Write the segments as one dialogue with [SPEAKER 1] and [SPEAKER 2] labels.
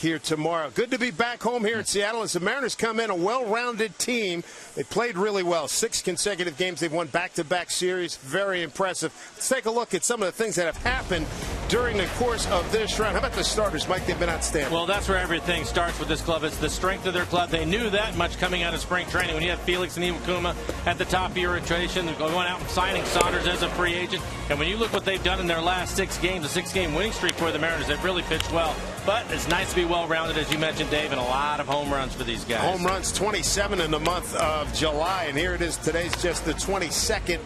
[SPEAKER 1] here tomorrow. Good to be back home here in Seattle as the Mariners come in a well-rounded team. They played really well. 6 consecutive games. They've won back-to-back series. Very impressive. Let's take a look at some of the things that have happened during the course of this round. How about the starters, Mike? They've been outstanding.
[SPEAKER 2] Well, that's where everything starts with this club. It's the strength of their club. They knew that much coming out of spring training. When you have Felix and Iwakuma at the top of your rotation, going out and signing Saunders as a free agent. And when you look what they've done in their last 6 games, a 6-game winning streak for the Mariners, they've really pitched well. But it's nice to be well-rounded, as you mentioned, Dave, and a lot of home runs for these guys.
[SPEAKER 1] Home runs, 27 in the month of July, and here it is. Today's just the 22nd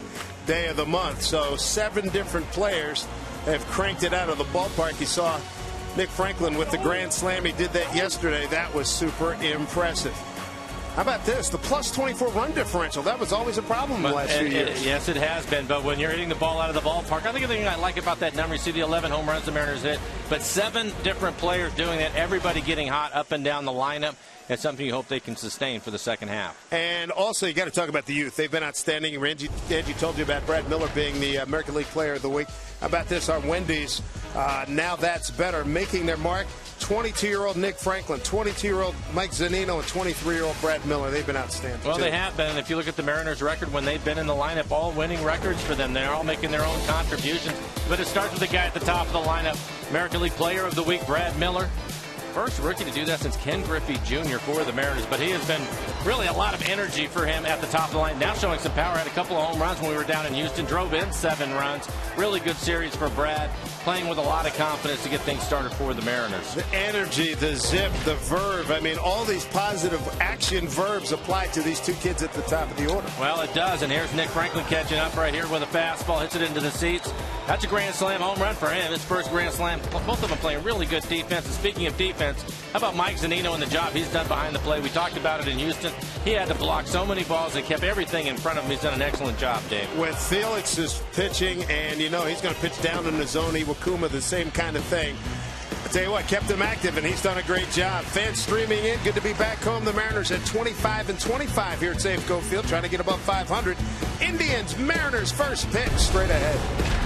[SPEAKER 1] day of the month. So 7 different players have cranked it out of the ballpark. You saw Nick Franklin with the grand slam. He did that yesterday. That was super impressive. How about this? The plus 24 run differential. That was always a problem in the last few years.
[SPEAKER 2] Yes, it has been. But when you're hitting the ball out of the ballpark, I think the thing I like about that number, you see the 11 home runs the Mariners hit, but 7 different players doing that, everybody getting hot up and down the lineup. It's something you hope they can sustain for the second half.
[SPEAKER 1] And also, you got to talk about the youth. They've been outstanding. Angie told you about Brad Miller being the American League Player of the Week. How about this? Our Wendy's, now that's better, making their mark. 22-year-old Nick Franklin, 22-year-old Mike Zunino, and 23-year-old Brad Miller. They've been outstanding.
[SPEAKER 2] Well,
[SPEAKER 1] too.
[SPEAKER 2] they have been. And if you look at the Mariners' record when they've been in the lineup, all winning records for them. They're all making their own contributions. But it starts with the guy at the top of the lineup, American League Player of the Week, Brad Miller. First rookie to do that since Ken Griffey Jr. for the Mariners, but he has been really a lot of energy for him at the top of the line. Now showing some power. Had a couple of home runs when we were down in Houston. Drove in 7 runs. Really good series for Brad. Playing with a lot of confidence to get things started for the Mariners.
[SPEAKER 1] The energy, the zip, the verve. I mean, all these positive action verbs apply to these 2 kids at the top of the order.
[SPEAKER 2] Well, it does. And here's Nick Franklin catching up right here with a fastball. Hits it into the seats. That's a grand slam home run for him. His first grand slam. Both of them playing really good defense. And speaking of defense, how about Mike Zunino and the job he's done behind the plate? We talked about it in Houston. He had to block so many balls and kept everything in front of him. He's done an excellent job, Dave.
[SPEAKER 1] With Felix's pitching, and you know he's going to pitch down in the zone. Iwakuma, the same kind of thing. I tell you what, kept him active, and he's done a great job. Fans streaming in. Good to be back home. The Mariners at 25-25 here at Safeco Field, trying to get above 500. Indians, Mariners, first pitch straight ahead.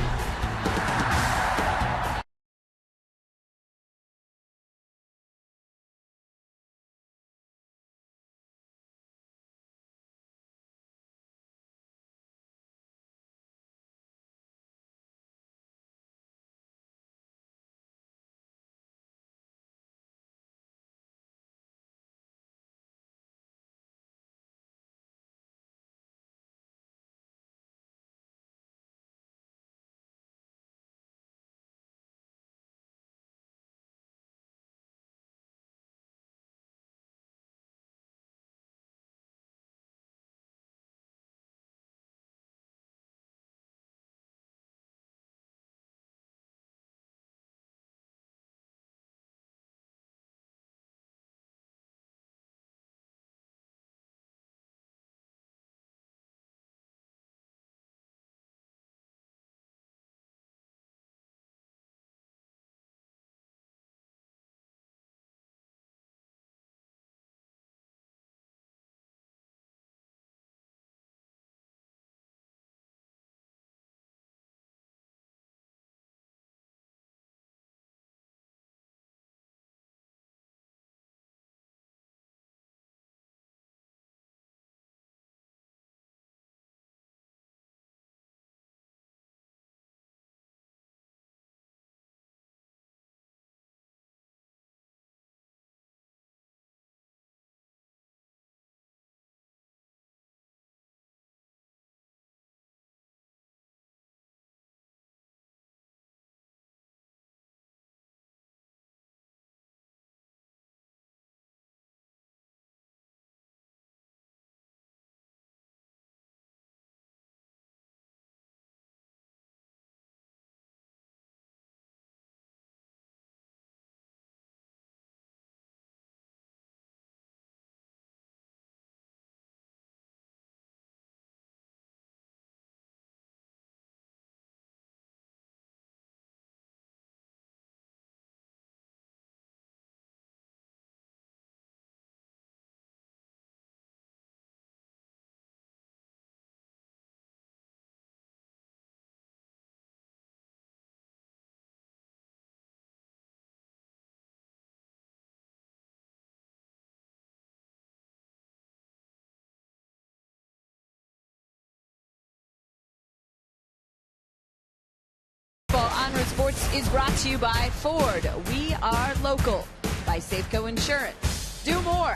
[SPEAKER 3] Sports is brought to you by Ford. We are local. By Safeco Insurance. Do more.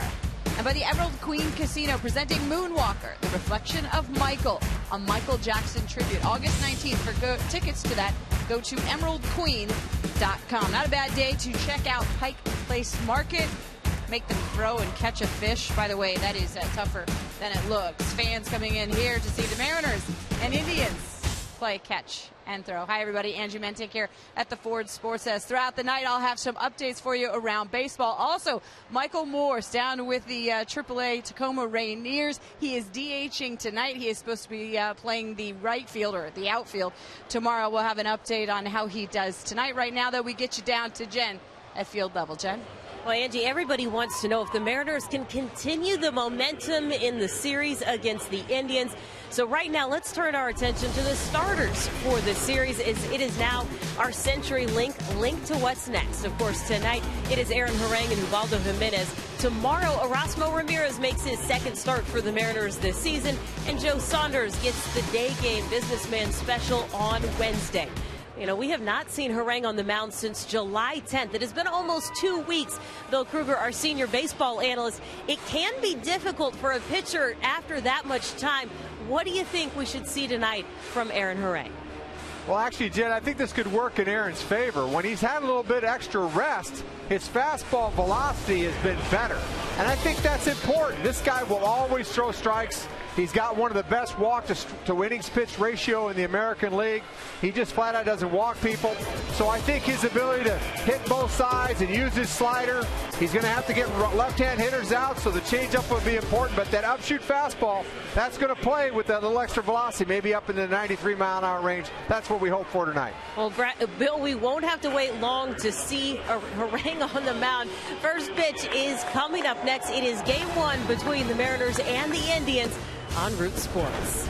[SPEAKER 3] And by the Emerald Queen Casino presenting Moonwalker, the reflection of Michael, a Michael Jackson tribute. August 19th. For tickets to that, go to emeraldqueen.com. Not a bad day to check out Pike Place Market. Make them throw and catch a fish. By the way, that is tougher than it looks. Fans coming in here to see the Mariners and Indians play catch and throw. Hi, everybody. Angie Mentic here at the Ford Sports Desk. Throughout the night, I'll have some updates for you around baseball. Also, Michael Morse down with the AAA Tacoma Rainiers. He is DHing tonight. He is supposed to be playing the right field or the outfield tomorrow. We'll have an update on how he does tonight. Right now, though, we get you down to Jen at field level. Jen?
[SPEAKER 4] Well, Angie, everybody wants to know if the Mariners can continue the momentum in the series against the Indians. So right now, let's turn our attention to the starters for the series. It is now our Century link to what's next. Of course, tonight it is Aaron Harang and Ubaldo Jimenez. Tomorrow, Erasmo Ramirez makes his second start for the Mariners this season, and Joe Saunders gets the day game businessman special on Wednesday. You know, we have not seen Harang on the mound since July 10th. It has been almost 2 weeks. Bill Kruger, our senior baseball analyst, it can be difficult for a pitcher after that much time. What do you think we should see tonight from Aaron Harang?
[SPEAKER 5] Well, actually, Jen, I think this could work in Aaron's favor. When he's had a little bit extra rest, his fastball velocity has been better. And I think that's important. This guy will always throw strikes. He's got one of the best walk to innings pitch ratio in the American League. He just flat out doesn't walk people. So I think his ability to hit both sides and use his slider, he's going to have to get left-hand hitters out, so the changeup will be important. But that upshoot fastball, that's going to play with that little extra velocity, maybe up in the 93-mile-an-hour range. That's what we hope for tonight.
[SPEAKER 4] Well, Bill, we won't have to wait long to see Harang on the mound. First pitch is coming up next. It is game one between the Mariners and the Indians on Root Sports.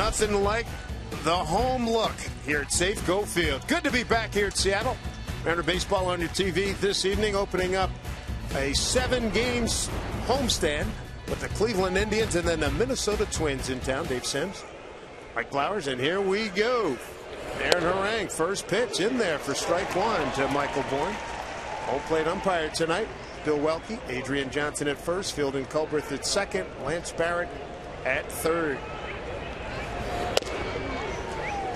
[SPEAKER 1] Nothing like the home look here at Safeco Field. Good to be back here at Seattle. Mariner baseball on your TV this evening, opening up a 7-games homestand with the Cleveland Indians and then the Minnesota Twins in town. Dave Sims, Mike Flowers, and here we go. Aaron Harang, first pitch in there for strike one to Michael Bourne. Home plate umpire tonight, Bill Welke. Adrian Johnson at first, Fielding Culbreth at second, Lance Barrett at third.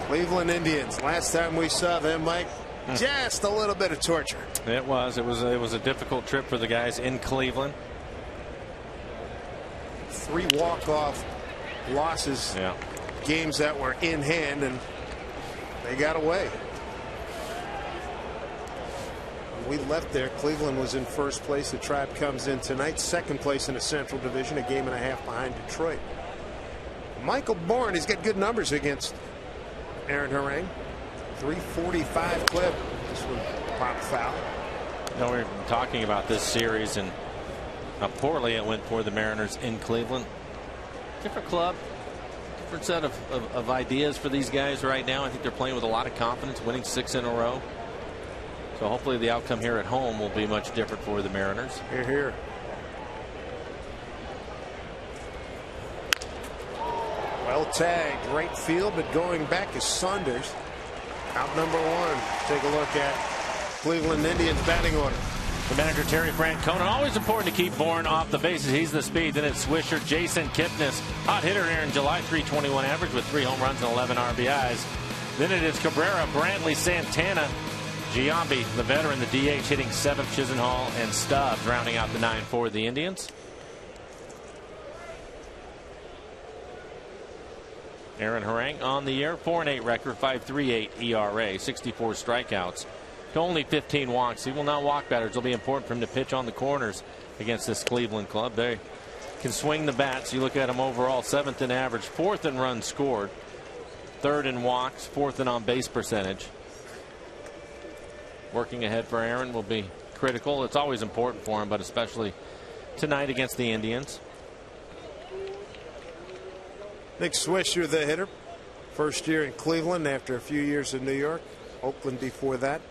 [SPEAKER 1] Cleveland Indians, last time we saw them, Mike, just a little bit of torture.
[SPEAKER 2] It was a difficult trip for the guys in Cleveland.
[SPEAKER 1] 3 walk-off losses,
[SPEAKER 2] yeah.
[SPEAKER 1] Games that were in hand, and they got away. We left there. Cleveland was in first place. The Tribe comes in tonight, second place in the Central Division, a game and a half behind Detroit. Michael Bourne, he's got good numbers against Aaron Harang. 345 clip. This one popped foul.
[SPEAKER 2] You know, we're talking about this series and how poorly it went for the Mariners in Cleveland. Different club, different set of ideas for these guys right now. I think they're playing with a lot of confidence, winning 6 in a row. So hopefully the outcome here at home will be much different for the Mariners.
[SPEAKER 1] Here, here. Well tagged, right field, but going back is Saunders. Out number 1. Take a look at Cleveland Indians batting order.
[SPEAKER 2] The manager, Terry Francona, always important to keep Bourne off the bases. He's the speed. Then it's Swisher, Jason Kipnis, hot hitter here in July, 321 average with 3 home runs and 11 RBIs. Then it is Cabrera, Brantley, Santana, Giambi, the veteran, the DH, hitting 7th, Chisenhall, and Stubbs, rounding out the 9 for the Indians. Aaron Harang on the year, 4-8 record, 5.38 ERA, 64 strikeouts to only 15 walks. He will not walk batters. It'll be important for him to pitch on the corners against this Cleveland club. They can swing the bats. You look at him overall, 7th in average, 4th in runs scored, 3rd in walks, 4th in on base percentage. Working ahead for Aaron will be critical. It's always important for him, but especially tonight against the Indians.
[SPEAKER 1] Nick Swisher, the hitter. First year in Cleveland after a few years in New York. Oakland before that.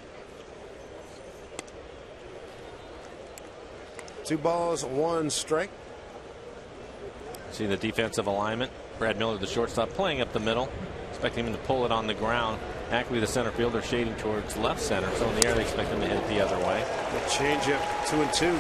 [SPEAKER 1] 2 balls, 1 strike.
[SPEAKER 2] See the defensive alignment. Brad Miller, the shortstop, playing up the middle. Expecting him to pull it on the ground. Ackley, the center fielder, shading towards left center. So in the air, they expect him to hit it the other way.
[SPEAKER 1] The changeup, 2-2.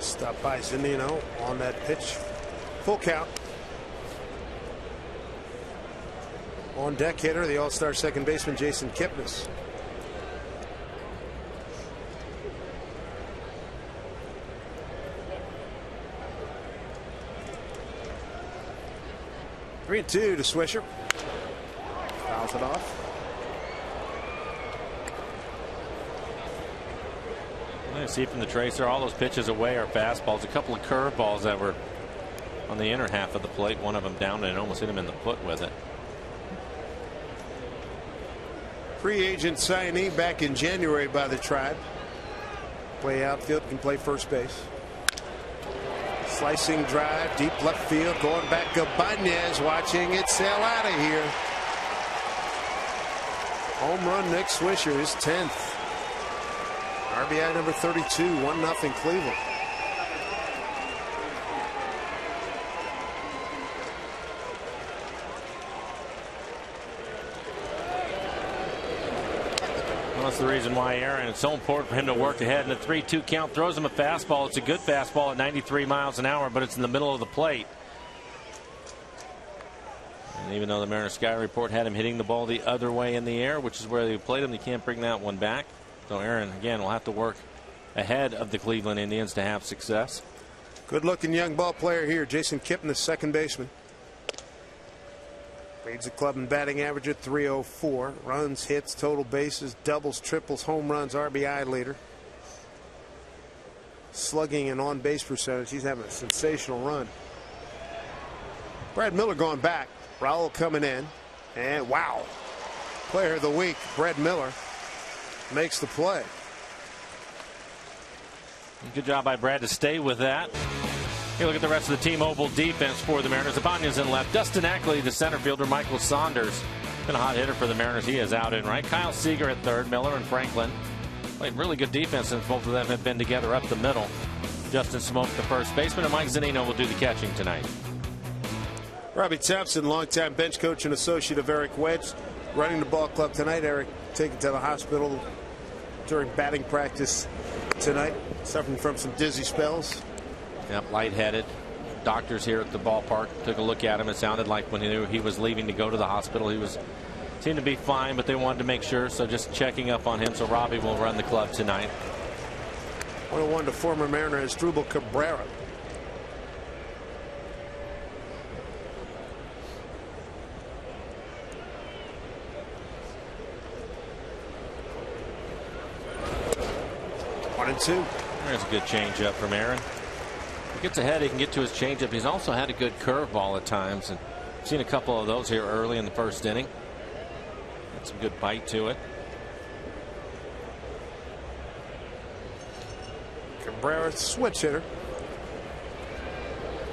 [SPEAKER 1] Stop by Zunino on that pitch. Full count. On deck hitter, the all-star second baseman, Jason Kipnis. Three and 2 to Swisher. Fouls it off.
[SPEAKER 2] You see from the tracer, all those pitches away are fastballs. A couple of curveballs that were on the inner half of the plate. One of them down and almost hit him in the foot with it.
[SPEAKER 1] Free agent signee back in January by the Tribe. Play outfield, can play first base. Slicing drive, deep left field, going back to Banez, watching it sail out of here. Home run, Nick Swisher, his 10th. RBI number 32, 1-0 Cleveland.
[SPEAKER 2] Well, that's the reason why Aaron, it's so important for him to work ahead in the 3-2 count. Throws him a fastball. It's a good fastball at 93 miles an hour, but it's in the middle of the plate. And even though the Mariners Sky Report had him hitting the ball the other way in the air, which is where they played him, they can't bring that one back. So Aaron, again, will have to work ahead of the Cleveland Indians to have success.
[SPEAKER 1] Good-looking young ball player here, Jason Kipnis, second baseman. Leads the club in batting average at 304. Runs, hits, total bases, doubles, triples, home runs, RBI leader. slugging and on-base percentage. He's having a sensational run. Brad Miller going back. Raul coming in. And wow. Player of the week, Brad Miller, makes the play.
[SPEAKER 2] Good job by Brad to stay with that. You look at the rest of the T-Mobile defense for the Mariners. Abanya's in left. Dustin Ackley, the center fielder. Michael Saunders, been a hot hitter for the Mariners. He is out in right. Kyle Seager at third. Miller and Franklin played really good defense since both of them have been together up the middle. Justin Smoke, the first baseman, and Mike Zunino will do the catching tonight.
[SPEAKER 1] Robbie Thompson, longtime bench coach and associate of Eric Wedge, running the ball club tonight. Eric taken to the hospital during batting practice tonight, suffering from some dizzy spells.
[SPEAKER 2] Yep, lightheaded. Doctors here at the ballpark took a look at him. It sounded like when he knew he was leaving to go to the hospital, he seemed to be fine, but they wanted to make sure, so just checking up on him. So Robbie will run the club tonight.
[SPEAKER 1] 101 to former Mariner Asdrubal Cabrera. One and two.
[SPEAKER 2] There's a good changeup from Aaron. He gets ahead, he can get to his changeup. He's also had a good curveball at times, and seen a couple of those here early in the first inning. Had some good bite to it.
[SPEAKER 1] Cabrera, switch hitter.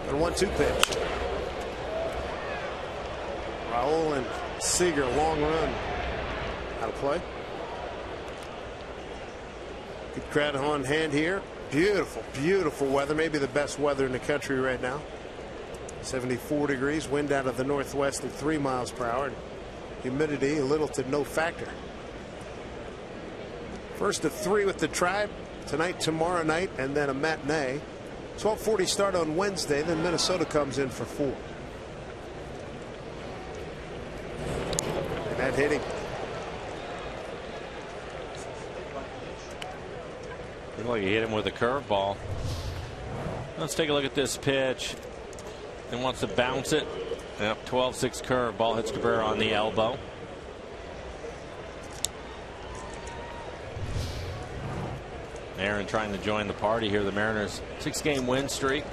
[SPEAKER 1] And 1-2 pitch. Raul and Seager, long run. Out of play. Good crowd on hand here. Beautiful, beautiful weather. Maybe the best weather in the country right now. 74 degrees. Wind out of the northwest at 3 miles per hour. And humidity a little to no factor. First of 3 with the Tribe tonight, tomorrow night, and then a matinee. 12:40 start on Wednesday. Then Minnesota comes in for 4. And that hitting.
[SPEAKER 2] Look, he hit him with a curveball. Let's take a look at this pitch. And wants to bounce it. Yep, 12-6 curveball hits Cabrera on the elbow. Aaron trying to join the party here. The Mariners 6-game win streak.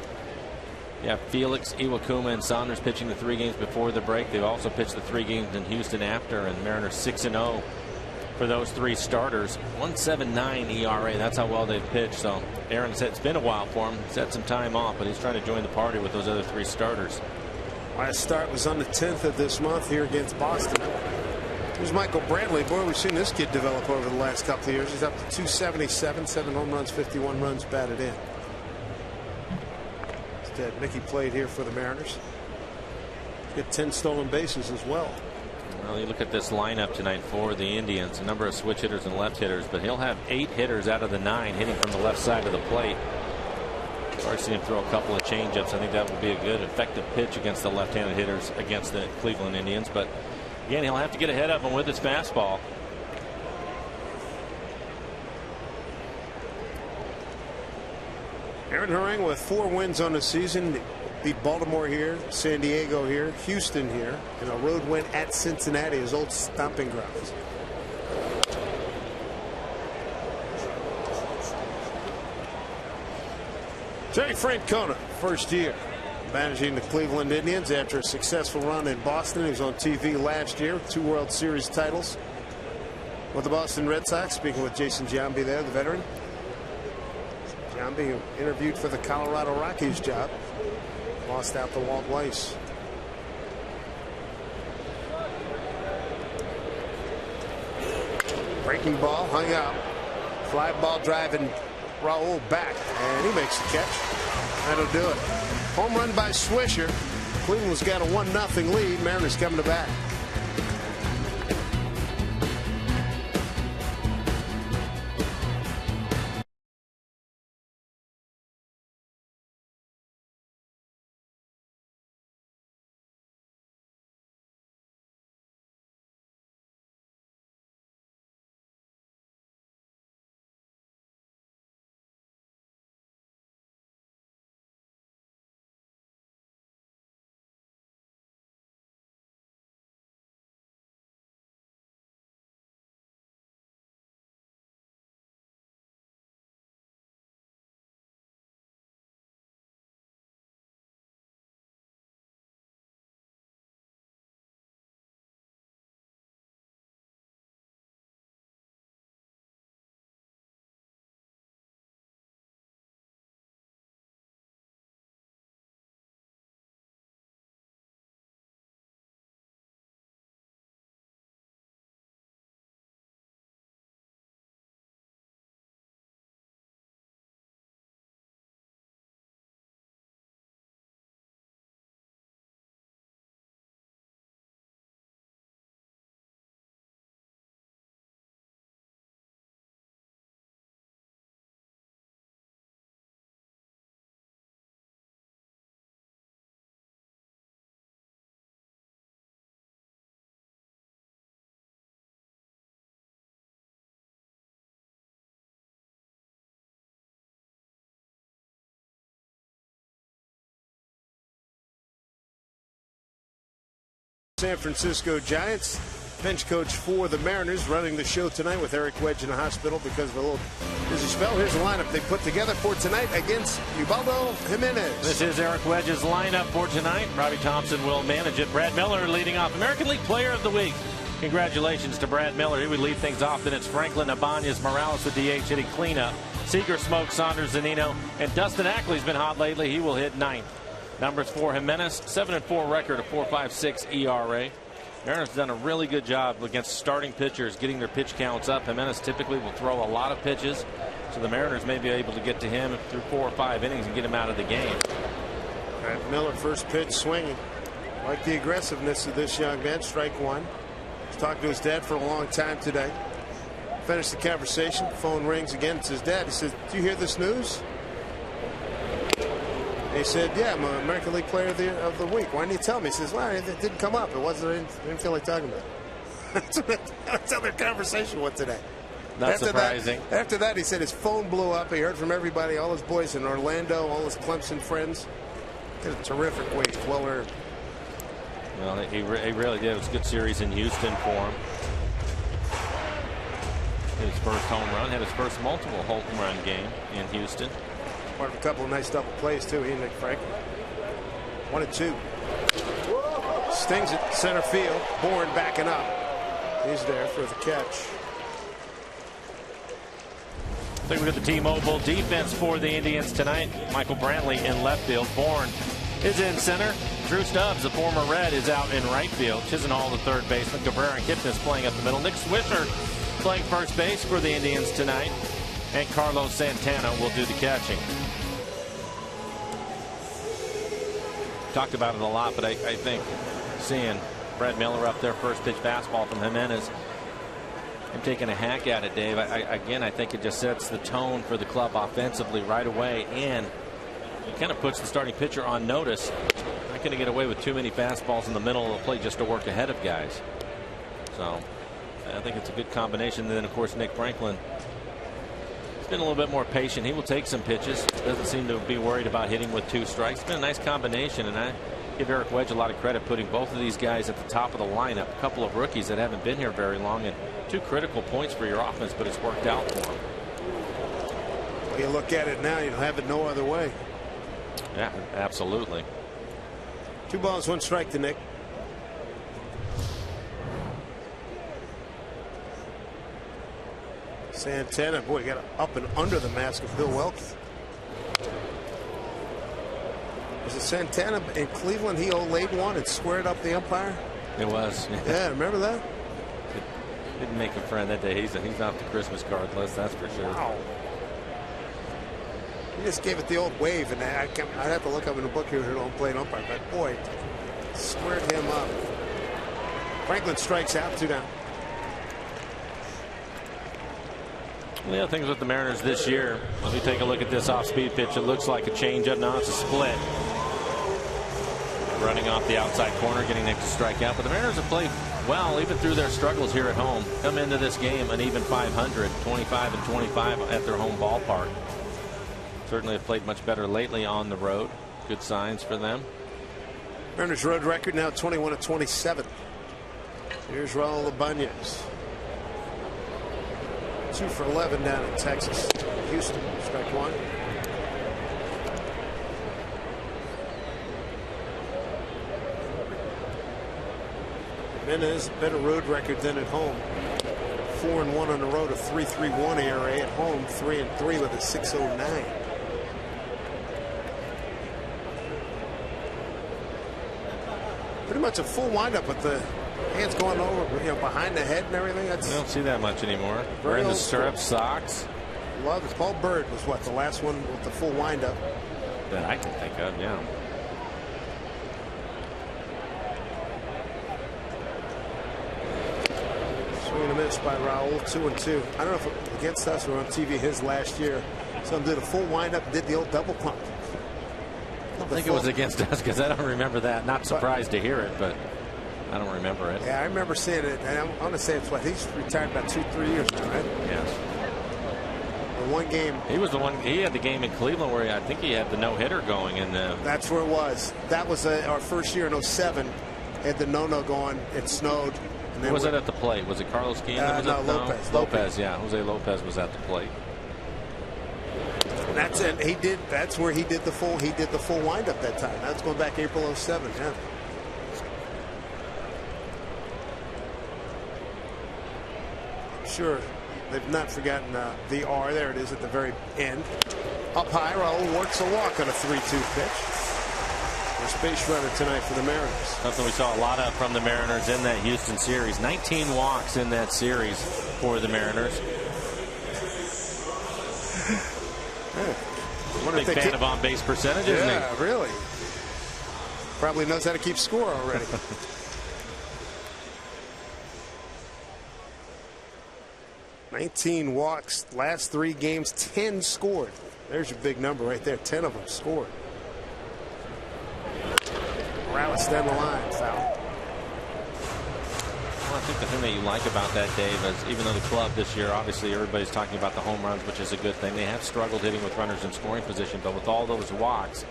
[SPEAKER 2] You have Felix, Iwakuma, and Saunders pitching the 3 games before the break. They've also pitched the 3 games in Houston after, and the Mariners 6-0 for those 3 starters. 1.79 ERA. That's how well they've pitched. So Aaron said it's been a while for him. He's had some time off, but he's trying to join the party with those other 3 starters.
[SPEAKER 1] Last start was on the 10th of this month here against Boston. Here's Michael Brantley. Boy, we've seen this kid develop over the last couple of years. He's up to 277, 7 home runs, 51 runs batted in. Instead, Mickey played here for the Mariners. He's got 10 stolen bases as well.
[SPEAKER 2] Well, you look at this lineup tonight for the Indians, a number of switch hitters and left hitters, but he'll have 8 hitters out of the 9 hitting from the left side of the plate. I've already seen him throw a couple of changeups. I think that will be a good effective pitch against the left-handed hitters against the Cleveland Indians, but again, he'll have to get ahead of them with his fastball.
[SPEAKER 1] Aaron Herring with 4 wins on the season. Beat Baltimore here, San Diego here, Houston here, and a road win at Cincinnati, his old stomping grounds. Terry Francona, first year managing the Cleveland Indians after a successful run in Boston. He was on TV last year with 2 World Series titles with the Boston Red Sox. Speaking with Jason Giambi there, the veteran. Giambi, who interviewed for the Colorado Rockies job, lost out to Walt Weiss. Breaking ball, hung out. Fly ball driving Raul back, and he makes the catch. That'll do it. Home run by Swisher. Cleveland's got a 1-0 lead. Mariners coming to bat. San Francisco Giants. Bench coach for the Mariners running the show tonight with Eric Wedge in the hospital because of a little busy spell. Here's the lineup they put together for tonight against Ubaldo Jimenez.
[SPEAKER 2] This is Eric Wedge's lineup for tonight. Robbie Thompson will manage it. Brad Miller leading off, American League Player of the Week. Congratulations to Brad Miller. He would lead things off. Then it's Franklin Ibanez Morales with DH hitting cleanup. Seager, Smoke, Saunders, Zunino, and Dustin Ackley's been hot lately. He will hit ninth. Numbers for Jimenez, 7-4 record, a 4.56 ERA. Mariners have done a really good job against starting pitchers getting their pitch counts up. Jimenez typically will throw a lot of pitches, so the Mariners may be able to get to him through 4 or 5 innings and get him out of the game.
[SPEAKER 1] All right, Miller first pitch swinging. Like the aggressiveness of this young man. Strike one. He's talked to his dad for a long time today. Finished the conversation. Phone rings again. It's his dad. He says, "Do you hear this news?" He said, "Yeah, I'm an American League Player of the Week. Why didn't you tell me?" He says, "Well, it didn't come up. It wasn't. I didn't feel like talking about it." That's how their conversation went today.
[SPEAKER 2] Not surprising.
[SPEAKER 1] After that, he said his phone blew up. He heard from everybody, all his boys in Orlando, all his Clemson friends. Did a terrific week. Well earned.
[SPEAKER 2] Well, he really did. It was a good series in Houston for him. Hit his first home run. Had his first multiple home run game in Houston.
[SPEAKER 1] Part of a couple of nice double plays, too. He and Nick Franklin. 1-2. Stings it center field. Bourne backing up. He's there for the catch.
[SPEAKER 2] Take a look at the T-Mobile defense for the Indians tonight. Michael Brantley in left field. Bourne is in center. Drew Stubbs, the former Red, is out in right field. Chisenhall, the third baseman. Cabrera and Kipnis playing up the middle. Nick Swisher playing first base for the Indians tonight. And Carlos Santana will do the catching. Talked about it a lot, but I think seeing Brad Miller up there, first pitch fastball from Jimenez, and taking a hack at it, Dave, I think it just sets the tone for the club offensively right away, and it kind of puts the starting pitcher on notice. Not going to get away with too many fastballs in the middle of the plate just to work ahead of guys. So I think it's a good combination. And then, of course, Nick Franklin been a little bit more patient. He will take some pitches. Doesn't seem to be worried about hitting with 2 strikes. It's been a nice combination, and I give Eric Wedge a lot of credit putting both of these guys at the top of the lineup. A couple of rookies that haven't been here very long, and 2 critical points for your offense, but it's worked out for them.
[SPEAKER 1] Well, you look at it now, you have it no other way.
[SPEAKER 2] Yeah, absolutely.
[SPEAKER 1] 2 balls, 1 strike to Nick. Santana, boy, got up and under the mask of Bill Welke. Was it Santana in Cleveland? He laid one and squared up the umpire.
[SPEAKER 2] It was.
[SPEAKER 1] Yeah, remember that?
[SPEAKER 2] Didn't make a friend that day. He's off the Christmas card list, that's for sure.
[SPEAKER 1] Wow. He just gave it the old wave, and I'd have to look up in the book here who don't play an umpire. But boy, squared him up. Franklin strikes out, 2 down.
[SPEAKER 2] The other things with the Mariners this year, let me take a look at this off-speed pitch. It looks like a changeup. Now it's a split. Running off the outside corner, getting Nick to strike out. But the Mariners have played well, even through their struggles here at home. Come into this game an even 500, 25-25 at their home ballpark. Certainly have played much better lately on the road. Good signs for them.
[SPEAKER 1] Mariners road record now 21-27. Here's Raul Ibanez. 2 for 11 down in Texas. Houston, strike 1. Jimenez, better road record than at home. 4-1 on the road, a 3.31 ERA at home, 3-3 with a 6.09. Pretty much a full windup with the hands going over, behind the head and everything.
[SPEAKER 2] I don't see that much anymore. We're in the stirrup socks.
[SPEAKER 1] Love it. Paul Bird was what, the last one with the full windup
[SPEAKER 2] that I can think of. Yeah.
[SPEAKER 1] Swing and a miss by Raul. 2-2. I don't know if it was against us or on TV his last year. Some did a full windup and did the old double pump.
[SPEAKER 2] I don't think it was against us because I don't remember that. Not surprised to hear it, but I don't remember it.
[SPEAKER 1] Yeah, I remember seeing it, and I'm going to say it's what, he's retired about 2-3 years now, right?
[SPEAKER 2] Yes.
[SPEAKER 1] In one game.
[SPEAKER 2] He was the one. He had the game in Cleveland where I think he had the no-hitter going in the.
[SPEAKER 1] That's where it was. That was our first year in 07. had the no-no going. It snowed. And
[SPEAKER 2] Who was it at the plate? Was it Carlos Guillen?
[SPEAKER 1] No, Lopez.
[SPEAKER 2] Lopez, yeah. Jose Lopez was at the plate.
[SPEAKER 1] And that's it. He did. That's where he did the full. He did the full windup that time. That's going back April '07. Yeah. Sure, they've not forgotten the R. There it is at the very end. Up high, Raul works a walk on a 3-2 pitch. There's base runner tonight for the Mariners.
[SPEAKER 2] Something we saw a lot of from the Mariners in that Houston series. 19 walks in that series for the Mariners. Big fan of on-base percentage, isn't he?
[SPEAKER 1] Yeah, really. Probably knows how to keep score already. $19 walks, last 3 games, 10 scored. There's your big number right there. 10 of them scored. Morales down the line, foul.
[SPEAKER 2] Well, I think the thing that you like about that, Dave, is even though the club this year, obviously everybody's talking about the home runs, which is a good thing. They have struggled hitting with runners in scoring position, but with all those walks,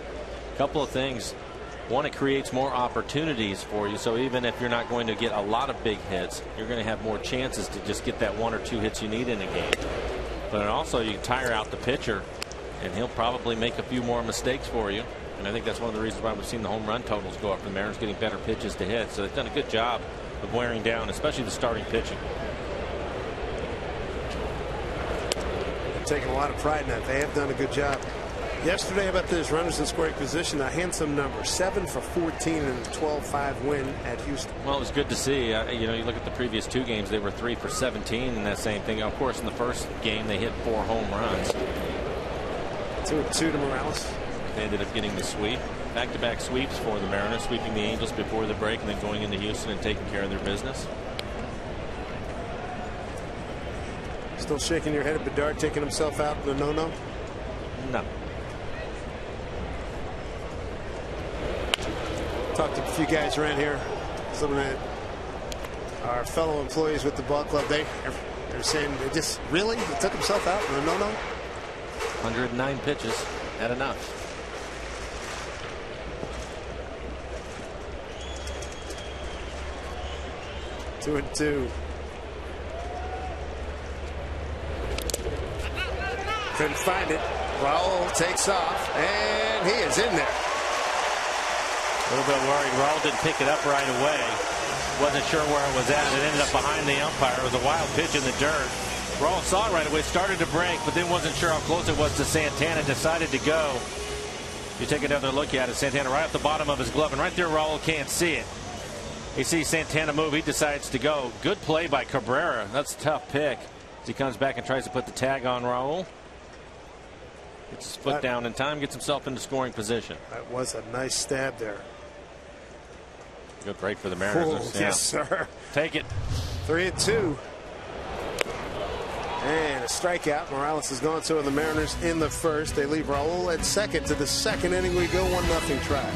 [SPEAKER 2] a couple of things. One, it creates more opportunities for you. So even if you're not going to get a lot of big hits, you're going to have more chances to just get that 1 or 2 hits you need in a game. But also you can tire out the pitcher, and he'll probably make a few more mistakes for you. And I think that's one of the reasons why we've seen the home run totals go up for the Mariners, getting better pitches to hit. So they've done a good job of wearing down, especially the starting pitching.
[SPEAKER 1] They're taking a lot of pride in that. They have done a good job. Yesterday, about this runners in scoring position, a handsome number, 7 for 14 and a 12-5 win at Houston.
[SPEAKER 2] Well, it was good to see. You know, you look at the previous 2 games, they were 3 for 17 in that same thing. Of course, in the first game, they hit 4 home runs.
[SPEAKER 1] 2-2 to Morales.
[SPEAKER 2] They ended up getting the sweep. Back-to-back sweeps for the Mariners, sweeping the Angels before the break and then going into Houston and taking care of their business.
[SPEAKER 1] Still shaking your head at Bedard taking himself out in a no-no?
[SPEAKER 2] No.
[SPEAKER 1] Talked to a few guys around here. Some of our fellow employees with the ball club. They're saying they just really he took himself out in a no-no.
[SPEAKER 2] 109 pitches. Had enough.
[SPEAKER 1] Two and two. Couldn't find it. Raul takes off, and he is in there.
[SPEAKER 2] A little bit worried. Raul didn't pick it up right away. Wasn't sure where it was at. It ended up behind the umpire. It was a wild pitch in the dirt. Raul saw it right away, started to break, but then wasn't sure how close it was to Santana. Decided to go. You take another look at it. Santana right at the bottom of his glove, and right there Raul can't see it. He sees Santana move. He decides to go. Good play by Cabrera. That's a tough pick. As he comes back and tries to put the tag on Raul. Gets his foot down in time, gets himself into scoring position.
[SPEAKER 1] That was a nice stab there.
[SPEAKER 2] Good break for the Mariners.
[SPEAKER 1] Yeah. Yes, sir.
[SPEAKER 2] Take it.
[SPEAKER 1] 3-2. And a strikeout. Morales has gone to the Mariners in the first. They leave Raul at second. To the second inning we go. 1-0 try.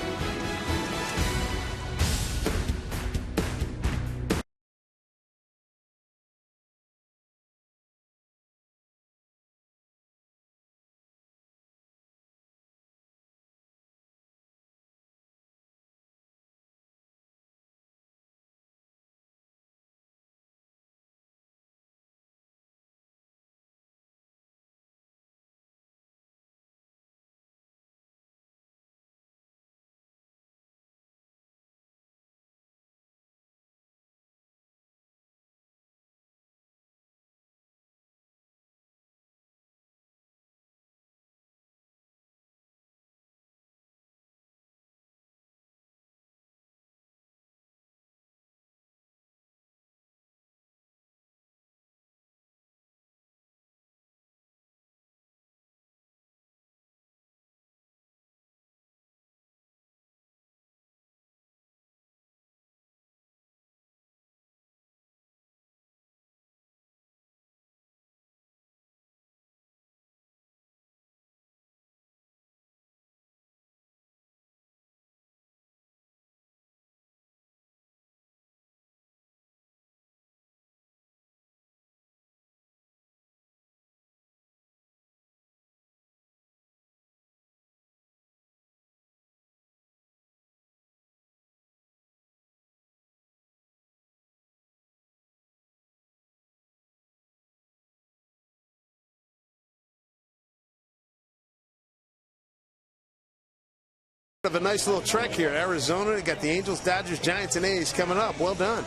[SPEAKER 1] Of a nice little trek here in Arizona. They got the Angels, Dodgers, Giants, and A's coming up. Well done.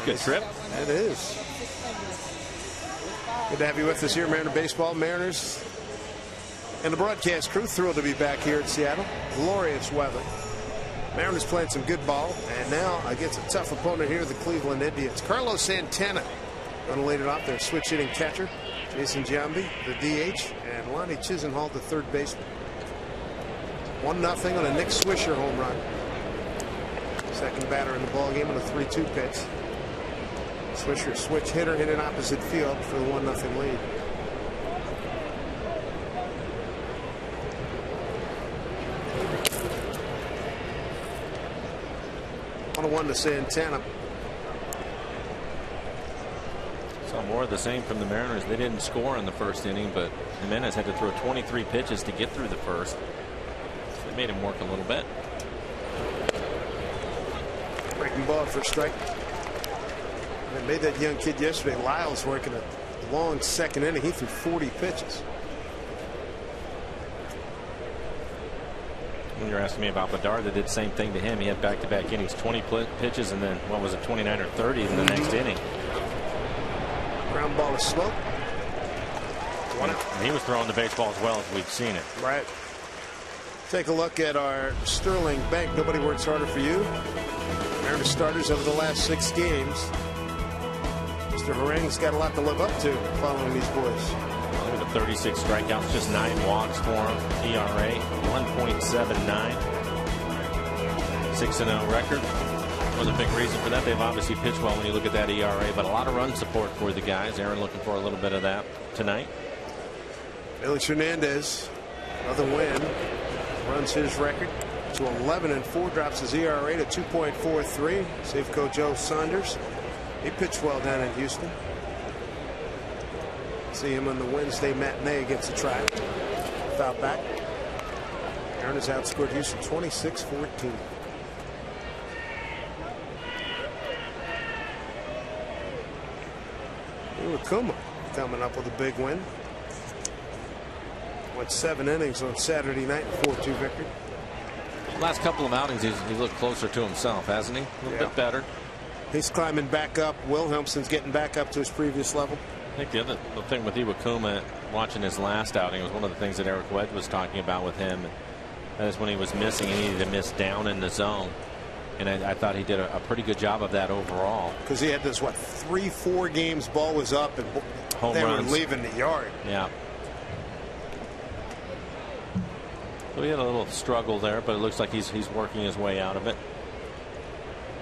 [SPEAKER 2] Good trip.
[SPEAKER 1] It is. Good to have you with us here, Mariner Baseball. Mariners and the broadcast crew thrilled to be back here in Seattle. Glorious weather. Mariners playing some good ball, and now against a tough opponent here, the Cleveland Indians. Carlos Santana going to lead it off, their switch hitting catcher. Jason Giambi, the DH, and Lonnie Chisenhall, the third baseman. 1-0 on a Nick Swisher home run. Second batter in the ball game on a 3-2 pitch. Swisher, switch hitter, hit it opposite field for the 1-0 lead. On a 1 to Santana.
[SPEAKER 2] Saw more of the same from the Mariners. They didn't score in the first inning, but Jimenez had to throw 23 pitches to get through the first. So it made him work a little bit.
[SPEAKER 1] Breaking ball for strike. They made that young kid yesterday, Lyles, working a long second inning. He threw 40 pitches.
[SPEAKER 2] When you're asking me about Bedard, they did the same thing to him. He had back-to-back innings, 20 pitches, and then what was it, 29 or 30 in the next inning.
[SPEAKER 1] Ground ball is slow.
[SPEAKER 2] And he was throwing the baseball as well as we've seen it.
[SPEAKER 1] Right. Take a look at our Sterling Bank. Nobody works harder for you. Mariners starters over the last 6 games. Mr. Harang's got a lot to live up to following these boys.
[SPEAKER 2] Look at the 36 strikeouts, just 9 walks for him. ERA 1.79. 6-0 record. Was a big reason for that. They've obviously pitched well when you look at that ERA, but a lot of run support for the guys. Aaron looking for a little bit of that tonight.
[SPEAKER 1] Felix Hernandez, another win, runs his record to 11-4, drops his ERA to 2.43. Safeco Joe Saunders, he pitched well down in Houston. See him on the Wednesday matinee against the Tribe. Foul back. Aaron has outscored Houston 26-14. Iwakuma coming up with a big win. Went 7 innings on Saturday night, 4-2 victory.
[SPEAKER 2] Last couple of outings, he's looked closer to himself, hasn't he? A little bit better.
[SPEAKER 1] He's climbing back up. Wilhelmson's getting back up to his previous level.
[SPEAKER 2] I think the thing with Iwakuma, watching his last outing, was one of the things that Eric Wedge was talking about with him. That is when he was missing, he needed to miss down in the zone. And I thought he did a pretty good job of that overall.
[SPEAKER 1] Because he had this, 3-4 games, ball was up, and
[SPEAKER 2] home
[SPEAKER 1] they
[SPEAKER 2] runs.
[SPEAKER 1] were leaving the yard.
[SPEAKER 2] Yeah. So he had a little struggle there, but it looks like he's working his way out of it.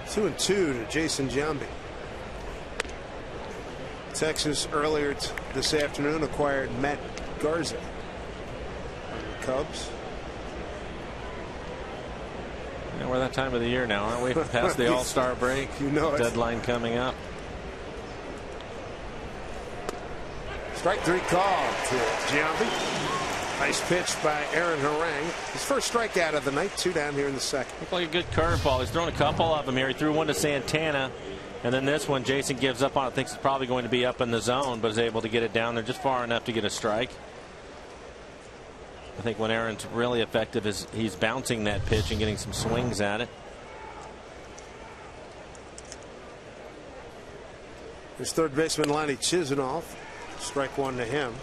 [SPEAKER 1] 2-2 to Jason Giambi. Texas earlier this afternoon acquired Matt Garza from the Cubs.
[SPEAKER 2] Yeah, we're that time of the year now, aren't we? Past the All-Star break.
[SPEAKER 1] You know it.
[SPEAKER 2] Deadline coming up.
[SPEAKER 1] Strike 3 call to Giambi. Nice pitch by Aaron Harang. His first strikeout of the night. 2 down here in the second.
[SPEAKER 2] Looked like a good curveball. He's thrown a couple of them here. He threw one to Santana. And then this one, Jason gives up on it. Thinks it's probably going to be up in the zone, but is able to get it down there just far enough to get a strike. I think when Aaron's really effective is he's bouncing that pitch and getting some swings at it.
[SPEAKER 1] His third baseman, Lonnie Chisenhall. Strike 1 to him.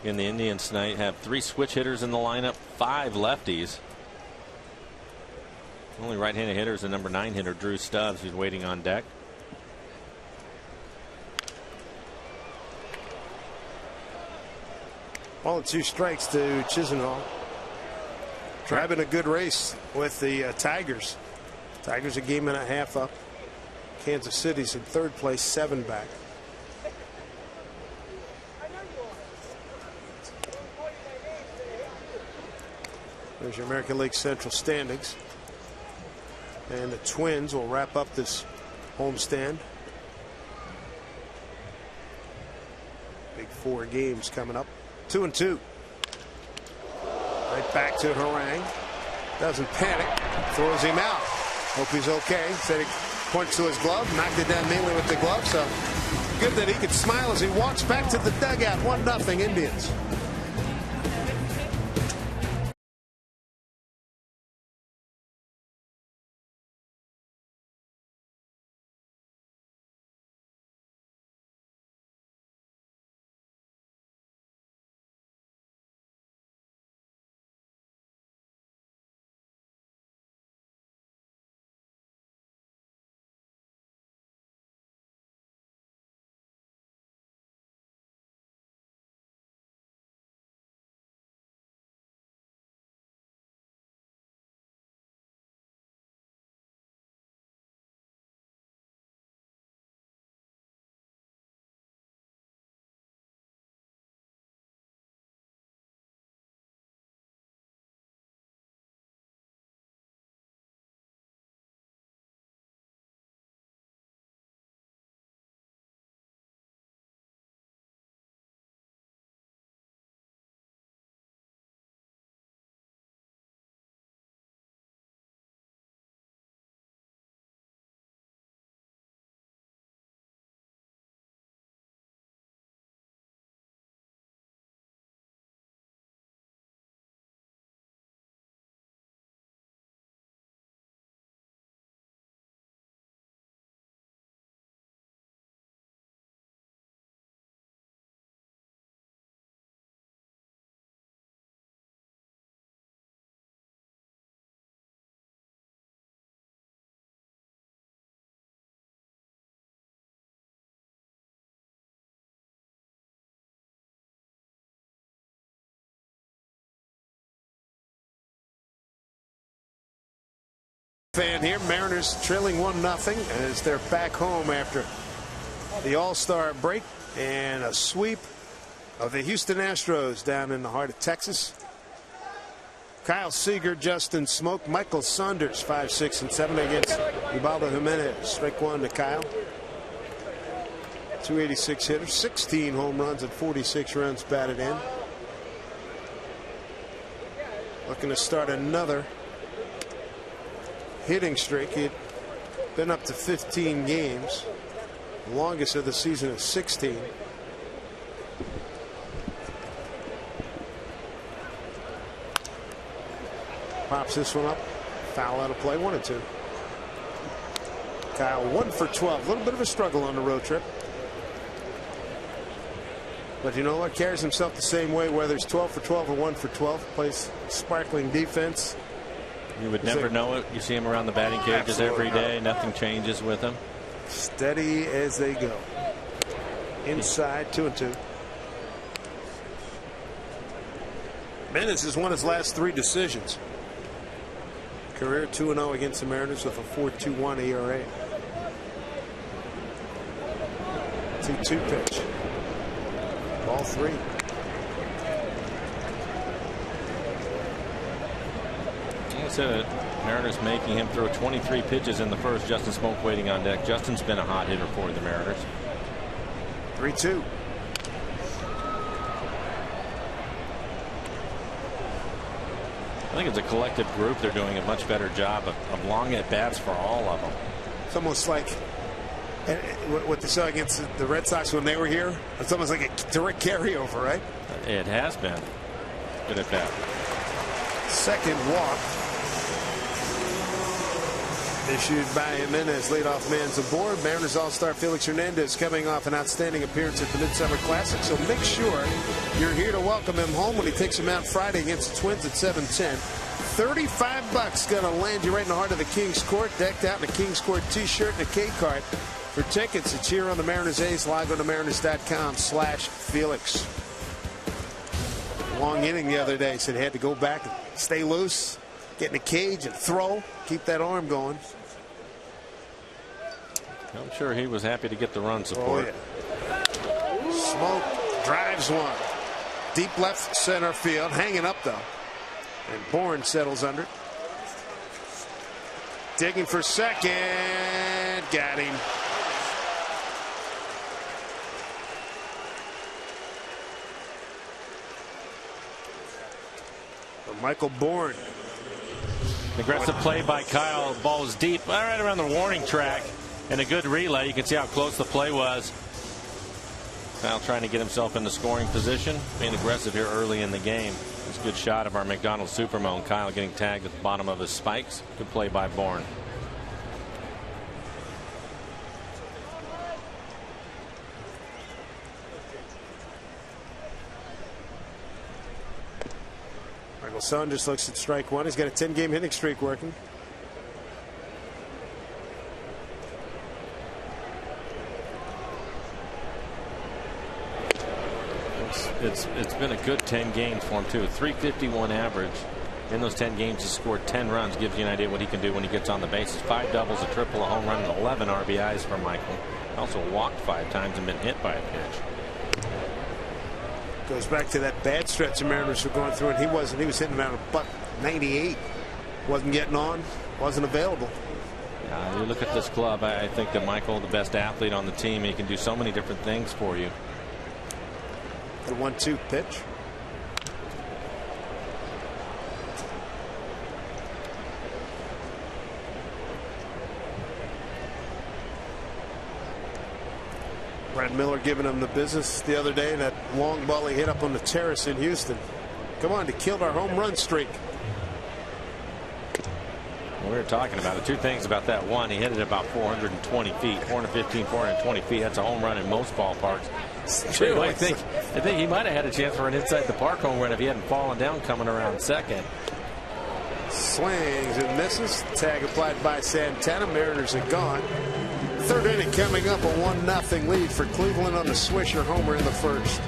[SPEAKER 2] And the Indians tonight have 3 switch hitters in the lineup, 5 lefties. Only right-handed hitter is the number 9 hitter, Drew Stubbs, who's waiting on deck.
[SPEAKER 1] Ball and 2 strikes to Chisenhall. Driving a good race with the Tigers. Tigers a game and a half up. Kansas City's in third place, 7 back. There's your American League Central standings. And the Twins will wrap up this homestand. Big 4 games coming up. 2-2. Right back to Harang. Doesn't panic. Throws him out. Hope he's okay. Said he points to his glove. Knocked it down mainly with the glove. So good that he could smile as he walks back to the dugout. 1-0 Indians. Fan here. Mariners trailing 1-0 as they're back home after the All-Star break and a sweep of the Houston Astros down in the heart of Texas. Kyle Seager, Justin Smoke, Michael Saunders 5, 6, and 7 against Ubaldo Jimenez. Strike one to Kyle. 286 hitters, 16 home runs and 46 runs batted in. Looking to start another hitting streak. He'd been up to 15 games. The longest of the season is 16. Pops this one up. Foul out of play. 1-2. Kyle 1 for 12. A little bit of a struggle on the road trip. But you know what? Carries himself the same way whether it's 12 for 12 or 1 for 12. Plays sparkling defense.
[SPEAKER 2] You would never know it. You see him around the batting cages every day. Nothing changes with him.
[SPEAKER 1] Steady as they go. Inside 2-2. Menes has won his last 3 decisions. Career 2-0 against the Mariners with a 4.21 ERA. 2-2 pitch. Ball 3.
[SPEAKER 2] I said Mariners making him throw 23 pitches in the first. Justin Smoke waiting on deck. Justin's been a hot hitter for the Mariners.
[SPEAKER 1] 3-2.
[SPEAKER 2] I think it's a collective group. They're doing a much better job of long at bats for all of them.
[SPEAKER 1] It's almost like what they saw against the Red Sox when they were here. It's almost like a direct carryover, right?
[SPEAKER 2] It has been. Good at bat.
[SPEAKER 1] Second walk issued by Jimenez. Leadoff man's aboard. Mariners All-Star Felix Hernandez coming off an outstanding appearance at the Midsummer Classic. So make sure you're here to welcome him home when he takes him out Friday against the Twins at 7:10. $35 going to land you right in the heart of the Kings Court, decked out in a Kings Court t-shirt and a K-card. For tickets, it's here on the Mariners A's. Log on to Mariners.com/Felix. Long inning the other day. Said he had to go back and stay loose, get in a cage and throw, keep that arm going.
[SPEAKER 2] I'm sure he was happy to get the run support.
[SPEAKER 1] Oh, yeah. Smoke drives one. Deep left center field. Hanging up, though. And Bourne settles under it. Digging for second. Got him. Michael Bourne
[SPEAKER 2] Aggressive play by Kyle. Ball was deep, right around the warning track, and a good relay. You can see how close the play was. Kyle trying to get himself into scoring position, being aggressive here early in the game. It's a good shot of our McDonald's Supermo. Kyle getting tagged at the bottom of his spikes. Good play by Bourne.
[SPEAKER 1] Michael Son just looks at strike one. He's got a 10-game hitting streak working.
[SPEAKER 2] It's been a good 10 games for him too. 351 average in those 10 games. He scored 10 runs. Gives you an idea what he can do when he gets on the bases. 5 doubles, a triple, a home run, and 11 RBIs for Michael. Also walked 5 times and been hit by a pitch.
[SPEAKER 1] Goes back to that bad stretch the Mariners were going through, and he wasn't. He was hitting around a .98. Wasn't getting on. Wasn't available.
[SPEAKER 2] You look at this club. I think that Michael, the best athlete on the team, he can do so many different things for you.
[SPEAKER 1] The 1-2 pitch. Brad Miller giving him the business the other day. That long ball he hit up on the terrace in Houston. Come on, to kill our home run streak.
[SPEAKER 2] We were talking about it. 2 things about that. One, he hit it about 420 feet, 415, 420 feet. That's a home run in most ballparks. 2, I think he might have had a chance for an inside the park home run if he hadn't fallen down coming around second.
[SPEAKER 1] Swings and misses. Tag applied by Santana. Mariners are gone. 3rd inning coming up, a 1-0 lead for Cleveland on the Swisher homer in the first.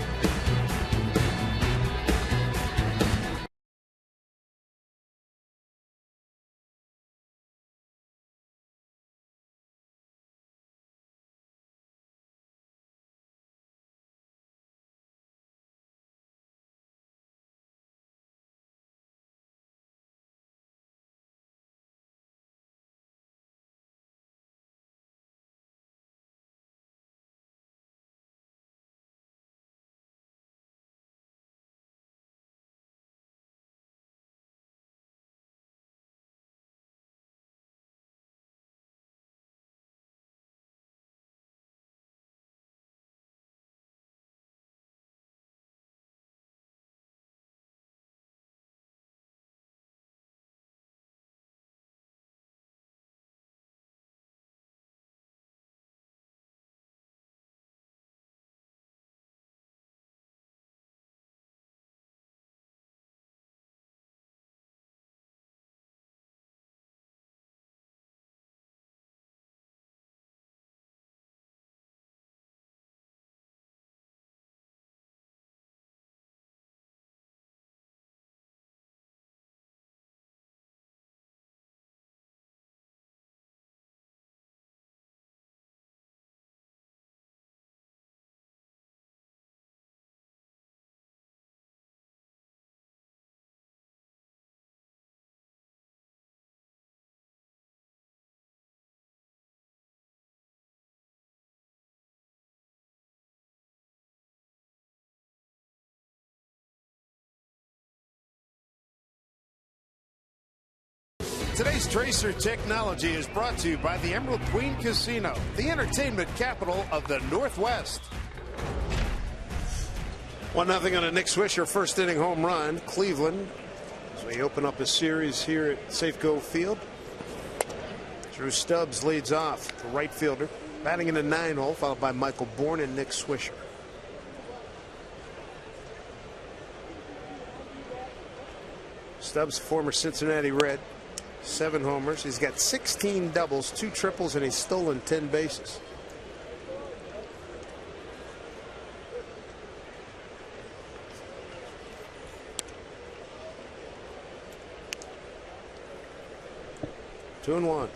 [SPEAKER 1] Today's Tracer technology is brought to you by the Emerald Queen Casino, the entertainment capital of the Northwest. 1-0 on a Nick Swisher first inning home run. Cleveland, as we open up a series here at Safeco Field. Drew Stubbs leads off, the right fielder, batting in the 9-hole, followed by Michael Bourne and Nick Swisher. Stubbs, former Cincinnati Red. 7 homers. He's got 16 doubles, 2 triples, and he's stolen 10 bases. Two and 1.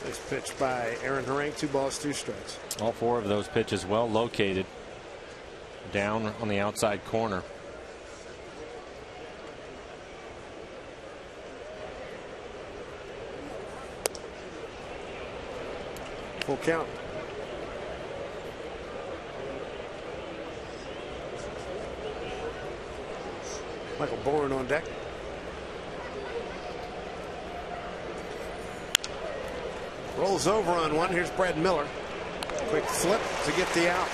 [SPEAKER 1] Nice pitch by Aaron Harang. 2 balls, 2 strikes.
[SPEAKER 2] All 4 of those pitches well located down on the outside corner.
[SPEAKER 1] Full count. Michael Bourne on deck. Rolls over on one. Here's Brad Miller. Quick flip to get the out.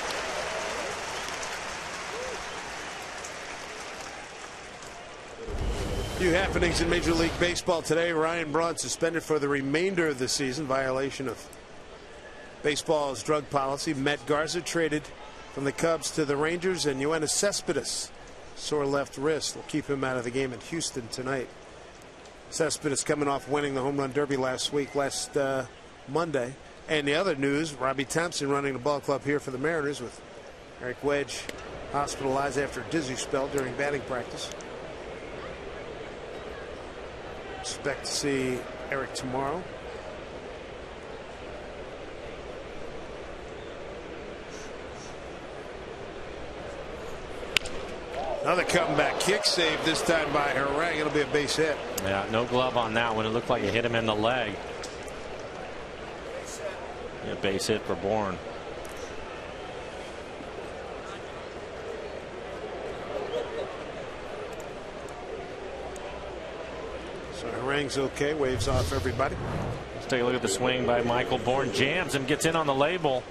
[SPEAKER 1] Few happenings in Major League Baseball today. Ryan Braun suspended for the remainder of the season. Violation of baseball's drug policy. Matt Garza traded from the Cubs to the Rangers, and Yoenis Cespedes, sore left wrist, will keep him out of the game in Houston tonight. Cespedes coming off winning the home run derby last Monday. And the other news, Robbie Thompson running the ball club here for the Mariners, with Eric Wedge hospitalized after a dizzy spell during batting practice. Expect to see Eric tomorrow. Another comeback kick save, this time by Harang. It'll be a base hit.
[SPEAKER 2] Yeah, no glove on that one. It looked like it hit him in the leg. Yeah, base hit for Bourne.
[SPEAKER 1] So Harang's okay, waves off everybody.
[SPEAKER 2] Let's take a look at the swing by Michael Bourne. Jams him, gets in on the label.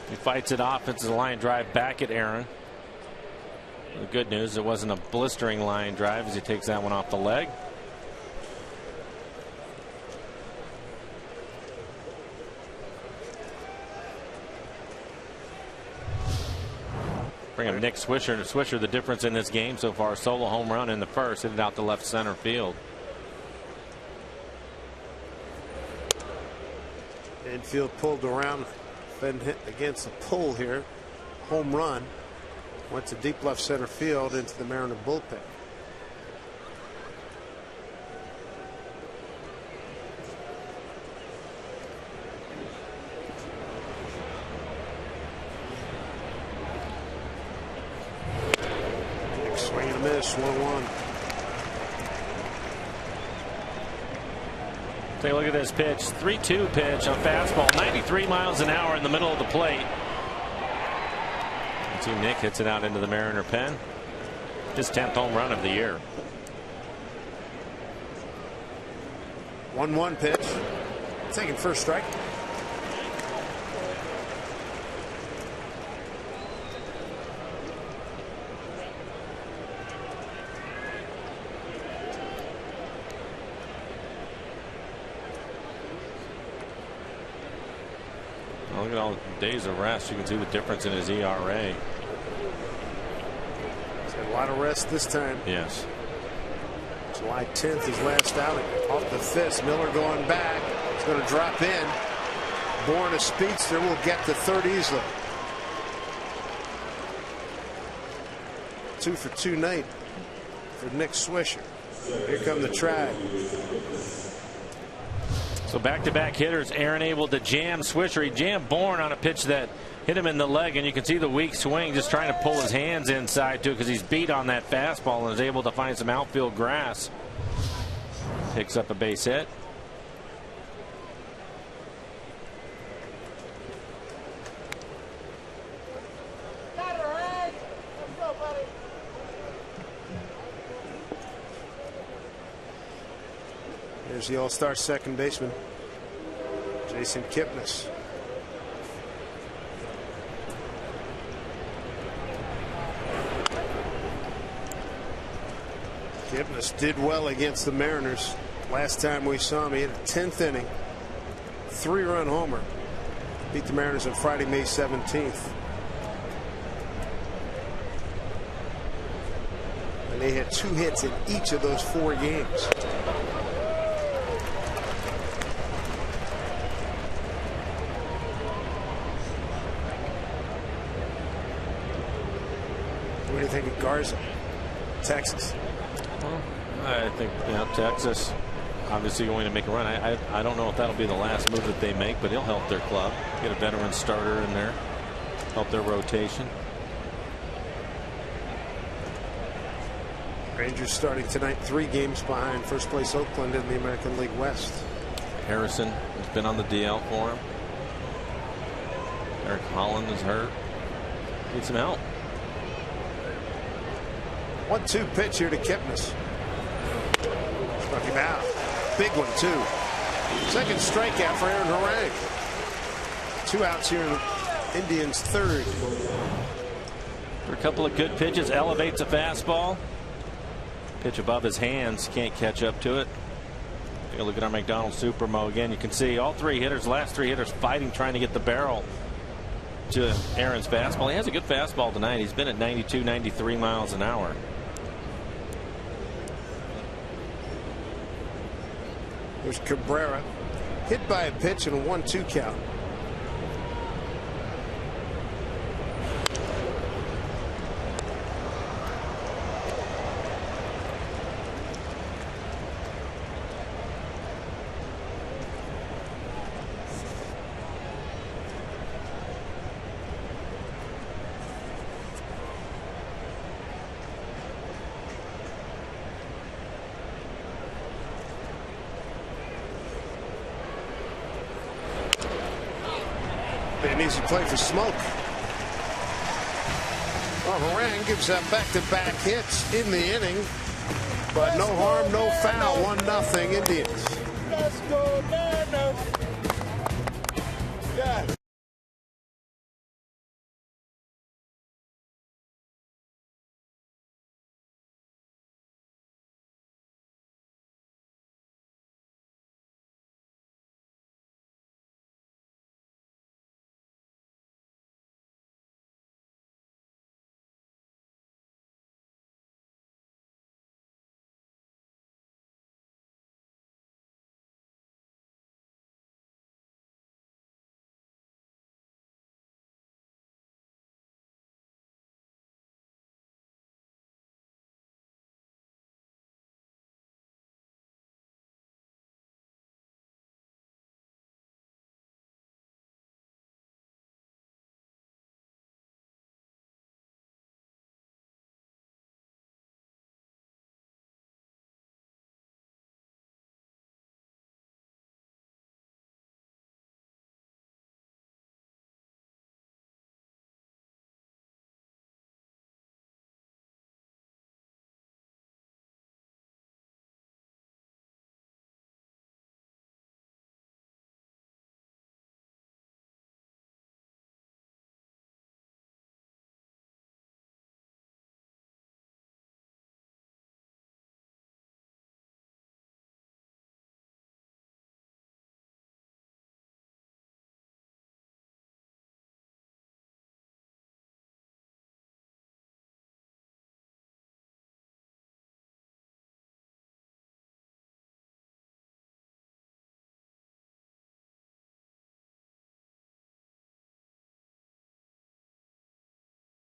[SPEAKER 2] He fights it off. It's a line drive back at Aaron. The good news, it wasn't a blistering line drive as he takes that one off the leg. Bring up Nick Swisher. Swisher, the difference in this game so far, solo home run in the first, hit it out to left center field.
[SPEAKER 1] Infield pulled around, then hit against the pull here. Home run. Went to deep left center field into the Mariner bullpen. Big swing and a miss, 1-1.
[SPEAKER 2] Take a look at this pitch. 3-2 pitch on fastball. 93 miles an hour in the middle of the plate. Nick hits it out into the Mariner pen. His 10th home run of the year.
[SPEAKER 1] 1-1 pitch. Taking first strike.
[SPEAKER 2] Look at all the days of rest. You can see the difference in his ERA.
[SPEAKER 1] He's had a lot of rest this time.
[SPEAKER 2] Yes.
[SPEAKER 1] July 10th, his last outing. Off the fist. Miller going back. He's going to drop in. Bourne, a speedster, will get to third easily. 2 for 2 night for Nick Swisher. Here come the Tribe.
[SPEAKER 2] So back-to-back hitters. Aaron able to jam Swisher. He jammed Bourne on a pitch that hit him in the leg, and you can see the weak swing, just trying to pull his hands inside too, because he's beat on that fastball and is able to find some outfield grass. Picks up a base hit.
[SPEAKER 1] Here's the all-star second baseman, Jason Kipnis. Kipnis did well against the Mariners. Last time we saw him, he had a 10th inning, 3-run homer. Beat the Mariners on Friday, May 17th. And they had 2 hits in each of those 4 games. What do you think of Garza, Texas?
[SPEAKER 2] Well, I think Texas obviously going to make a run. I don't know if that'll be the last move that they make, but he'll help their club. Get a veteran starter in there, help their rotation.
[SPEAKER 1] Rangers starting tonight 3 games behind first place Oakland in the American League West.
[SPEAKER 2] Harrison has been on the DL for him. Eric Holland is hurt. Need some help.
[SPEAKER 1] 1-2 pitch here to Kipnis. Struck him out. Big one, too. Second strikeout for Aaron Harang. 2 outs here in the Indians' third.
[SPEAKER 2] For a couple of good pitches, elevates a fastball. Pitch above his hands, can't catch up to it. Take a look at our McDonald's Supermo again. You can see all three hitters, last three hitters fighting, trying to get the barrel to Aaron's fastball. He has a good fastball tonight. He's been at 92, 93 miles an hour.
[SPEAKER 1] There's Cabrera, hit by a pitch and a 1-2 count. An easy play for Smoke. Well, Harang gives up back-to-back hits in the inning, but no harm, no foul. 1-0 Indians. Let's go, Mariners. Yeah.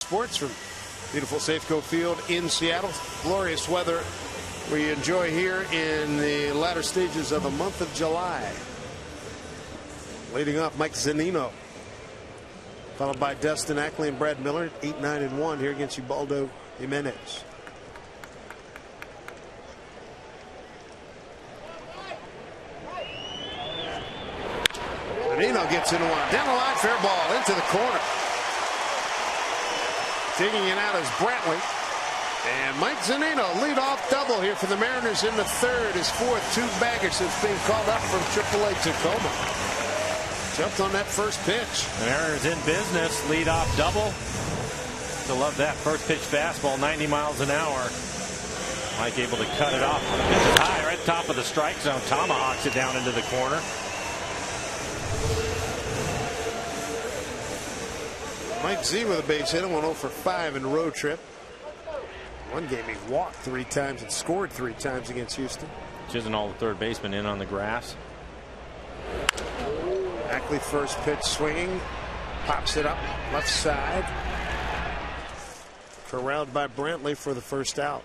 [SPEAKER 1] Sports from beautiful Safeco Field in Seattle. Glorious weather we enjoy here in the latter stages of the month of July. Leading off, Mike Zunino, followed by Dustin Ackley and Brad Miller, 8-9-1 here against Ubaldo Jimenez. Zunino gets into one down the line, fair ball into the corner. Digging it out is Brantley. And Mike Zunino, leadoff double here for the Mariners in the third. His fourth, 2 baggers that's being called up from AAA Tacoma. Jumped on that first pitch.
[SPEAKER 2] The Mariners in business, leadoff double. Still love that first pitch fastball, 90 miles an hour. Mike able to cut it off. Pitch is high, right top of the strike zone. Tomahawks it down into the corner.
[SPEAKER 1] Mike Z with a base hit, 1-0 for 5 in the road trip. One game he walked 3 times and scored 3 times against Houston.
[SPEAKER 2] Chisenhall, the third baseman, in on the grass.
[SPEAKER 1] Ackley first pitch swinging, pops it up left side. Corralled by Brantley for the first out.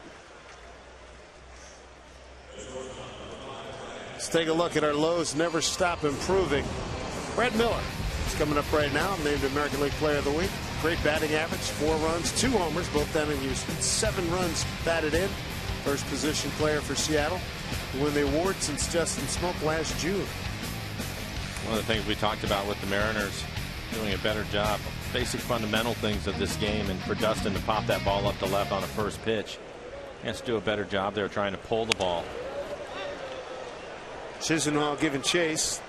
[SPEAKER 1] Let's take a look at our lows never stop improving. Brad Miller is coming up right now, named American League Player of the Week. Great batting average, 4 runs, 2 homers, both down in Houston. 7 runs batted in. First position player for Seattle to win the award since Justin Smoke last June.
[SPEAKER 2] One of the things we talked about with the Mariners, doing a better job, basic fundamental things of this game, and for Dustin to pop that ball up to left on a first pitch. He has to do a better job there trying to pull the ball.
[SPEAKER 1] Chisenhall giving chase.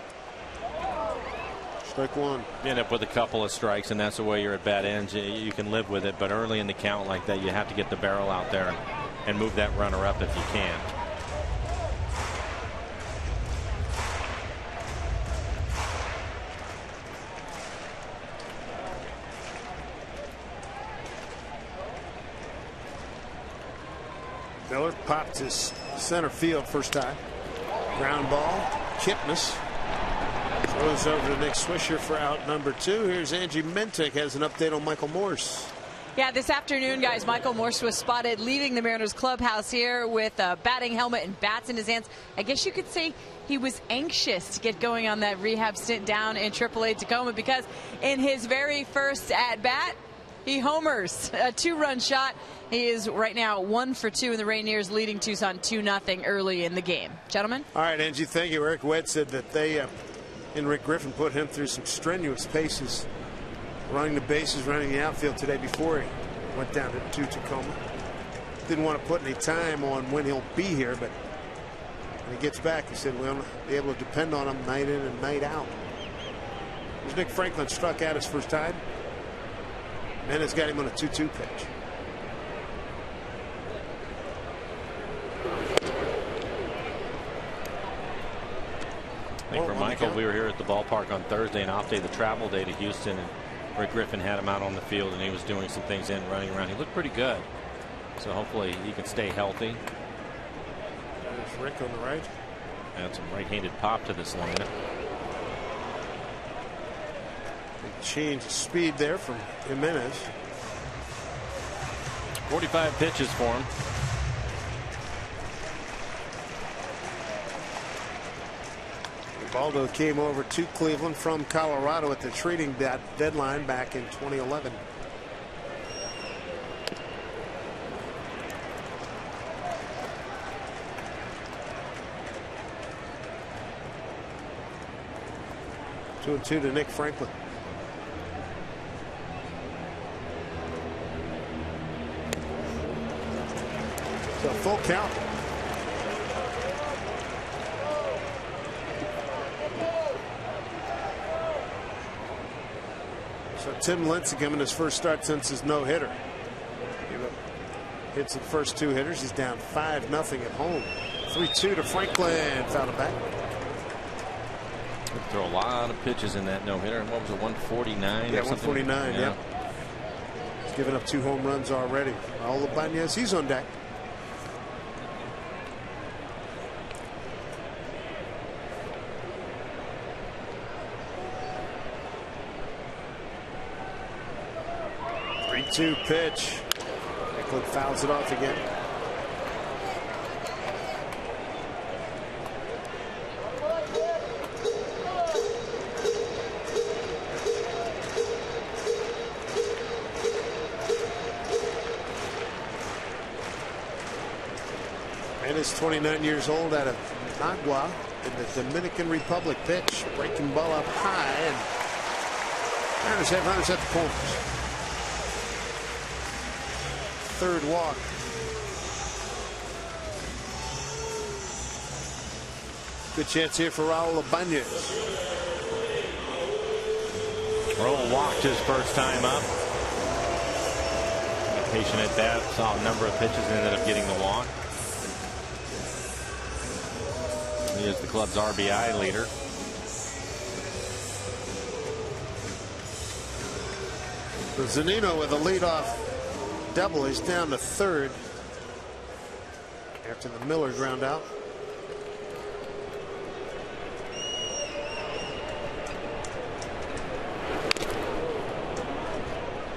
[SPEAKER 1] Strike one.
[SPEAKER 2] You end up with a couple of strikes, and that's the way you're at bat ends. You can live with it, but early in the count like that, you have to get the barrel out there and move that runner up if you can.
[SPEAKER 1] Miller popped his center field first time. Ground ball. Kipnis throws over to Nick Swisher for out number 2. Here's Angie Mentek has an update on Michael Morse.
[SPEAKER 3] Yeah, this afternoon, guys, Michael Morse was spotted leaving the Mariners clubhouse here with a batting helmet and bats in his hands. I guess you could say he was anxious to get going on that rehab stint down in AAA Tacoma, because in his very first at-bat, he homers a 2-run shot. He is right now 1 for 2 in the Rainiers, leading Tucson 2-0 early in the game. Gentlemen?
[SPEAKER 1] All right, Angie, thank you. Eric Wedd said that they and Rick Griffin put him through some strenuous paces, running the bases, running the outfield today before he went down to Tacoma. Didn't want to put any time on when he'll be here, but when he gets back, he said we'll be able to depend on him night in and night out. As Nick Franklin struck out his first time, and has got him on a 2-2 pitch.
[SPEAKER 2] I think for Michael, we were here at the ballpark on Thursday, an off day, the travel day to Houston, and Rick Griffin had him out on the field, and he was doing some things running around. He looked pretty good, so hopefully he can stay healthy.
[SPEAKER 1] There's Rick on the right.
[SPEAKER 2] Add some right-handed pop to this lineup.
[SPEAKER 1] Big change of speed there from Jimenez.
[SPEAKER 2] 45 pitches for him.
[SPEAKER 1] Baldo came over to Cleveland from Colorado at the trading deadline back in 2011. Two and two to Nick Franklin. So full count. So Tim Lincecum in his first start since his no-hitter. Hits the first 2 hitters. He's down 5-0 at home. 3-2 to Franklin. Fouled it back.
[SPEAKER 2] Throw a lot of pitches in that no-hitter. What was it, 149?
[SPEAKER 1] Yeah,
[SPEAKER 2] or something?
[SPEAKER 1] 149. Yeah. He's given up 2 home runs already. Raul Ibanez, he's on deck. Two pitch. Franklin fouls it off again. And is 29 years old out of Nagua in the Dominican Republic. Pitch, breaking ball up high, and Mariners have runners at the corners. Third walk. Good chance here for Raul Ibanez.
[SPEAKER 2] Raul walked his first time up. Patient at that, saw a number of pitches and ended up getting the walk. He is the club's RBI leader.
[SPEAKER 1] Zunino with a leadoff double. He's down to third after the Miller ground out.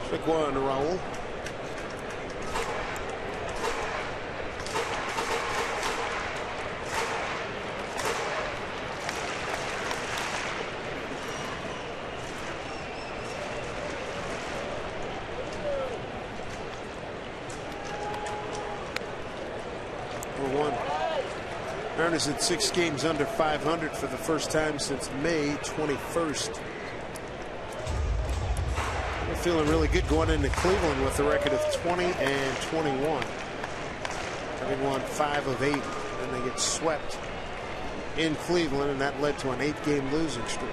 [SPEAKER 1] Strike one to Raul. Mariners at 6 games under 500 for the first time since May 21st. They're feeling really good going into Cleveland with a record of 20-21. Having won 5 of 8, and they get swept in Cleveland, and that led to an 8-game losing streak.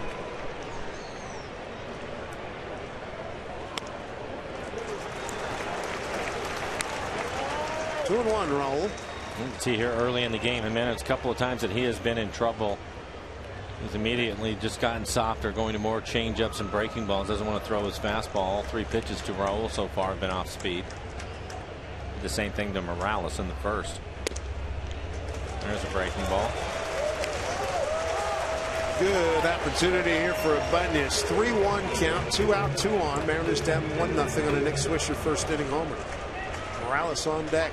[SPEAKER 1] Two and one, Raul.
[SPEAKER 2] You can see here early in the game, and man, it's a couple of times that he has been in trouble. He's immediately just gotten softer, going to more change-ups and breaking balls. Doesn't want to throw his fastball. All 3 pitches to Raul so far have been off speed. The same thing to Morales in the first. There's a breaking ball.
[SPEAKER 1] Good opportunity here for Ibanez. 3-1 count, 2 out, 2 on. Mariners down 1-0 on a Nick Swisher first inning homer. Morales on deck.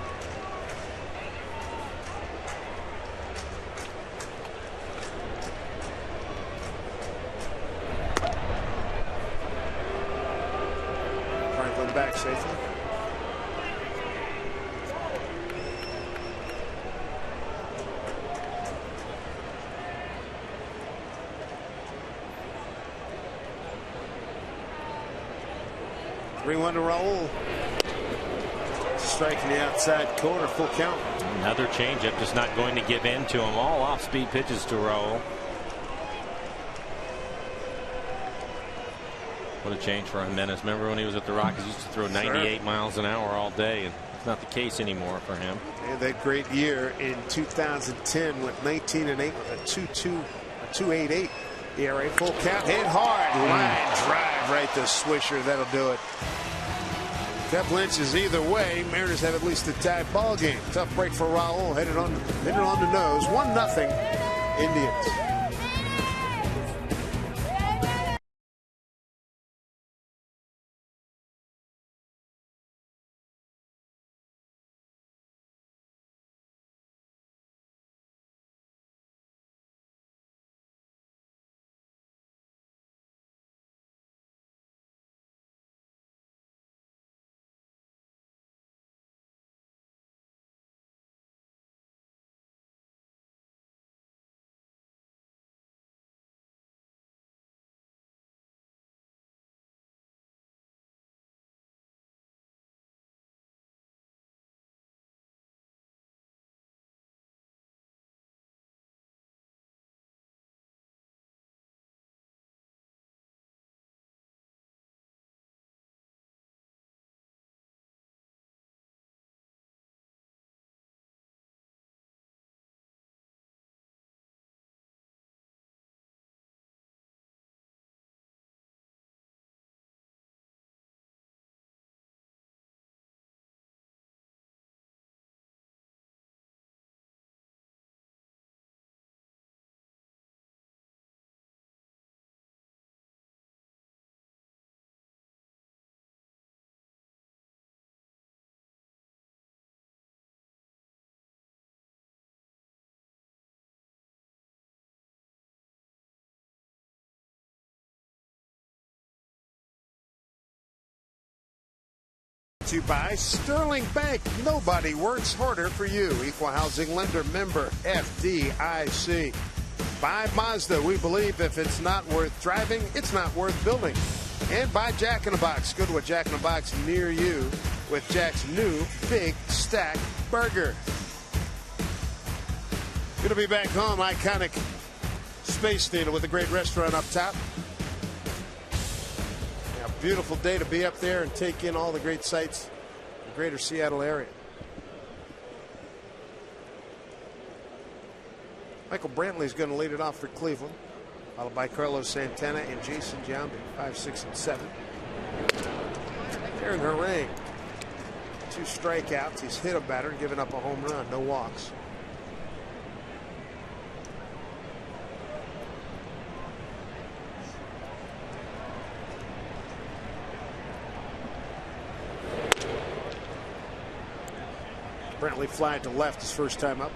[SPEAKER 1] Franklin back safely. Three-one to Raul. Striking the outside corner, full count.
[SPEAKER 2] Another changeup, just not going to give in to him. All off-speed pitches to Raul. What a change for Jimenez. Remember when he was at the Rockies, he used to throw 98 miles an hour all day, and it's not the case anymore for him.
[SPEAKER 1] He had that great year in 2010, went 19 and 8 with a 2.88 ERA. Full count, hit hard, line drive right to Swisher. That'll do it. Couple inches either way. Mariners have at least a tied ball game. Tough break for Raul. Hit it on the nose. 1-0 Indians. To by Sterling Bank. Nobody works harder for you. Equal housing lender, member FDIC. By Mazda. We believe if it's not worth driving, it's not worth building. And by Jack in the Box. Go to a Jack in the Box near you with Jack's new Big Stack Burger. Going to be back home. Iconic Space Theater with a great restaurant up top. Beautiful day to be up there and take in all the great sights in the greater Seattle area. Michael Brantley's going to lead it off for Cleveland, followed by Carlos Santana and Jason Giambi, 5, 6, and 7. Aaron Harang, 2 strikeouts. He's hit a batter, given up a home run, no walks. Brantley fly to left his first time up.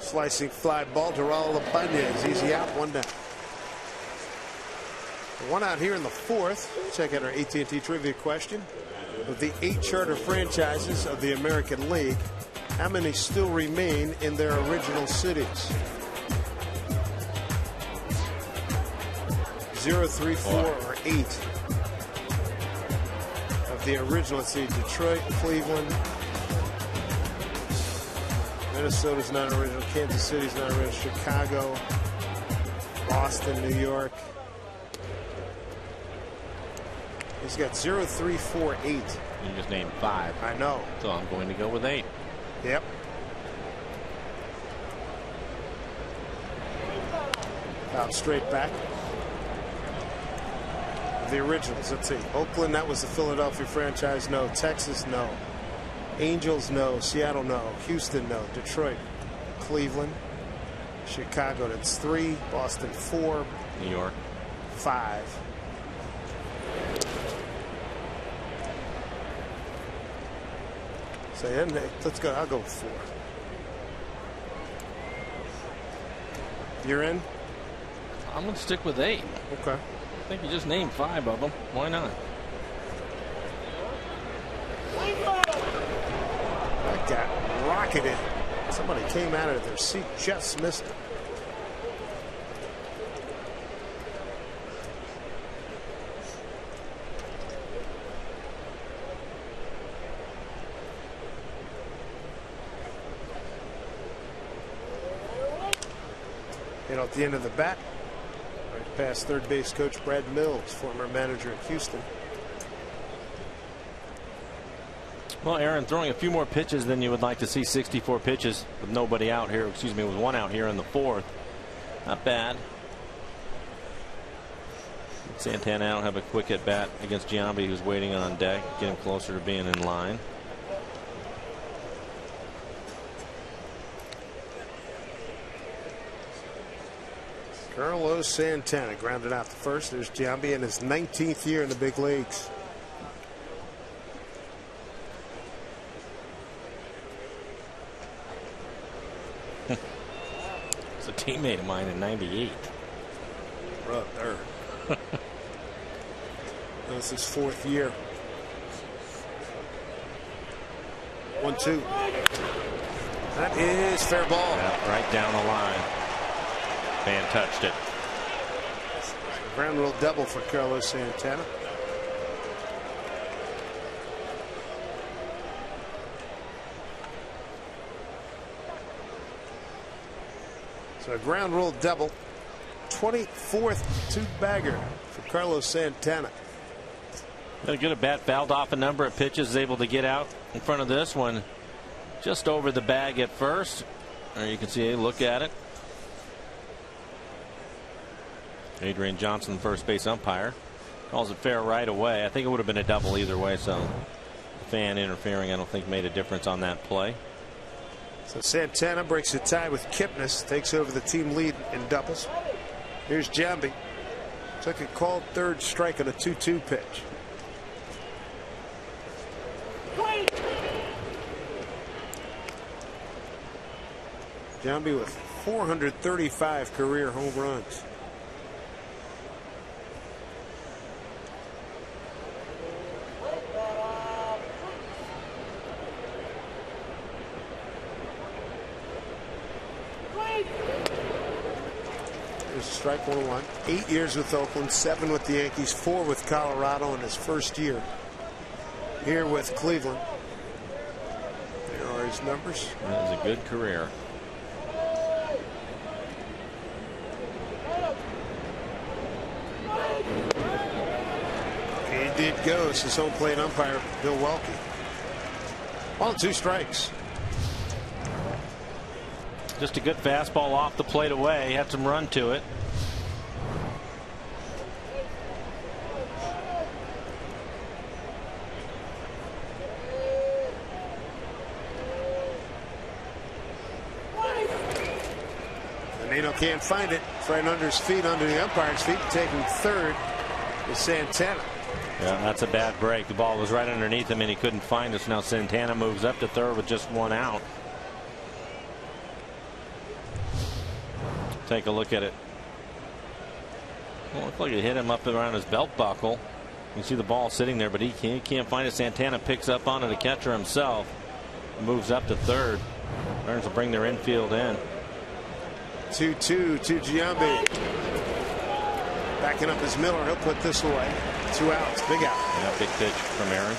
[SPEAKER 1] Slicing fly ball to Raul Ibanez. Easy out, 1 down. 1 out here in the 4th. Check out our AT&T trivia question. Of the 8 charter franchises of the American League, how many still remain in their original cities? 0, 3, 4, or 8 of the original. Let's see, Detroit, Cleveland, Minnesota's not original, Kansas City's not original, Chicago, Boston, New York. He's got 0, 3, 4, 8.
[SPEAKER 2] You just named 5.
[SPEAKER 1] I know.
[SPEAKER 2] So I'm going to go with 8.
[SPEAKER 1] Yep. Out straight back. The originals, let's see. Oakland, that was the Philadelphia franchise, no. Texas, no. Angels, no. Seattle, no. Houston, no. Detroit, Cleveland, Chicago, that's 3. Boston, 4.
[SPEAKER 2] New York,
[SPEAKER 1] 5. So let's go. I'll go with 4. You're in?
[SPEAKER 2] I'm going to stick with 8.
[SPEAKER 1] Okay.
[SPEAKER 2] I think you just named 5 of them. Why not?
[SPEAKER 1] That got rocketed. Somebody came out of their seat, just missed it. And at the end of the bat, right past third base coach Brad Mills, former manager at Houston.
[SPEAKER 2] Well, Aaron, throwing a few more pitches than you would like to see. 64 pitches with nobody out here. Excuse me, with 1 out here in the 4th. Not bad. Santana out, have a quick at bat against Giambi, who's waiting on deck. Get him closer to being in line.
[SPEAKER 1] Carlos Santana grounded out the first. There's Giambi in his 19th year in the big leagues.
[SPEAKER 2] It's a teammate of mine in '98.
[SPEAKER 1] Brother. That's his 4th year. 1-2. That is fair ball.
[SPEAKER 2] Yeah, right down the line. Man touched it.
[SPEAKER 1] Ground rule double for Carlos Santana. So a ground rule double. 24th 2-bagger for Carlos Santana.
[SPEAKER 2] Got a good at bat, fouled off a number of pitches, is able to get out in front of this one just over the bag at first. There you can see, look at it. Adrian Johnson, first base umpire, calls it fair right away. I think it would have been a double either way, so the fan interfering I don't think made a difference on that play.
[SPEAKER 1] So Santana breaks the tie with Kipnis, takes over the team lead in doubles. Here's Giambi. Took a called third strike on a 2-2 pitch. Giambi with 435 career home runs. Strike 1-1. 8 years with Oakland, 7 with the Yankees, 4 with Colorado in his first year here with Cleveland. There are his numbers.
[SPEAKER 2] That was a good career.
[SPEAKER 1] He did go as his home plate umpire, Bill Welke. 1-2 strikes.
[SPEAKER 2] Just a good fastball off the plate away. Had some run to it.
[SPEAKER 1] Nino can't find it. It's right under his feet, under the umpire's feet. Taking third is Santana.
[SPEAKER 2] Yeah, that's a bad break. The ball was right underneath him and he couldn't find us. Now Santana moves up to third with just 1 out. Take a look at it. Well, it looked like it hit him up around his belt buckle. You see the ball sitting there, but he can't find it. Santana picks up on it, the catcher himself. Moves up to third. Mariners will bring their infield in.
[SPEAKER 1] 2-2 to Giambi. Backing up is Miller. He'll put this away. 2 outs. Big out.
[SPEAKER 2] Yeah, big pitch from Aaron.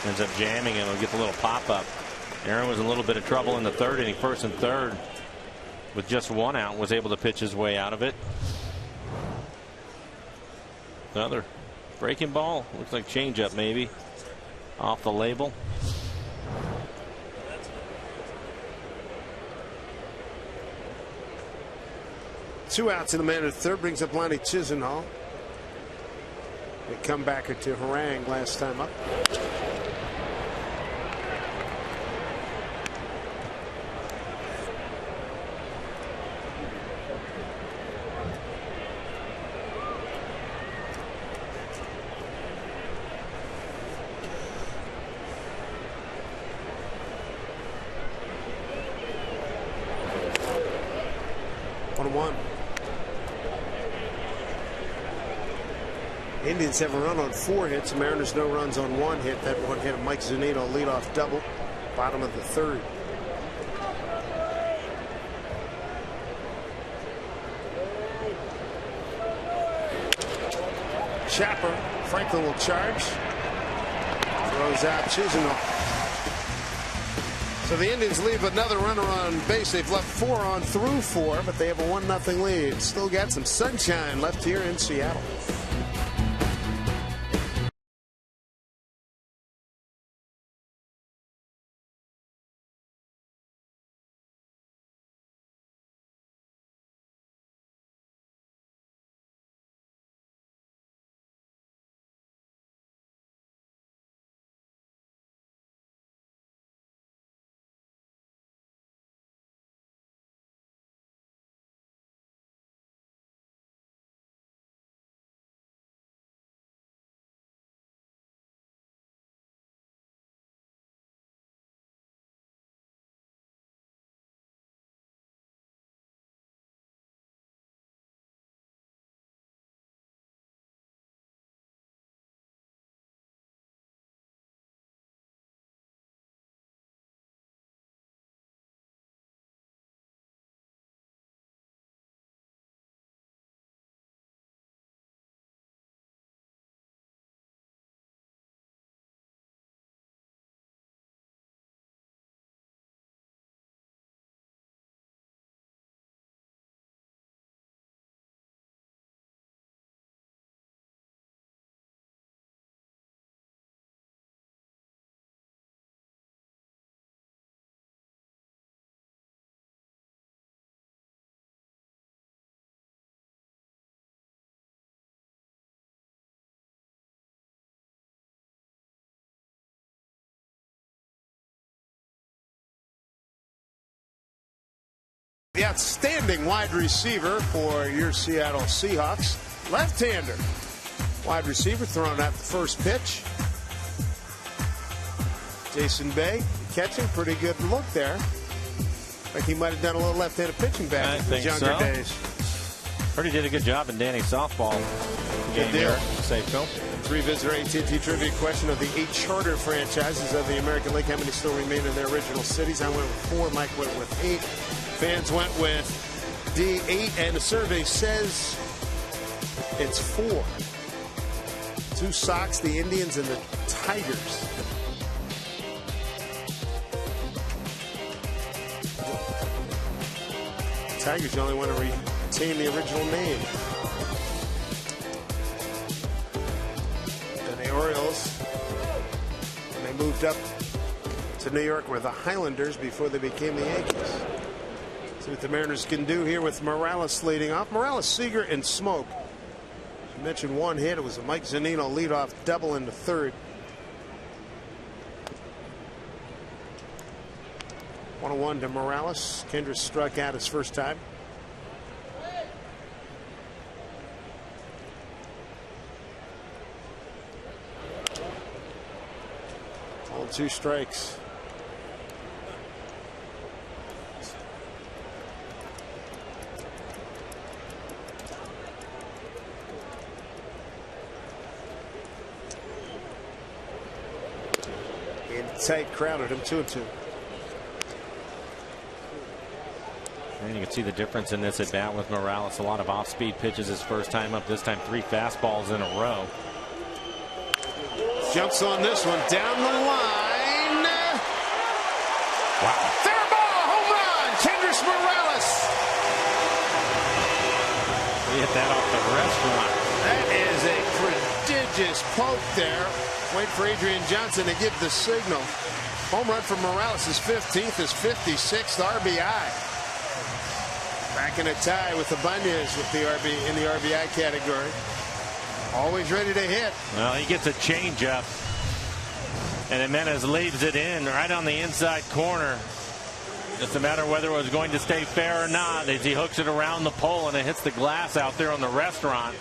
[SPEAKER 2] Ends up jamming and will get the little pop up. Aaron was in a little bit of trouble in the 3rd inning, 1st and 3rd. With just 1 out, was able to pitch his way out of it. Another breaking ball. Looks like changeup maybe. Off the label.
[SPEAKER 1] Two outs in the man at 3rd brings up Lonnie Chisenhall. A comebacker to Harang last time up. Indians have a run on 4 hits. Mariners no runs on 1 hit. That 1 hit of Mike Zunino leadoff double. Bottom of the 3rd. Chapper. Franklin will charge. Throws out Chisenhall. So the Indians leave another runner on base. They've left 4 on through 4, but they have a 1-0 lead. Still got some sunshine left here in Seattle. The outstanding wide receiver for your Seattle Seahawks. Left-hander. Wide receiver throwing out the first pitch. Jason Bay catching. Pretty good look there. Like he might have done a little left-handed pitching back in his younger days.
[SPEAKER 2] Heard he did a good job in Danny's softball game here. Safeco.
[SPEAKER 1] 3 visitor AT&T trivia question of the 8 charter franchises of the American League. How many still remain in their original cities? I went with 4. Mike went with 8. Fans went with D8, and the survey says it's 4. 2 Sox, the Indians, and the Tigers. The Tigers only want to retain the original name. And the Orioles, when they moved up to New York, were the Highlanders before they became the Yankees. See what the Mariners can do here with Morales leading off. Morales, Seager, and Smoke. You mentioned 1 hit. It was a Mike Zunino leadoff double in the 3rd. 1-1 to Morales. Kendrick struck out his first time. All 2 strikes. Tight crowd at him. 2-2.
[SPEAKER 2] And you can see the difference in this at bat with Morales. A lot of off-speed pitches his first time up. This time 3 fastballs in a row.
[SPEAKER 1] Jumps on this one down the line.
[SPEAKER 2] Wow.
[SPEAKER 1] Fair ball, home run, Kendrys Morales.
[SPEAKER 2] He hit that off the restaurant.
[SPEAKER 1] That is a prodigious poke there. Wait for Adrian Johnson to give the signal. Home run for Morales, his 15th, his 56th RBI. Back in a tie with the Ibanez with the in the RBI category. Always ready to hit.
[SPEAKER 2] Well, he gets a changeup, and Jimenez leaves it in right on the inside corner. Just a matter of whether it was going to stay fair or not as he hooks it around the pole and it hits the glass out there on the restaurant.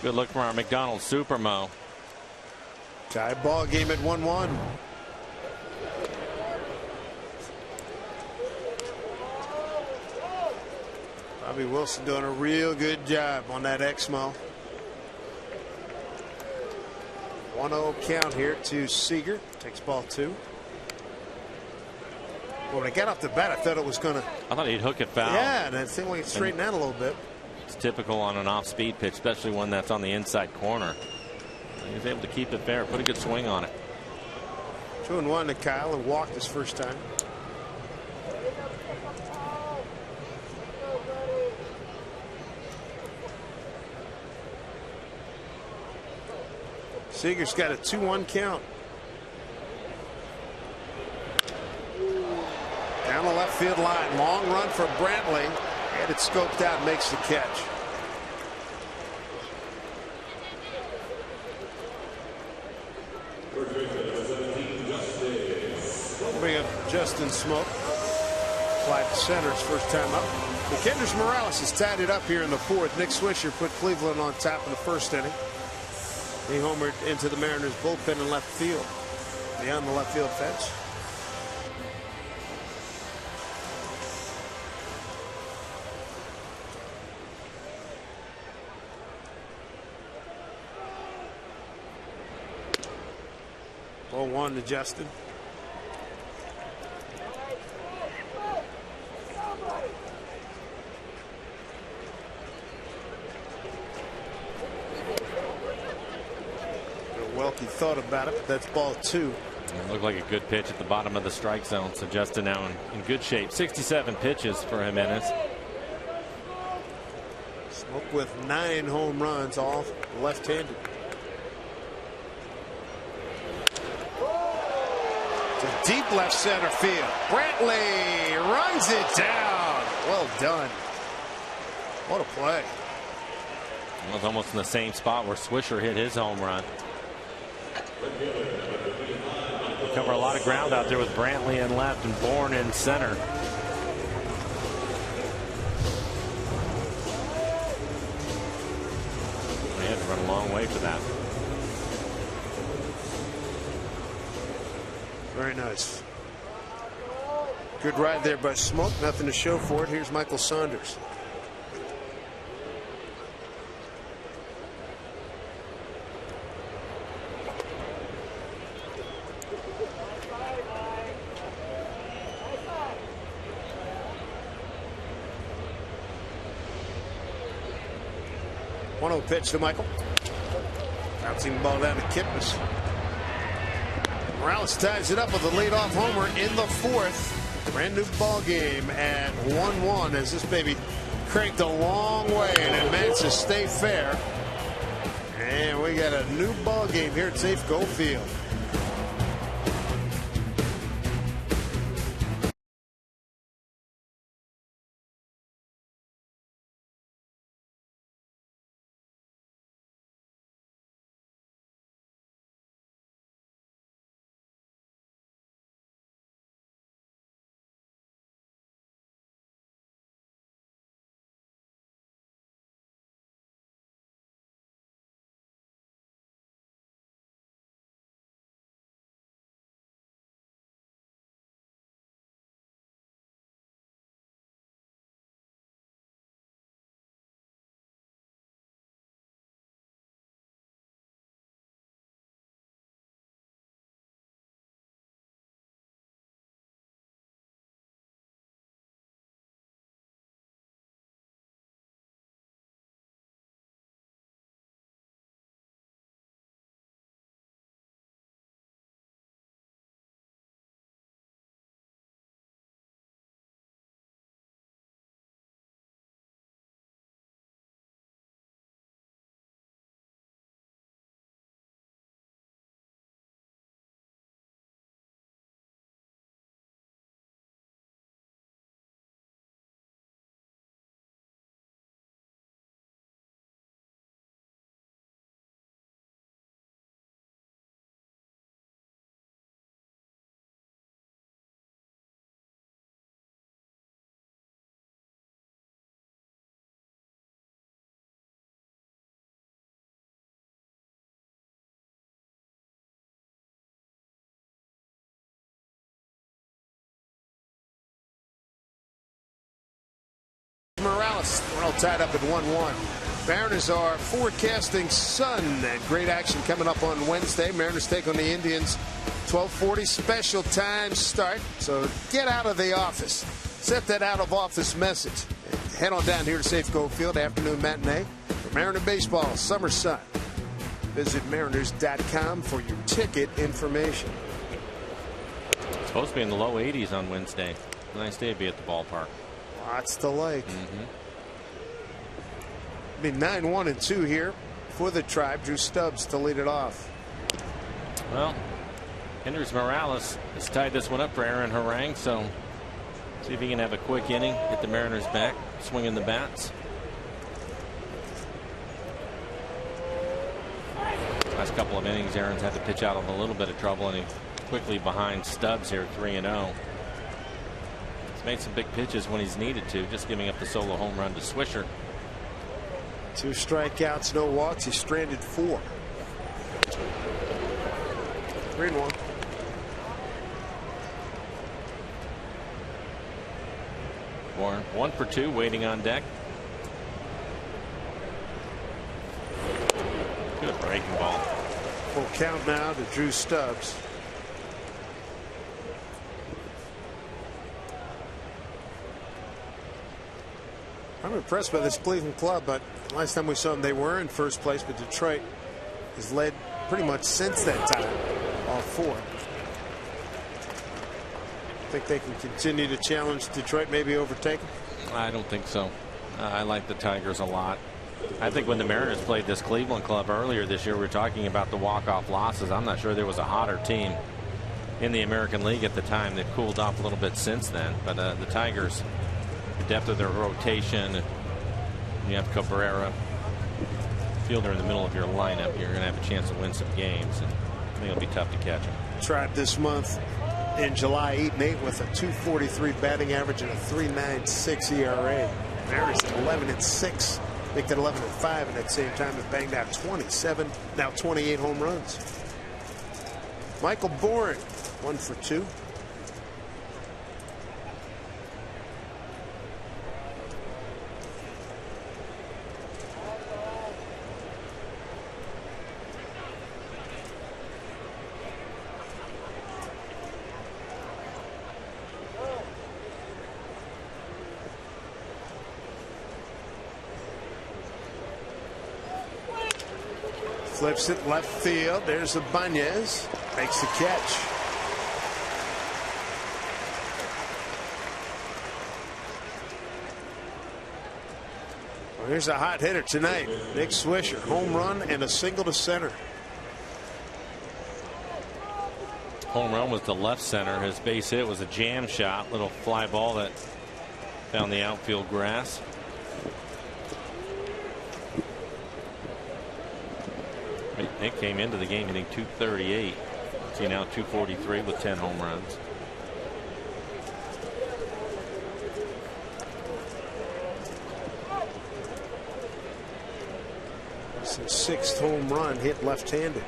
[SPEAKER 2] Good look from our McDonald's Supermo.
[SPEAKER 1] Tie ball game at 1-1. Bobby Wilson doing a real good job on that Exmo. 1-0 count here to Seager. Takes ball 2. Well, when I got off the bat, I thought it was going to.
[SPEAKER 2] I thought he'd hook it foul.
[SPEAKER 1] Yeah, and I think we can straighten out a little bit.
[SPEAKER 2] It's typical on an off-speed pitch, especially one that's on the inside corner. He was able to keep it fair, put a good swing on it.
[SPEAKER 1] 2-1 to Kyle, and walked his first time. Seager's got a 2-1 count. Down the left field line. Long run for Brantley. Had it scoped out, makes the catch. Bring up Justin Smoke. Fly to center his first time up. But Kendrys Morales has tied it up here in the 4th. Nick Swisher put Cleveland on top in the 1st inning. He homered into the Mariners bullpen in left field, beyond the left field fence. Ball 1 to Justin. Welke thought about it, but that's ball 2.
[SPEAKER 2] It looked like a good pitch at the bottom of the strike zone, so Justin now in good shape. 67 pitches for Jimenez.
[SPEAKER 1] Smoke with 9 home runs, all left-handed. To deep left center field. Brantley runs it down. Well done. What a play.
[SPEAKER 2] It was almost in the same spot where Swisher hit his home run. We cover a lot of ground out there with Brantley in left and Bourne in center. They had to run a long way for that.
[SPEAKER 1] Very nice. Good ride there by Smoke. Nothing to show for it. Here's Michael Saunders. One 0 pitch to Michael. Bouncing the ball down to Kipnis. Morales ties it up with a leadoff homer in the 4th. Brand new ball game at 1-1 as this baby cranked a long way and it managed to stay fair. And we got a new ball game here at Safeco Field. lost. We're all tied up at 1-1. Mariners are forecasting sun and great action coming up on Wednesday. Mariners take on the Indians. 12:40 special time start. So get out of the office. Set that out of office message. And head on down here to Safeco Field, afternoon matinee for Mariner baseball, summer sun. Visit mariners.com for your ticket information.
[SPEAKER 2] It's supposed to be in the low 80s on Wednesday. Nice day to be at the ballpark.
[SPEAKER 1] Lots to like. Be 9-1-2 here for the Tribe. Drew Stubbs to lead it off.
[SPEAKER 2] Well, Hendrys Morales has tied this one up for Aaron Harang, so see if he can have a quick inning, get the Mariners back, swinging the bats. Last couple of innings, Aaron's had to pitch out of a little bit of trouble, and he's quickly behind Stubbs here, 3-0. He's made some big pitches when he's needed to, just giving up the solo home run to Swisher.
[SPEAKER 1] 2 strikeouts, no walks. He's stranded 4. 3-1.
[SPEAKER 2] Warren 1 for 2, waiting on deck. Good breaking ball.
[SPEAKER 1] Full count now to Drew Stubbs. I'm impressed by this Cleveland club, but last time we saw them, they were in first place, but Detroit has led pretty much since that time, all 4. Think they can continue to challenge Detroit, maybe overtake them?
[SPEAKER 2] I don't think so. I like the Tigers a lot. I think when the Mariners played this Cleveland club earlier this year, we were talking about the walk-off losses. I'm not sure there was a hotter team in the American League at the time. They've cooled off a little bit since then, but the Tigers, the depth of their rotation, you have Cabrera, fielder in the middle of your lineup, you're going to have a chance to win some games, and I think it'll be tough to catch them.
[SPEAKER 1] Tried this month in July, 8-8 with a 2.43 batting average and a 3.96 ERA. Mariners at 11-6. Make that 11-5 in that same time and banged out 27, now 28 home runs. Michael Bourne, 1 for 2. Flips it left field. There's Ibanez. Makes the catch. Well, here's a hot hitter tonight. Nick Swisher. Home run and a single to center.
[SPEAKER 2] Home run was to left center. His base hit was a jam shot. Little fly ball that found the outfield grass. Nick came into the game hitting .238. See now .243 with 10 home runs.
[SPEAKER 1] It's his 6th home run, hit left-handed.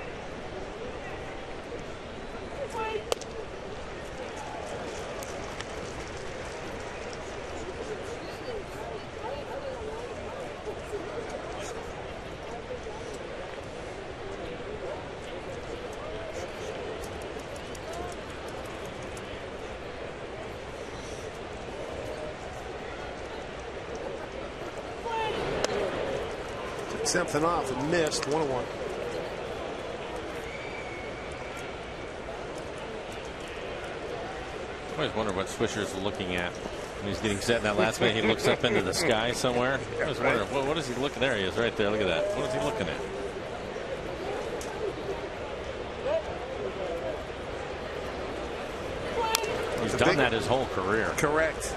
[SPEAKER 1] Something off and missed. 1-1.
[SPEAKER 2] I always wonder what Swisher's looking at when he's getting set in that last minute. He looks up into the sky somewhere. I was wondering, what is he looking? There he is, right there. Look at that. What is he looking at? He's done that his whole career.
[SPEAKER 1] Correct.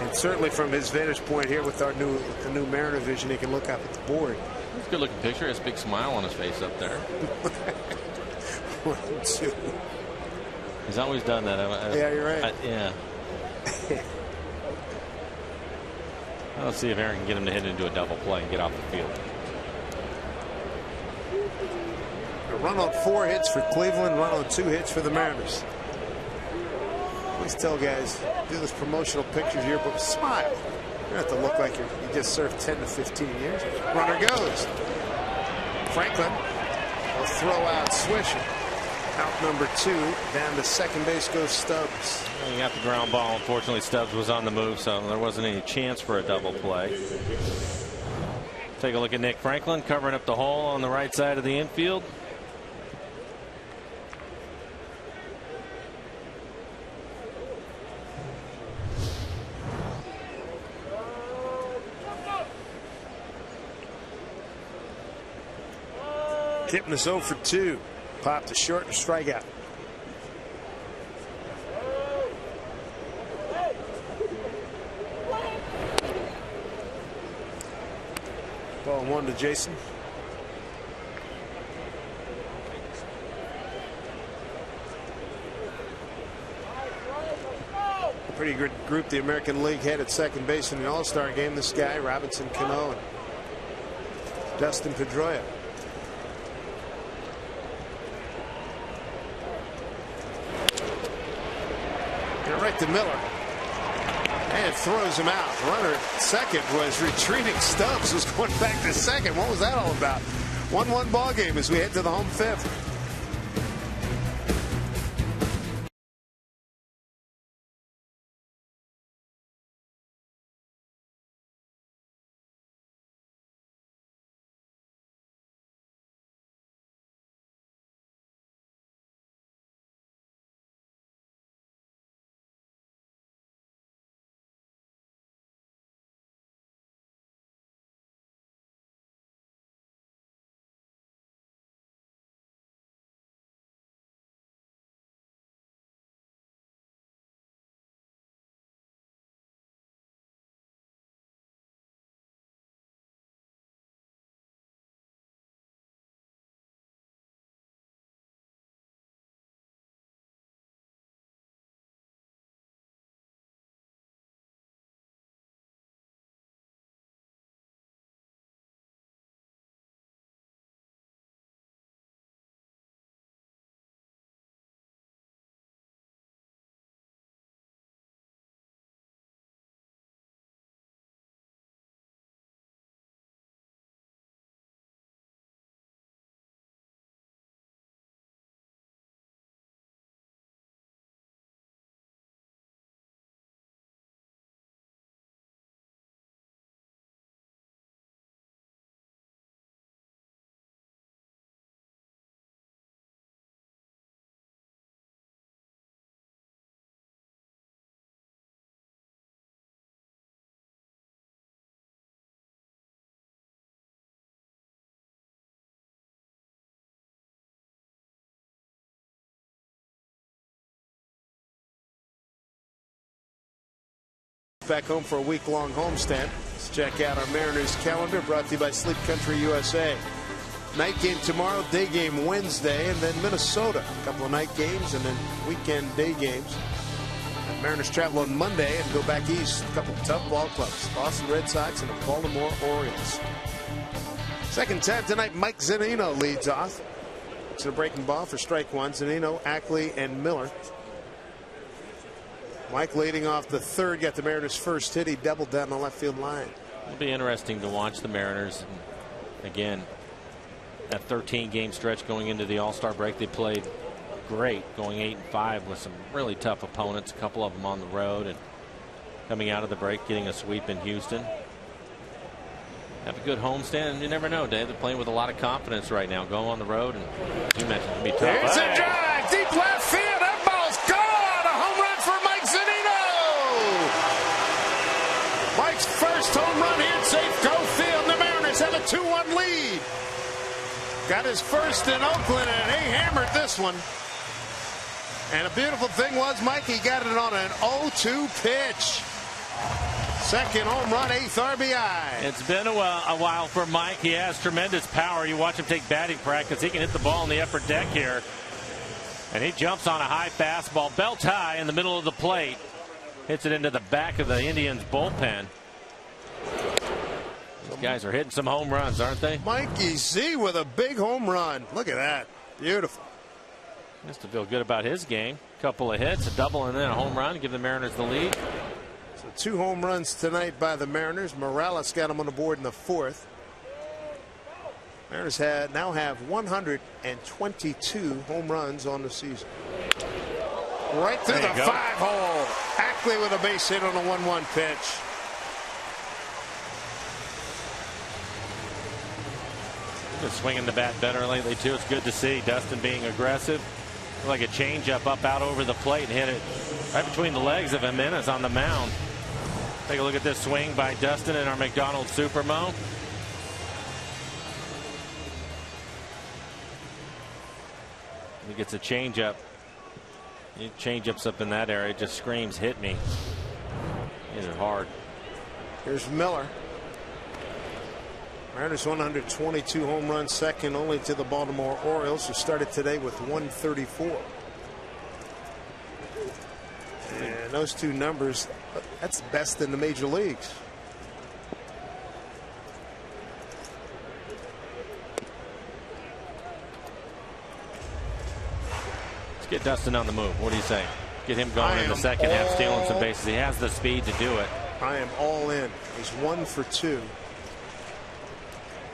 [SPEAKER 1] And certainly from his vantage point here with our the new Mariner vision, he can look up at the board.
[SPEAKER 2] It's a good looking picture. He has a big smile on his face up there.
[SPEAKER 1] 1, 2.
[SPEAKER 2] He's always done that.
[SPEAKER 1] Yeah, you're right.
[SPEAKER 2] Yeah. Let's see if Aaron can get him to hit into a double play and get off the field.
[SPEAKER 1] A run on 4 hits for Cleveland, run on 2 hits for the Mariners. Always tell guys, do this promotional pictures here, but smile. You have to look like you just served 10 to 15 years. Runner goes. Franklin will throw out Swisher. Out number 2. Down to second base goes Stubbs.
[SPEAKER 2] He got the ground ball. Unfortunately, Stubbs was on the move, so there wasn't any chance for a double play. Take a look at Nick Franklin covering up the hole on the right side of the infield.
[SPEAKER 1] Kipnis 0 for 2. Popped to short and strikeout. Ball 1 to Jason. Pretty good group the American League had at second base in the All-Star game. This guy, Robinson Cano, and Dustin Pedroia. Right to Miller, and throws him out. Runner at second was retreating. Stubbs was going back to second. What was that all about? 1-1 ball game as we head to the home fifth. Back home for a week-long homestand. Let's check out our Mariners calendar, brought to you by Sleep Country USA. Night game tomorrow, day game Wednesday, and then Minnesota. A couple of night games and then weekend day games. Mariners travel on Monday and go back east. A couple of tough ball clubs, Boston Red Sox and the Baltimore Orioles. Second time tonight, Mike Zunino leads off. It's a breaking ball for strike one. Zunino, Ackley, and Miller. Mike leading off the third, got the Mariners' first hit. He doubled down the left field line.
[SPEAKER 2] It'll be interesting to watch the Mariners. Again, that 13-game stretch going into the All-Star break, they played great, going 8-5 with some really tough opponents, a couple of them on the road, and coming out of the break, getting a sweep in Houston. Have a good homestand, and you never know, Dave. They're playing with a lot of confidence right now. Go on the road, and as you mentioned, it'll be tough.
[SPEAKER 1] Here's a drive, deep left field. That ball's gone. A home run for Mike Zunino. Mike's first home run here at Safeco Field. The Mariners have a 2-1 lead. Got his first in Oakland, and he hammered this one. And a beautiful thing was, Mike, he got it on an 0-2 pitch. Second home run, 8th RBI.
[SPEAKER 2] It's been a while for Mike. He has tremendous power. You watch him take batting practice. He can hit the ball in the upper deck here. And he jumps on a high fastball, belt high in the middle of the plate. Hits it into the back of the Indians bullpen. These guys are hitting some home runs, aren't they?
[SPEAKER 1] Mikey Z with a big home run. Look at that. Beautiful.
[SPEAKER 2] Has to feel good about his game. Couple of hits, a double, and then a home run to give the Mariners the lead.
[SPEAKER 1] So 2 home runs tonight by the Mariners. Morales got them on the board in the 4th. Mariners now have 122 home runs on the season. Right through the 5-hole. Ackley with a base hit on a 1-1 pitch.
[SPEAKER 2] Just swinging the bat better lately too. It's good to see Dustin being aggressive. Like a changeup up out over the plate and hit it right between the legs of Jimenez on the mound. Take a look at this swing by Dustin in our McDonald's Supermo. He gets a changeup. Changeups up in that area, just screams, "Hit me." These are hard.
[SPEAKER 1] Here's Miller. Mariners 122 home runs, second only to the Baltimore Orioles, who started today with 134. And those 2 numbers, that's best in the major leagues.
[SPEAKER 2] Let's get Dustin on the move. What do you say? Get him going in the second half, stealing some bases. He has the speed to do it.
[SPEAKER 1] I am all in. He's 1 for 2.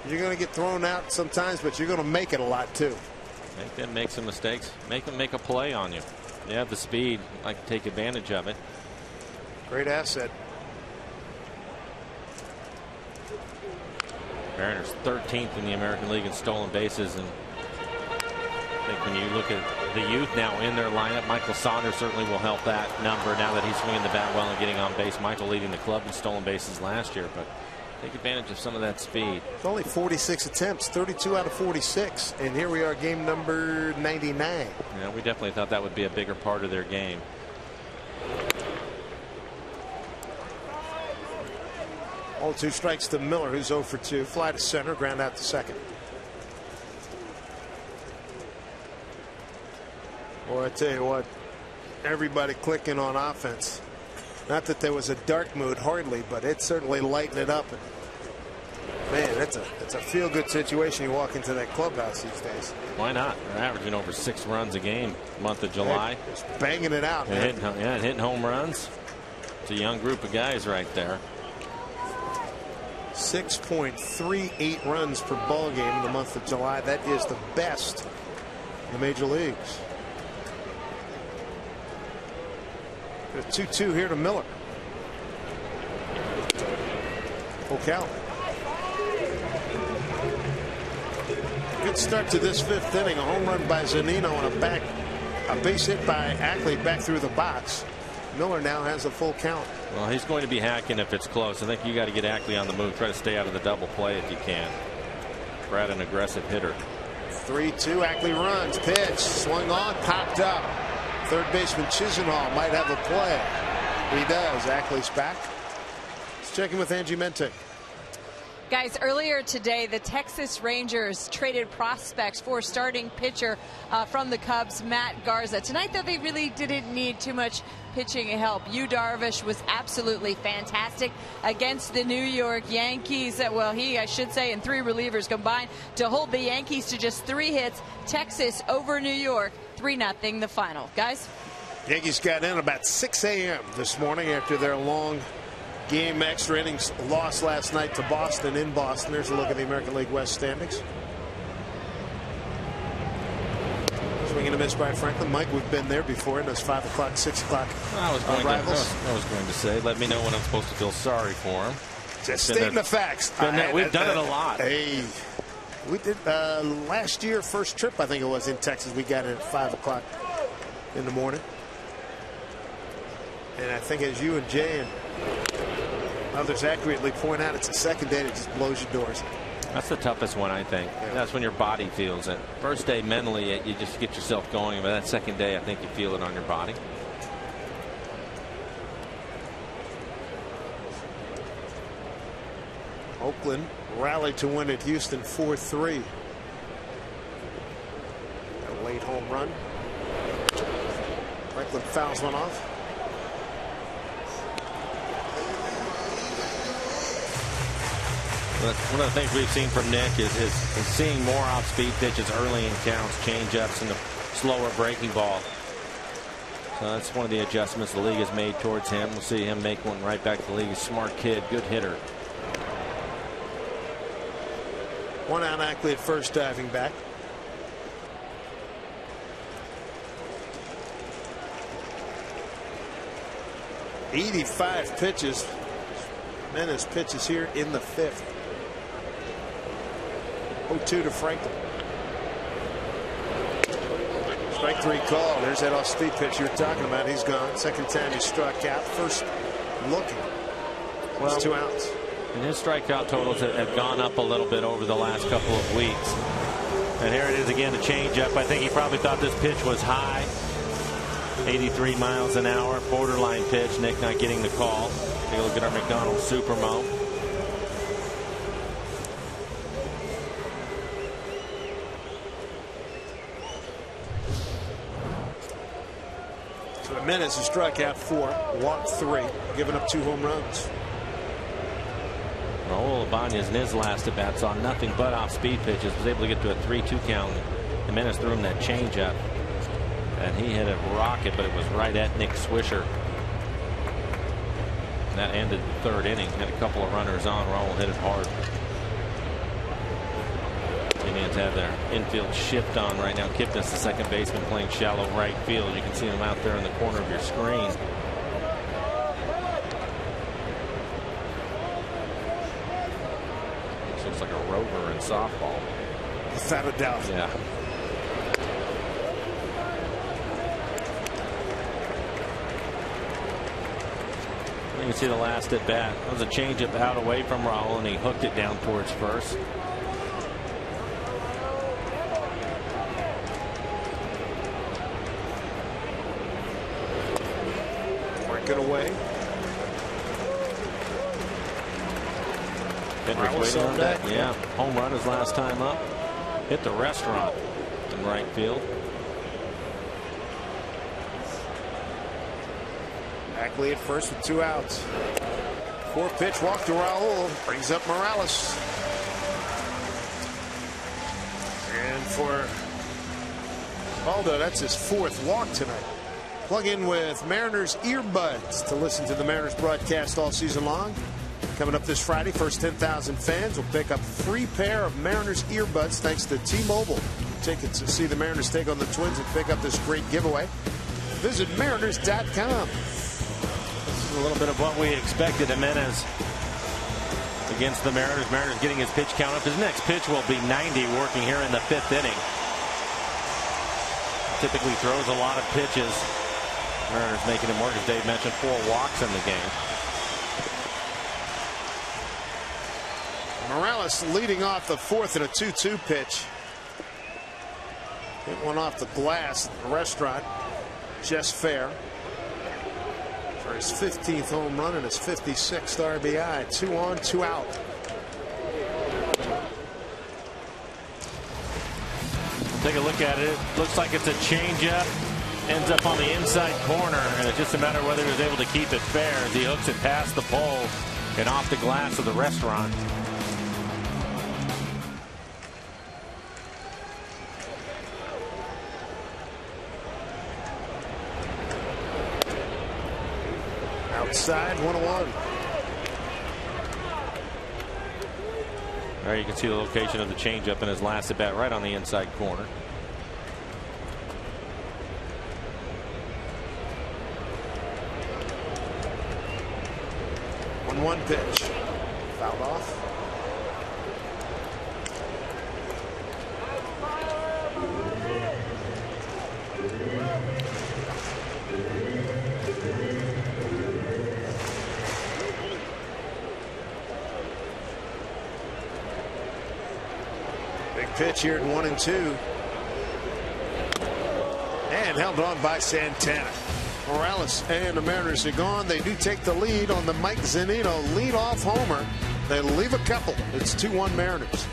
[SPEAKER 1] You're going to get thrown out sometimes, but you're going to make it a lot too.
[SPEAKER 2] Make them make some mistakes. Make them make a play on you. They have the speed. Like to take advantage of it.
[SPEAKER 1] Great asset.
[SPEAKER 2] Mariners 13th in the American League in stolen bases, and I think when you look at the youth now in their lineup, Michael Saunders certainly will help that number now that he's swinging the bat well and getting on base. Michael leading the club in stolen bases last year, but take advantage of some of that speed.
[SPEAKER 1] It's only 46 attempts, 32 out of 46, and here we are, game number 99.
[SPEAKER 2] Yeah, we definitely thought that would be a bigger part of their game.
[SPEAKER 1] All 2 strikes to Miller, who's 0 for 2. Fly to center, ground out to second. Boy, I tell you what, everybody clicking on offense. Not that there was a dark mood, hardly, but it certainly lightened it up. And man, it's a feel-good situation. You walk into that clubhouse these days.
[SPEAKER 2] Why not? They're averaging over 6 runs a game, month of July.
[SPEAKER 1] Just banging it out, man.
[SPEAKER 2] Hitting home runs. It's a young group of guys right there.
[SPEAKER 1] 6.38 runs per ball game in the month of July. That is the best in the major leagues. 2-2 here to Miller. Full count. Good start to this 5th inning. A home run by Zunino and a base hit by Ackley back through the box. Miller now has a full count.
[SPEAKER 2] Well, he's going to be hacking if it's close. I think you got to get Ackley on the move. Try to stay out of the double play if you can. Brad, an aggressive hitter.
[SPEAKER 1] 3-2. Ackley runs. Pitch. Swung on. Popped up. Third baseman Chisenhall might have a play. He does. Ackley's back. Let's check in with Angie Mente.
[SPEAKER 3] Guys, earlier today, the Texas Rangers traded prospects for starting pitcher from the Cubs, Matt Garza. Tonight, though, they really didn't need too much pitching help. Yu Darvish was absolutely fantastic against the New York Yankees. Well, I should say, and 3 relievers combined to hold the Yankees to just 3 hits. Texas over New York, 3-0 the final. Guys?
[SPEAKER 1] Yankees got in about 6 a.m. this morning after their long game extra innings loss last night to Boston in Boston. There's a look at the American League West standings. Swinging a miss by Franklin. Mike, we've been there before in those 5 o'clock, 6 o'clock rivals.
[SPEAKER 2] I was going to say, let me know when I'm supposed to feel sorry for him.
[SPEAKER 1] Just stating the facts.
[SPEAKER 2] We've done it a lot.
[SPEAKER 1] Hey, we did last year, first trip I think it was in Texas. We got in at 5 o'clock in the morning. And I think as you and Jay and others accurately point out, it's the second day that just blows your doors.
[SPEAKER 2] That's the toughest one, I think. Yeah. That's when your body feels it. First day mentally, you just get yourself going, but that second day, I think you feel it on your body.
[SPEAKER 1] Oakland rallied to win at Houston 4-3. A late home run. Franklin fouls one off.
[SPEAKER 2] One of the things we've seen from Nick is seeing more off-speed pitches early in counts, change-ups, and the slower breaking ball. So that's one of the adjustments the league has made towards him. We'll see him make one right back to the league. Smart kid, good hitter.
[SPEAKER 1] One out Ackley at first, diving back. '85 pitches. Menace pitches here in the 5th. 0-2 to Franklin. Strike 3 call. There's that off-speed pitch you were talking about. He's gone. Second time he struck out. First looking. Well, 2 outs.
[SPEAKER 2] And his strikeout totals have gone up a little bit over the last couple of weeks. And here it is again, the changeup. I think he probably thought this pitch was high. 83 miles an hour, borderline pitch. Nick not getting the call. Take a look at our McDonald's Supermo.
[SPEAKER 1] So Jimenez has struck out 4, walked 3, giving up 2 home runs.
[SPEAKER 2] Raul Ibanez in his last at bat saw nothing but off speed pitches. Was able to get to a 3-2 count. Jimenez threw him that changeup, and he hit a rocket, but it was right at Nick Swisher. And that ended the 3rd inning. Had a couple of runners on. Raul hit it hard. Indians have their infield shift on right now. Kipnis, the second baseman, playing shallow right field. You can see him out there in the corner of your screen. This looks like a rover in softball.
[SPEAKER 1] Without a doubt.
[SPEAKER 2] Yeah. You can see the last at bat. It was a changeup out away from Raul, and he hooked it down towards first.
[SPEAKER 1] Work it away.
[SPEAKER 2] Henrik waiting on that. Yeah, home run his last time up. Hit the restaurant in right field.
[SPEAKER 1] Ackley at first with 2 outs. 4-pitch walk to Raul. Brings up Morales. And for Aldo, that's his 4th walk tonight. Plug in with Mariners earbuds to listen to the Mariners broadcast all season long. Coming up this Friday, first 10,000 fans will pick up a free pair of Mariners earbuds thanks to T-Mobile. Tickets to see the Mariners take on the Twins and pick up this great giveaway. Visit Mariners.com.
[SPEAKER 2] A little bit of what we expected. Jimenez against the Mariners. Mariners getting his pitch count up. His next pitch will be 90, working here in the 5th inning. Typically throws a lot of pitches. Mariners making him work, as Dave mentioned, 4 walks in the game.
[SPEAKER 1] Morales leading off the 4th in a 2-2 pitch. Hit one off the glass at the restaurant. Just fair. For his 15th home run and his 56th RBI. 2 on, 2 out.
[SPEAKER 2] Take a look at it. It looks like it's a changeup. Ends up on the inside corner, and it's just a matter of whether he was able to keep it fair as he hooks it past the pole and off the glass of the restaurant.
[SPEAKER 1] Outside, 1-1.
[SPEAKER 2] There you can see the location of the changeup in his last at bat, right on the inside corner.
[SPEAKER 1] One pitch. Fouled off. Big pitch here at 1-2. And held on by Santana. Morales and the Mariners are gone. They do take the lead on the Mike Zunino leadoff homer. They leave a couple. It's 2-1 Mariners.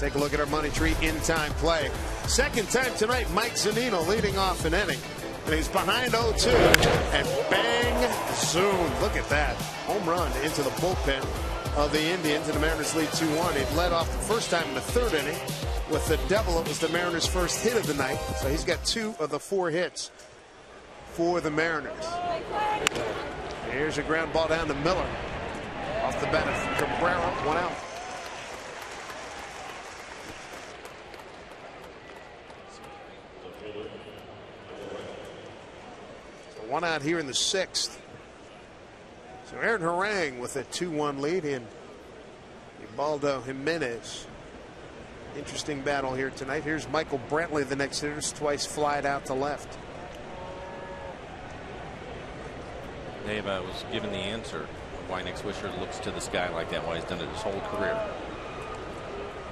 [SPEAKER 1] Take a look at our money tree in-time play. Second time tonight, Mike Zunino leading off an inning. And he's behind 0-2. And bang, zoom. Look at that. Home run into the bullpen of the Indians. And the Mariners lead 2-1. He led off the first time in the third inning with the double. It was the Mariners' first hit of the night. So he's got 2 of the 4 hits for the Mariners. Here's a ground ball down to Miller. Off the bat of Cabrera, 1 out. So 1 out here in the 6th. So Aaron Harang with a 2-1 lead in Ubaldo Jimenez. Interesting battle here tonight. Here's Michael Brantley, the next hitter, twice flied out to left.
[SPEAKER 2] Dave was given the answer why Nick Swisher looks to the sky like that, why he's done it his whole career.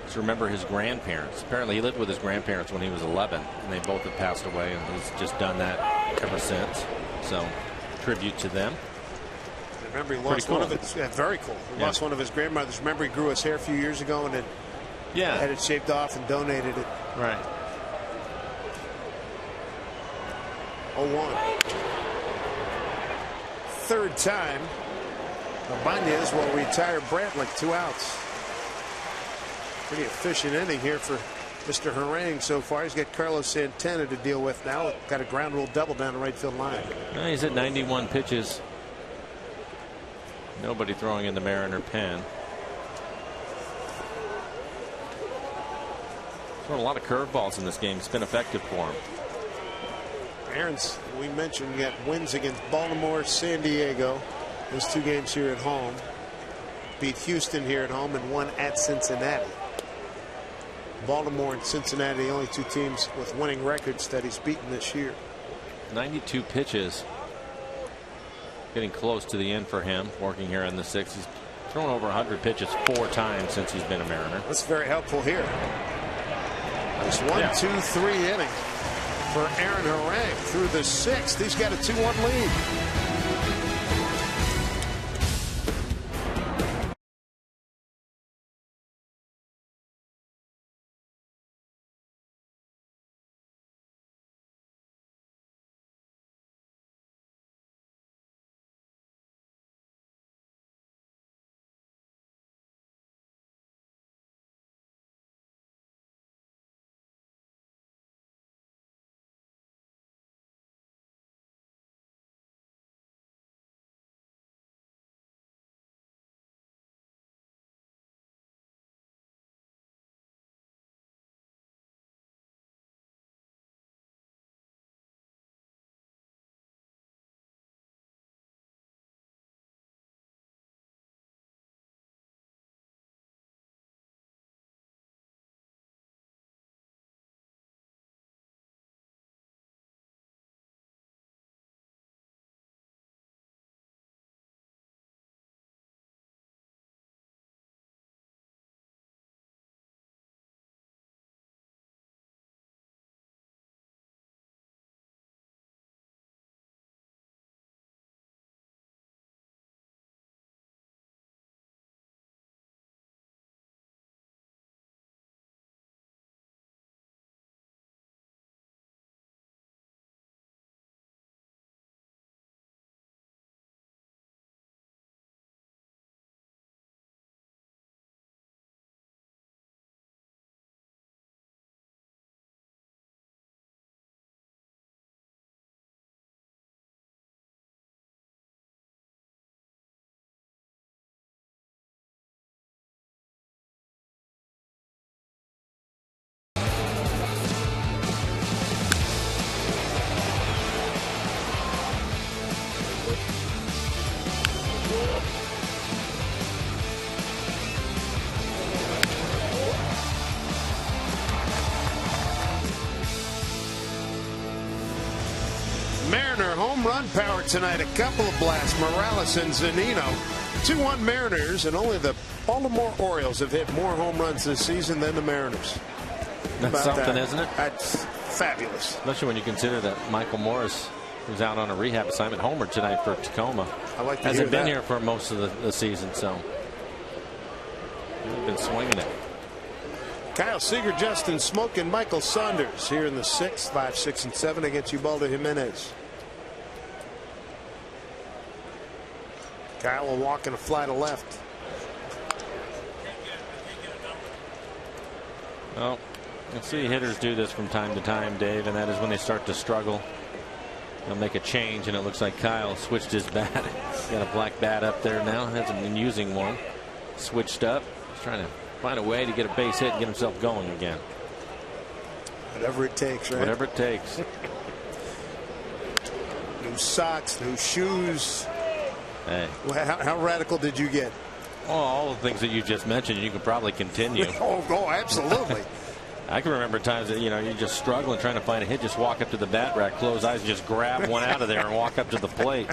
[SPEAKER 2] Just remember his grandparents. Apparently he lived with his grandparents when he was 11, and they both have passed away, and he's just done that ever since. So tribute to them.
[SPEAKER 1] Remember, he lost one of his, very cool. He lost one of his grandmothers. Remember, he grew his hair a few years ago and then had it shaped off and donated it.
[SPEAKER 2] Right.
[SPEAKER 1] 0-1. Third time. Ibanez will retire Brantley, 2 outs. Pretty efficient inning here for Mr. Harang so far. He's got Carlos Santana to deal with now. Got a ground rule double down the right field line.
[SPEAKER 2] He's at 91 pitches. Nobody throwing in the Mariner pen. Throwing a lot of curveballs in this game. It's been effective for him.
[SPEAKER 1] Aaron's, we mentioned, got wins against Baltimore, San Diego. Those 2 games here at home. Beat Houston here at home and 1 at Cincinnati. Baltimore and Cincinnati, the only 2 teams with winning records that he's beaten this year.
[SPEAKER 2] 92 pitches. Getting close to the end for him. Working here in the 6th. He's thrown over 100 pitches 4 times since he's been a Mariner.
[SPEAKER 1] That's very helpful here. It's 1, 2, 3 inning for Aaron Harang through the 6th. He's got a 2-1 lead. Mariner home run power tonight. A couple of blasts. Morales and Zunino. 2-1 Mariners, and only the Baltimore Orioles have hit more home runs this season than the Mariners.
[SPEAKER 2] That's something, isn't it?
[SPEAKER 1] That's fabulous.
[SPEAKER 2] Especially when you consider that Michael Morris, who's out on a rehab assignment, homered tonight for Tacoma.
[SPEAKER 1] I like to
[SPEAKER 2] Hasn't
[SPEAKER 1] hear
[SPEAKER 2] been
[SPEAKER 1] that.
[SPEAKER 2] here for most of the season, so he's been swinging it.
[SPEAKER 1] Kyle Seager, Justin Smoke, and Michael Saunders here in the 6th, 5, 6, and 7 against Ubaldo Jimenez. Kyle will walk and a fly to left.
[SPEAKER 2] Well, you'll see hitters do this from time to time, Dave, and that is when they start to struggle. They'll make a change, and it looks like Kyle switched his bat. Got a black bat up there now. Hasn't been using one. Switched up. He's trying to find a way to get a base hit and get himself going again.
[SPEAKER 1] Whatever it takes, right?
[SPEAKER 2] Whatever it takes.
[SPEAKER 1] New socks, new shoes.
[SPEAKER 2] Hey.
[SPEAKER 1] How radical did you get?
[SPEAKER 2] Well, all the things that you just mentioned, you could probably continue.
[SPEAKER 1] Oh, absolutely.
[SPEAKER 2] I can remember times that, you're just struggling trying to find a hit, just walk up to the bat rack, close eyes, and just grab one out of there and walk up to the plate.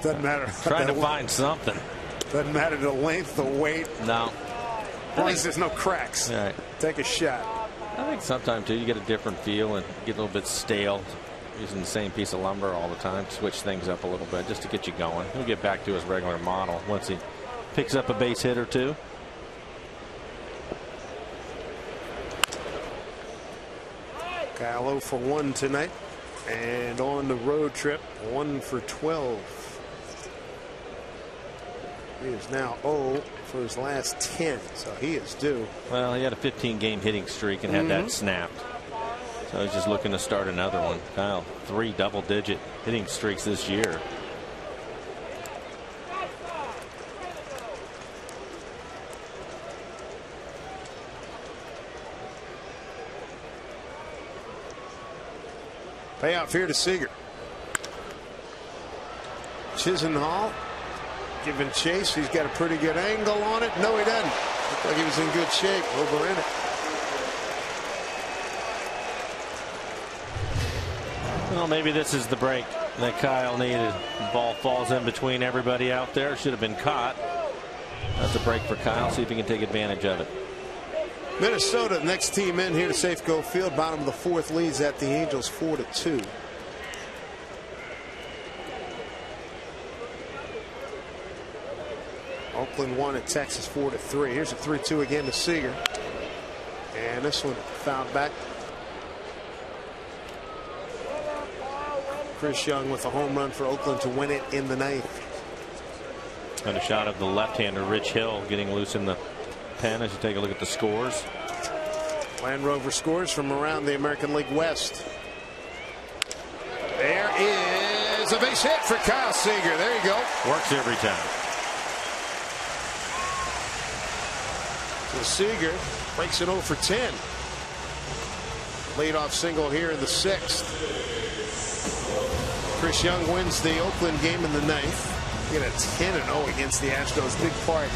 [SPEAKER 1] Doesn't matter.
[SPEAKER 2] Trying to find something.
[SPEAKER 1] Doesn't matter the length, the weight.
[SPEAKER 2] No.
[SPEAKER 1] As long as there's no cracks.
[SPEAKER 2] Right.
[SPEAKER 1] Take a shot.
[SPEAKER 2] I think sometimes, too, you get a different feel and get a little bit stale using the same piece of lumber all the time. Switch things up a little bit just to get you going. He'll get back to his regular model once he picks up a base hit or two.
[SPEAKER 1] Kyle 0 for 1 tonight, and on the road trip 1 for 12. He is now 0 for his last 10, so he is due.
[SPEAKER 2] Well, he had a 15-game hitting streak and had that snapped, so he's just looking to start another one. Kyle, 3 double-digit hitting streaks this year.
[SPEAKER 1] Payoff here to Seager. Chisenhall giving chase. He's got a pretty good angle on it. No, he doesn't. Looked like he was in good shape. Over in it.
[SPEAKER 2] Well, maybe this is the break that Kyle needed. The ball falls in between everybody out there. Should have been caught. That's a break for Kyle. See if he can take advantage of it.
[SPEAKER 1] Minnesota, next team in here to Safeco Field. Bottom of the 4th, leads at the Angels 4-2. Oakland won at Texas 4-3. Here's a 3-2 again to Seager. And this one fouled back. Chris Young with a home run for Oakland to win it in the 9th.
[SPEAKER 2] And a shot of the left-hander Rich Hill getting loose in the pen as you take a look at the scores.
[SPEAKER 1] Land Rover scores from around the American League West. There is a base hit for Kyle Seager. There you go.
[SPEAKER 2] Works every time.
[SPEAKER 1] So Seager breaks it 0 for 10. Leadoff single here in the 6th. Chris Young wins the Oakland game in the 9th. Get a 10-0 against the Astros. Big part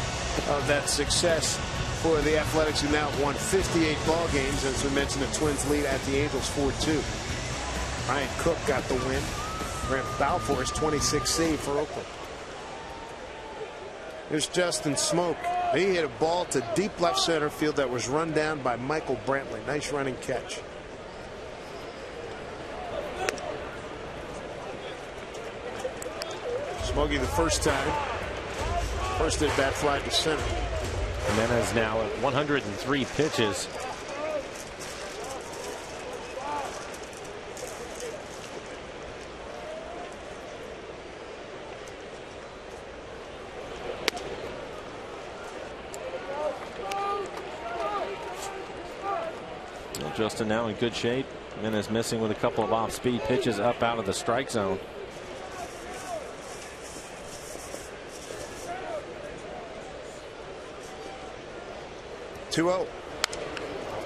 [SPEAKER 1] of that success for the Athletics, who now won 58 ball games. As we mentioned, the Twins lead at the Angels 4-2. Ryan Cook got the win. Brent Balfour's 26 save for Oakland. Here's Justin Smoke. He hit a ball to deep left center field that was run down by Michael Brantley. Nice running catch. Smokey the first time. First at bat fly to center.
[SPEAKER 2] Jimenez now at 103 pitches. Well, Justin now in good shape. Jimenez missing with a couple of off-speed pitches up out of the strike zone.
[SPEAKER 1] Off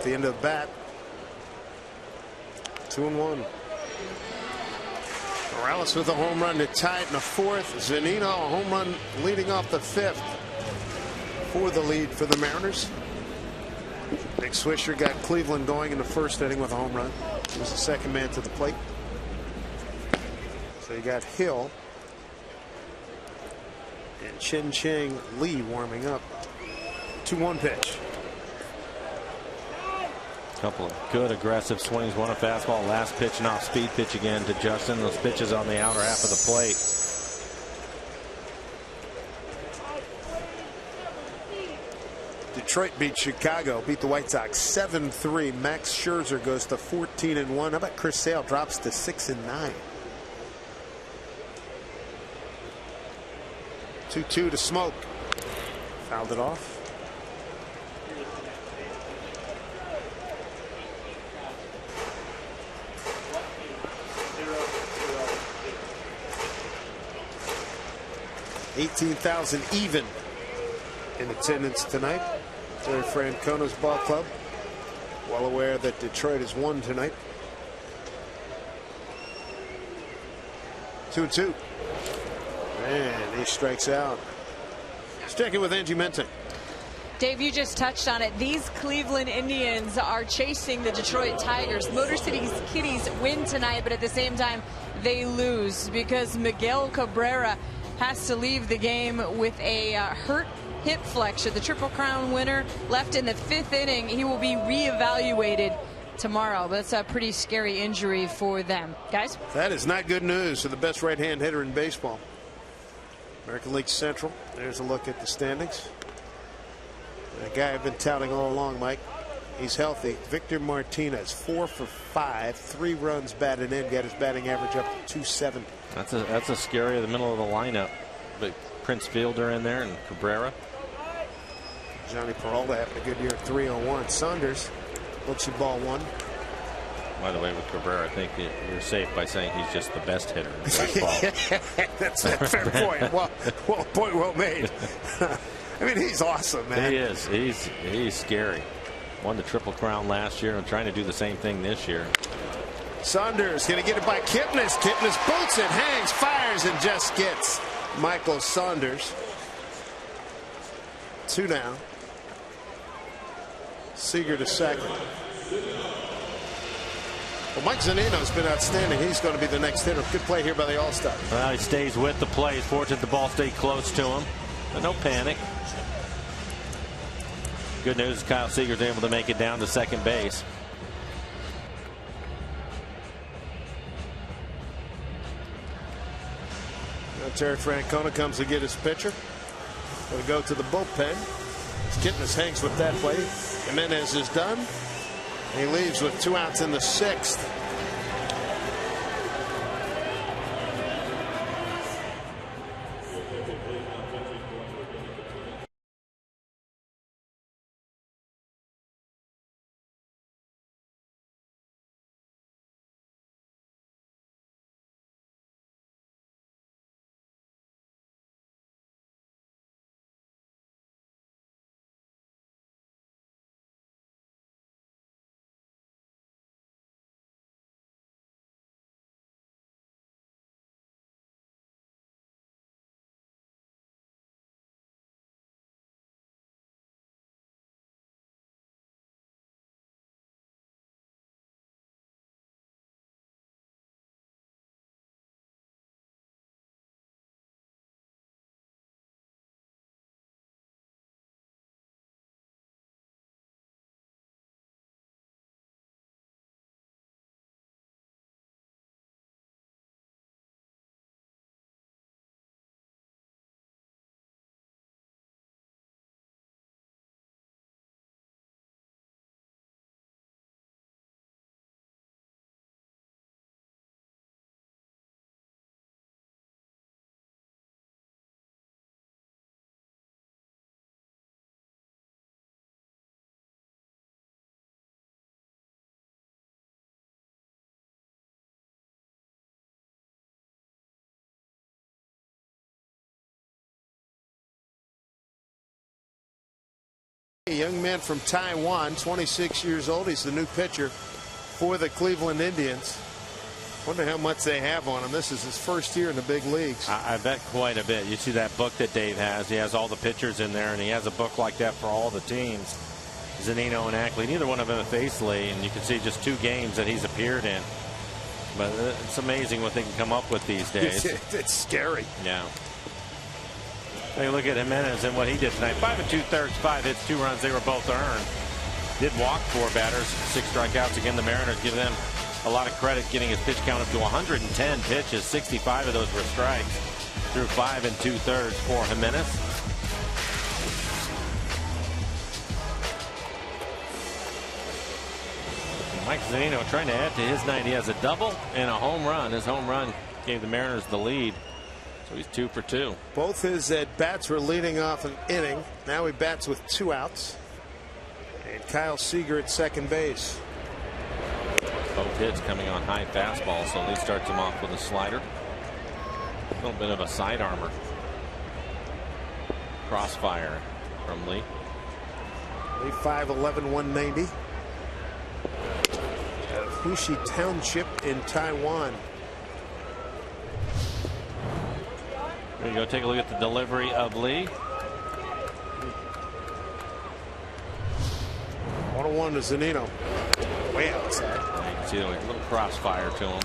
[SPEAKER 1] the end of the bat. 2-1. Morales with a home run to tie it in the 4th. Zunino a home run leading off the 5th for the lead for the Mariners. Nick Swisher got Cleveland going in the 1st inning with a home run. He was the second man to the plate. So you got Hill and Chen Cheng Lee warming up. 2-1 pitch.
[SPEAKER 2] Couple of good aggressive swings. One a fastball, last pitch, an off-speed pitch again to Justin. Those pitches on the outer half of the plate.
[SPEAKER 1] Detroit beat Chicago, beat the White Sox 7-3. Max Scherzer goes to 14-1. How about Chris Sale drops to 6-9? 2-2 to Smoke. Fouled it off. $18,000 even in attendance tonight. Terry Francona's ball club. Well aware that Detroit has won tonight. 2-2. And he strikes out. Let's check in with Angie Menting.
[SPEAKER 3] Dave, you just touched on it. These Cleveland Indians are chasing the Detroit Tigers. Motor City's Kitties win tonight, but at the same time, they lose because Miguel Cabrera has to leave the game with a hurt hip flexor. The Triple Crown winner left in the 5th inning. He will be reevaluated tomorrow. That's a pretty scary injury for them. Guys?
[SPEAKER 1] That is not good news for the best right-hand hitter in baseball. American League Central. There's a look at the standings. The guy I've been touting all along, Mike. He's healthy. Victor Martinez, 4 for 5, 3 runs batted in, got his batting average up to 270.
[SPEAKER 2] That's a scary in the middle of the lineup. But Prince Fielder in there and Cabrera.
[SPEAKER 1] Johnny Peralta having a good year at 3-on-1. Saunders looks at ball 1.
[SPEAKER 2] By the way, with Cabrera, I think you're safe by saying he's just the best hitter in baseball.
[SPEAKER 1] That's a fair point. Well, point well made. I mean, he's awesome, man.
[SPEAKER 2] He is. He's scary. Won the Triple Crown last year and trying to do the same thing this year.
[SPEAKER 1] Saunders going to get it by Kipnis. Kipnis boots it, hangs, fires, and just gets Michael Saunders. 2 now. Seager to second. Well, Mike Zunino's been outstanding. He's going to be the next hitter. Good play here by the All-Star.
[SPEAKER 2] Well, he stays with the play. He's fortunate the ball stayed close to him. But no panic. Good news, Kyle Seager's able to make it down to second base.
[SPEAKER 1] Now Terry Francona comes to get his pitcher. Going to go to the bullpen. Kipnis hangs with that play. Jimenez is done. He leaves with 2 outs in the 6th. A young man from Taiwan, 26 years old. He's the new pitcher for the Cleveland Indians. Wonder how much they have on him. This is his first year in the big leagues.
[SPEAKER 2] I bet quite a bit. You see that book that Dave has. He has all the pitchers in there, and he has a book like that for all the teams. Zunino and Ackley, neither one of them have faced Lee, and you can see just 2 games that he's appeared in. But it's amazing what they can come up with these days.
[SPEAKER 1] It's scary.
[SPEAKER 2] Yeah. Take a look at Jimenez and what he did tonight. 5 2/3, 5 hits, 2 runs. They were both earned. Did walk 4 batters, 6 strikeouts. Again, the Mariners give them a lot of credit getting his pitch count up to 110 pitches. 65 of those were strikes. Through 5 2/3 for Jimenez. Mike Zunino trying to add to his night. He has a double and a home run. His home run gave the Mariners the lead. So he's 2 for 2.
[SPEAKER 1] Both his at-bats were leading off an inning. Now he bats with 2 outs. And Kyle Seager at second base.
[SPEAKER 2] Both hits coming on high fastball, so Lee starts him off with a slider. A little bit of a side armor. Crossfire from Lee.
[SPEAKER 1] Lee 5'11", 190. Hushi Township in Taiwan.
[SPEAKER 2] There you go. Take a look at the delivery of Lee.
[SPEAKER 1] 1-1 to Zunino. Way outside.
[SPEAKER 2] You can see a little crossfire to him.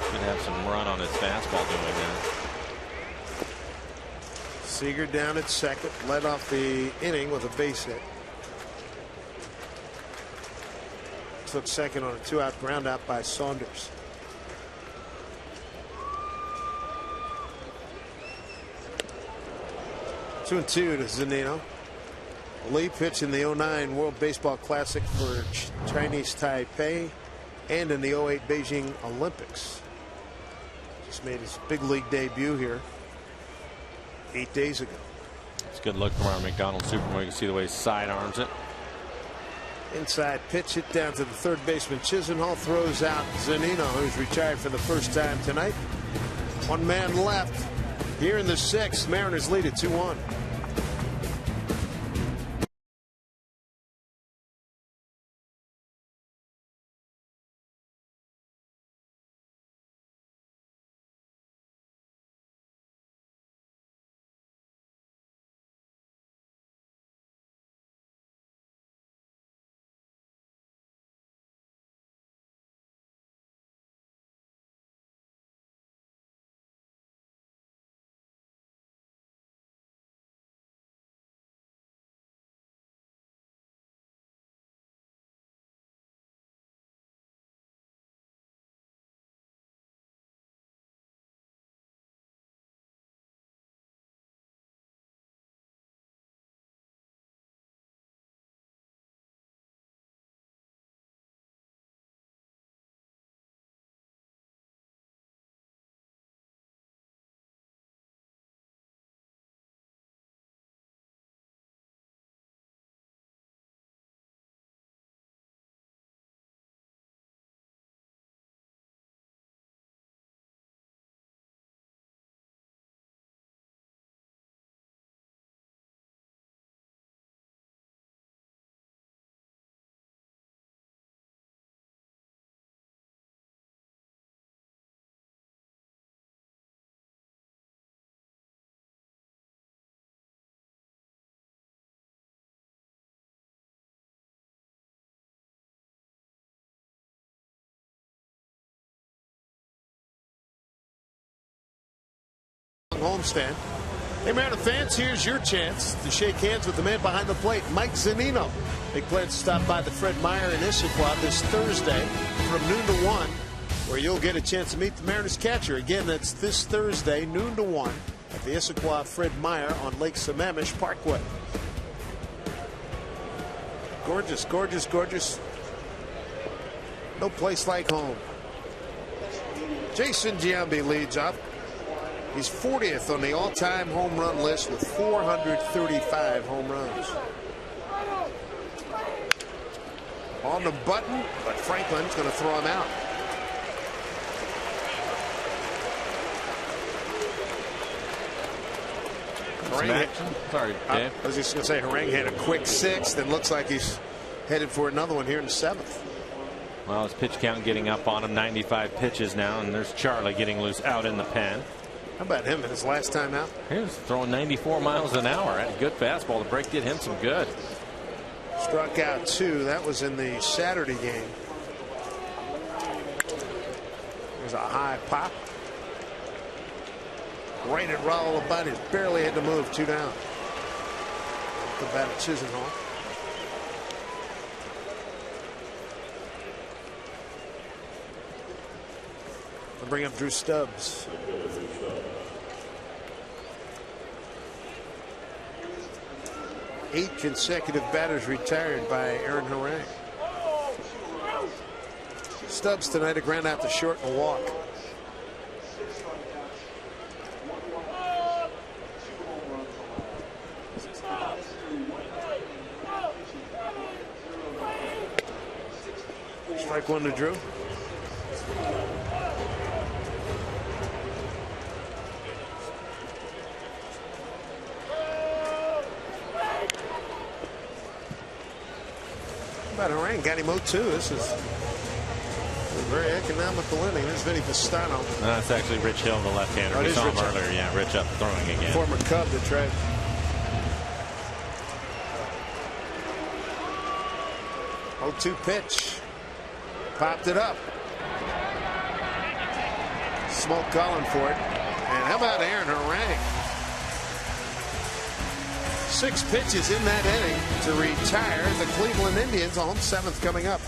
[SPEAKER 2] Could have some run on his fastball doing that.
[SPEAKER 1] Seager down at second. Led off the inning with a base hit. Took second on a 2-out ground out by Saunders. Two and 2 to Zunino. Lee pitched in the 09 World Baseball Classic for Chinese Taipei and in the 08 Beijing Olympics. Just made his big league debut here 8 days ago.
[SPEAKER 2] It's a good look from our McDonald's Superman. You can see the way he sidearms it.
[SPEAKER 1] Inside pitch hit down to the third baseman. Chisenhall throws out Zunino, who's retired for the first time tonight. 1 man left here in the 6th. Mariners lead at 2-1. Homestand. Hey, Mariner fans, here's your chance to shake hands with the man behind the plate, Mike Zunino. Big plans to stop by the Fred Meyer in Issaquah this Thursday from noon to 1, where you'll get a chance to meet the Mariners catcher. Again, that's this Thursday, noon to 1, at the Issaquah Fred Meyer on Lake Sammamish Parkway. Gorgeous, gorgeous, gorgeous. No place like home. Jason Giambi leads off. He's 40th on the all-time home run list with 435 home runs. On the button, but Franklin's going to throw him out.
[SPEAKER 2] Sorry, Dave.
[SPEAKER 1] I was just going to say, Harang had a quick 6th and looks like he's headed for another one here in the 7th.
[SPEAKER 2] Well, his pitch count getting up on him, 95 pitches now, and there's Charlie getting loose out in the pen.
[SPEAKER 1] How about him in his last time out?
[SPEAKER 2] He was throwing 94 miles an hour. Had a good fastball. The break did him some good.
[SPEAKER 1] Struck out 2. That was in the Saturday game. There's a high pop. Right at Raul Abadis. Barely had to move. 2 down. The bat at Chisenhall. I'll bring up Drew Stubbs. Eight consecutive batters retired by Aaron Harang. Stubbs tonight, a ground out to short and a walk. Strike one to Drew. But Harang got him 0-2. This is a very economical inning. There's Vinny Pistano.
[SPEAKER 2] No, that's actually Rich Hill, the left-hander.
[SPEAKER 1] Oh,
[SPEAKER 2] we saw him
[SPEAKER 1] Rich
[SPEAKER 2] earlier. Yeah, Rich up throwing again.
[SPEAKER 1] Former Cub, that's right. Oh, 2 pitch. Popped it up. Smoke calling for it. And how about Aaron Harang? 6 pitches in that inning to retire the Cleveland Indians on 7th coming up.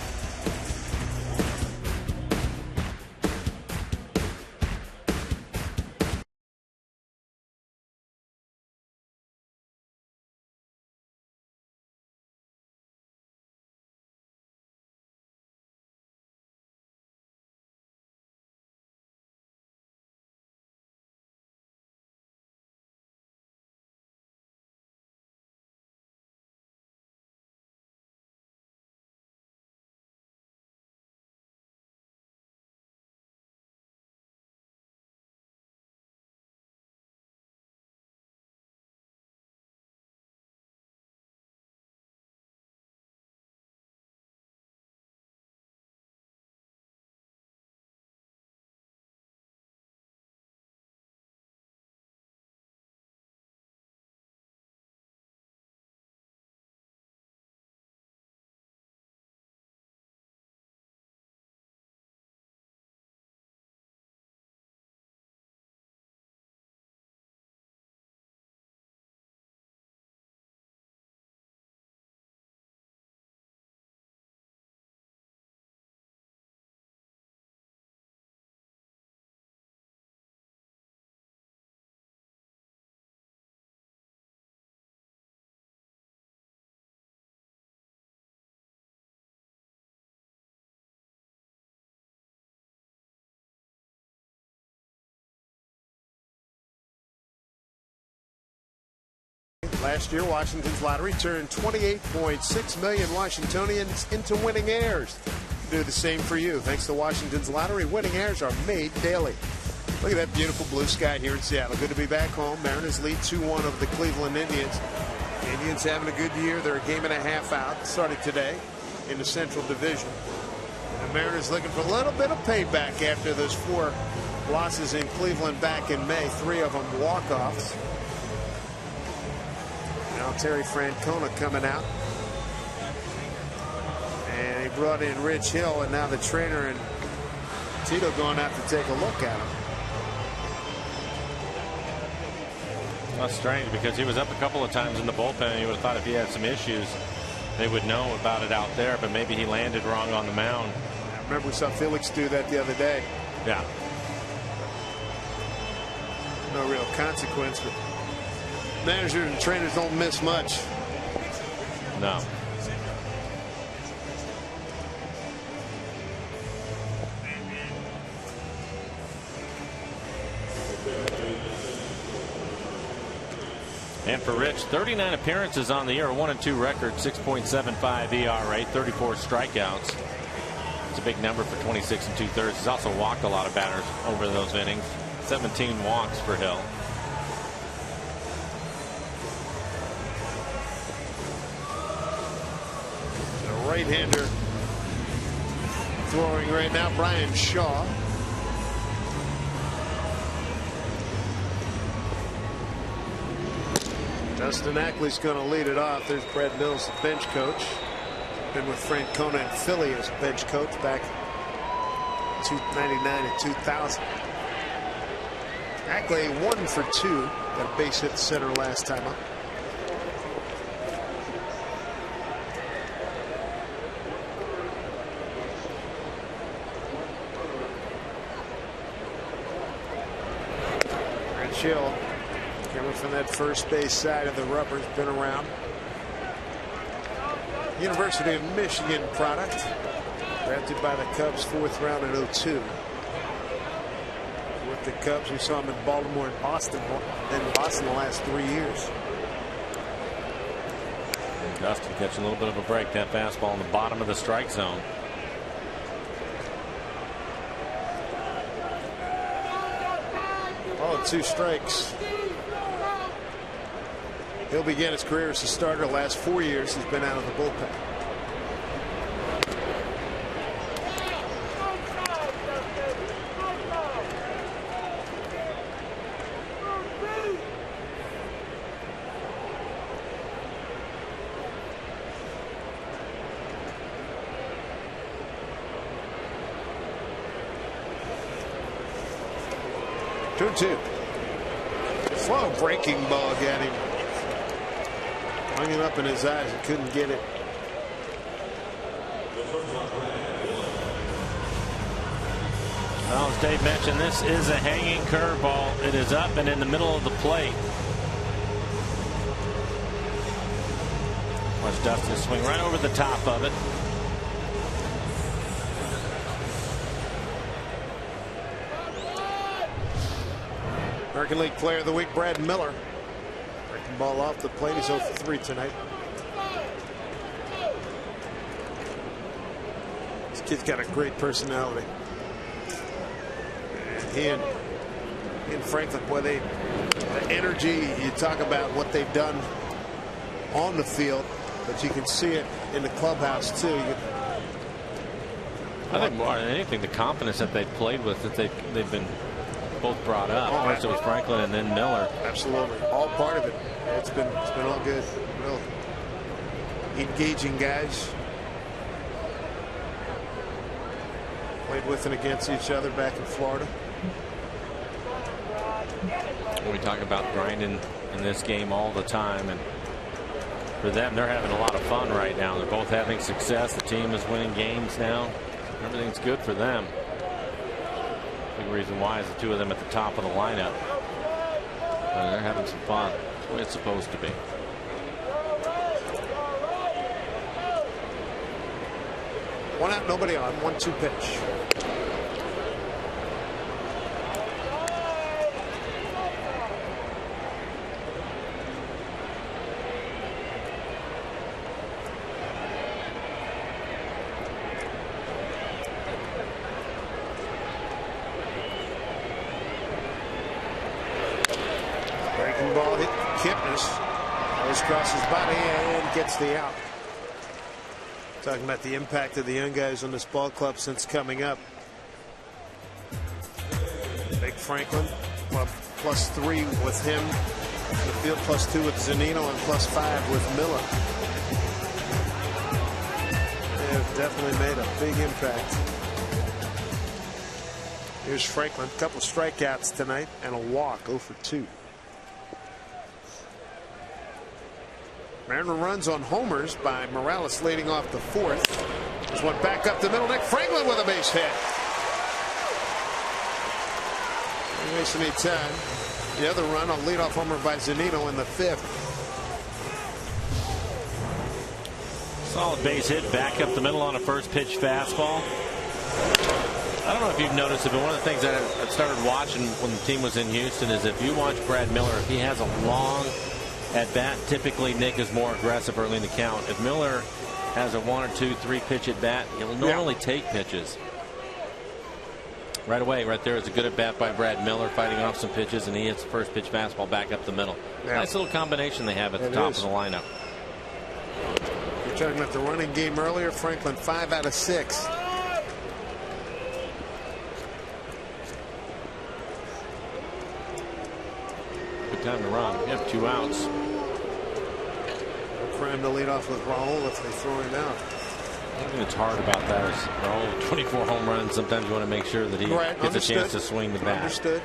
[SPEAKER 1] Last year, Washington's lottery turned 28.6 million Washingtonians into winning heirs. Do the same for you. Thanks to Washington's lottery, winning heirs are made daily. Look at that beautiful blue sky here in Seattle. Good to be back home. Mariners lead 2-1 over the Cleveland Indians. The Indians having a good year. They're a game and a half out, starting today in the Central Division. The Mariners looking for a little bit of payback after those 4 losses in Cleveland back in May. 3 of them walk-offs. Now Terry Francona coming out. And he brought in Rich Hill, and now the trainer and Tito going out to take a look at him.
[SPEAKER 2] That's strange because he was up a couple of times in the bullpen, and you would have thought if he had some issues, they would know about it out there, but maybe he landed wrong on the mound.
[SPEAKER 1] I remember we saw Felix do that the other day.
[SPEAKER 2] Yeah.
[SPEAKER 1] No real consequence, but managers and trainers don't miss much.
[SPEAKER 2] No. And for Rich, 39 appearances on the year, a 1-2 record, 6.75 ERA, 34 strikeouts. It's a big number for 26 2/3. He's also walked a lot of batters over those innings. 17 walks for Hill.
[SPEAKER 1] The right-hander throwing right now, Brian Shaw. Dustin Ackley's going to lead it off. There's Brad Mills, the bench coach. Been with Francona in Philly as bench coach back 1999 and 2000. Ackley 1 for 2. Got a base hit center last time up. Rich Hill coming from that first base side of the rubber, has been around. University of Michigan product. Drafted by the Cubs 4th round in 02. With the Cubs, we saw him in Baltimore and Boston. Then Boston the last 3 years.
[SPEAKER 2] Dustin catching a little bit of a break. That fastball in the bottom of the strike zone.
[SPEAKER 1] Oh, 2 strikes. He'll begin his career as a starter. The last 4 years he's been out of the bullpen. Two. Slow breaking ball got him. Hung it up in his eyes and couldn't get it.
[SPEAKER 2] Well, as Dave mentioned, this is a hanging curveball. It is up and in the middle of the plate. Watch Dustin swing right over the top of it.
[SPEAKER 1] American League Player of the Week, Brad Miller. Breaking ball off the plate. He's 0 for 3 tonight. This kid's got a great personality. And he and Franklin, boy, the energy, you talk about what they've done on the field, but you can see it in the clubhouse too.
[SPEAKER 2] I think more than anything, the confidence that they've played with, that they've been both brought up. First it was Franklin and then Miller.
[SPEAKER 1] Absolutely, all part of it. It's been all good. Real engaging guys. Played with and against each other back in Florida.
[SPEAKER 2] We talk about grinding in this game all the time, and for them, they're having a lot of fun right now. They're both having success. The team is winning games now. Everything's good for them. Big reason why is the 2 of them at the top of the lineup. They're having some fun. That's the way it's supposed to be.
[SPEAKER 1] One out, nobody on. 1-2 pitch. Breaking ball hit Kipnis. Goes across his body and gets the out. Talking about the impact of the young guys on this ball club since coming up. Big Franklin, +3 with him. The field +2 with Zunino and +5 with Miller. They have definitely made a big impact. Here's Franklin, a couple strikeouts tonight and a walk, 0 for 2. Mariner runs on homers by Morales leading off the 4th. There's one back up the middle. Nick Franklin with a base hit. Not wasting any time. The other run, a leadoff homer by Zunino in the 5th.
[SPEAKER 2] Solid base hit back up the middle on a first pitch fastball. I don't know if you've noticed it, but one of the things that I started watching when the team was in Houston is if you watch Brad Miller, if he has a long at bat, typically Nick is more aggressive early in the count. If Miller has a 1 or 2, 3 pitch at bat, he'll normally take pitches. Right away, right there is a good at bat by Brad Miller, fighting off some pitches, and he hits the first pitch fastball back up the middle. Nice little combination they have at the top of the lineup.
[SPEAKER 1] You're talking about the running game earlier. Franklin 5 out of 6.
[SPEAKER 2] Good time to run. You have 2 outs.
[SPEAKER 1] For him to lead off with Raul if they throw him out.
[SPEAKER 2] I think it's hard about that. Is Raul 24 home runs. Sometimes you want to make sure that he gets a chance to swing the bat.
[SPEAKER 1] Understood.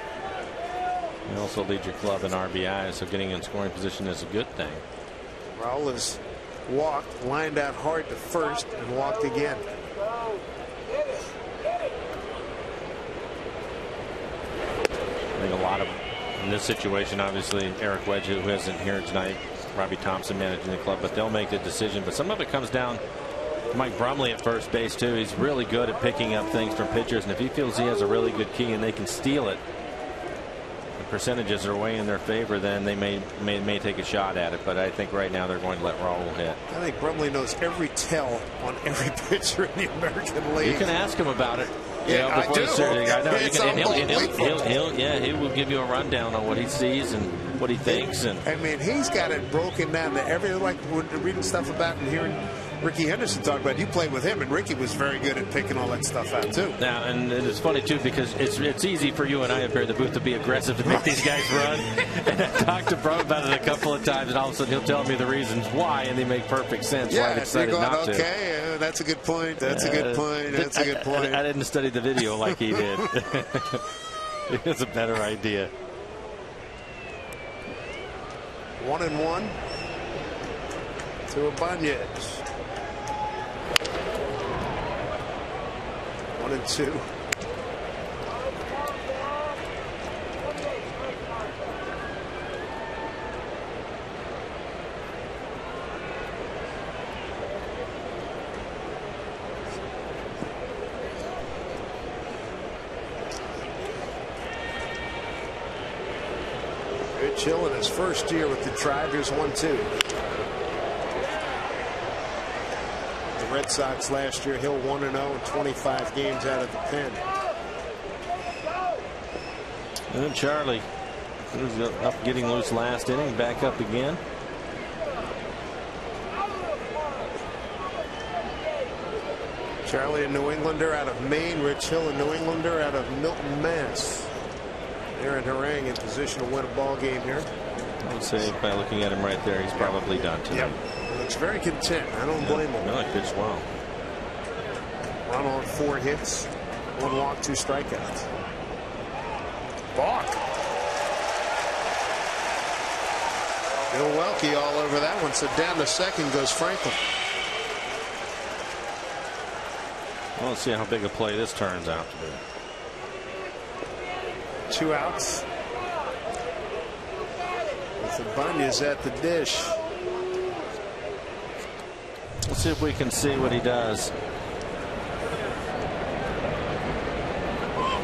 [SPEAKER 2] You also lead your club in RBI, so getting in scoring position is a good thing.
[SPEAKER 1] Raul has walked, lined out hard to first, and walked again.
[SPEAKER 2] I think a lot of, in this situation, obviously, Eric Wedge, who isn't here tonight, Robbie Thompson managing the club, but they'll make the decision. But some of it comes down Mike Brumley at first base too. He's really good at picking up things from pitchers, and if he feels he has a really good key and they can steal it, the percentages are way in their favor, then they may take a shot at it. But I think right now they're going to let Raul hit.
[SPEAKER 1] I think Brumley knows every tell on every pitcher in the American League.
[SPEAKER 2] You can ask him about it.
[SPEAKER 1] Yeah, I do.
[SPEAKER 2] I know.
[SPEAKER 1] It's
[SPEAKER 2] he will give you a rundown on what he sees and what he thinks. And
[SPEAKER 1] I mean, he's got it broken down to everything. Like reading stuff about and hearing Ricky Henderson talk about it. You played with him, and Ricky was very good at picking all that stuff out too.
[SPEAKER 2] Now, and it's funny too because it's easy for you and I up here in the booth to be aggressive to make these guys run. And I talked to Bro about it a couple of times, and all of a sudden he'll tell me the reasons why, and they make perfect sense.
[SPEAKER 1] Yeah,
[SPEAKER 2] why I decided
[SPEAKER 1] you're going,
[SPEAKER 2] not to.
[SPEAKER 1] Okay, that's a good point. That's a good point. That's a good point.
[SPEAKER 2] I didn't study the video like he did. It was a better idea.
[SPEAKER 1] 1-1 to Ibanez. 1-2. Rich Hill in his first year with the Tribe. Here's 1-2. The Red Sox last year, Hill 1-0 in 25 games out of the pen.
[SPEAKER 2] And Charlie was up getting loose last inning, back up again.
[SPEAKER 1] Charlie, a New Englander out of Maine. Rich Hill, a New Englander out of Milton, Mass. Aaron Harang in position to win a ball game here.
[SPEAKER 2] I would say by looking at him right there, he's probably done tonight.
[SPEAKER 1] Yep. Looks very content. I don't blame him.
[SPEAKER 2] No, he pitched well.
[SPEAKER 1] Run on 4 hits, 1 walk, 2 strikeouts. Balk. Bill Welke all over that one. So down to second goes Franklin.
[SPEAKER 2] Well, let's see how big a play this turns out to be.
[SPEAKER 1] 2 outs. With Ibanez at the dish.
[SPEAKER 2] Let's see if we can see what he does.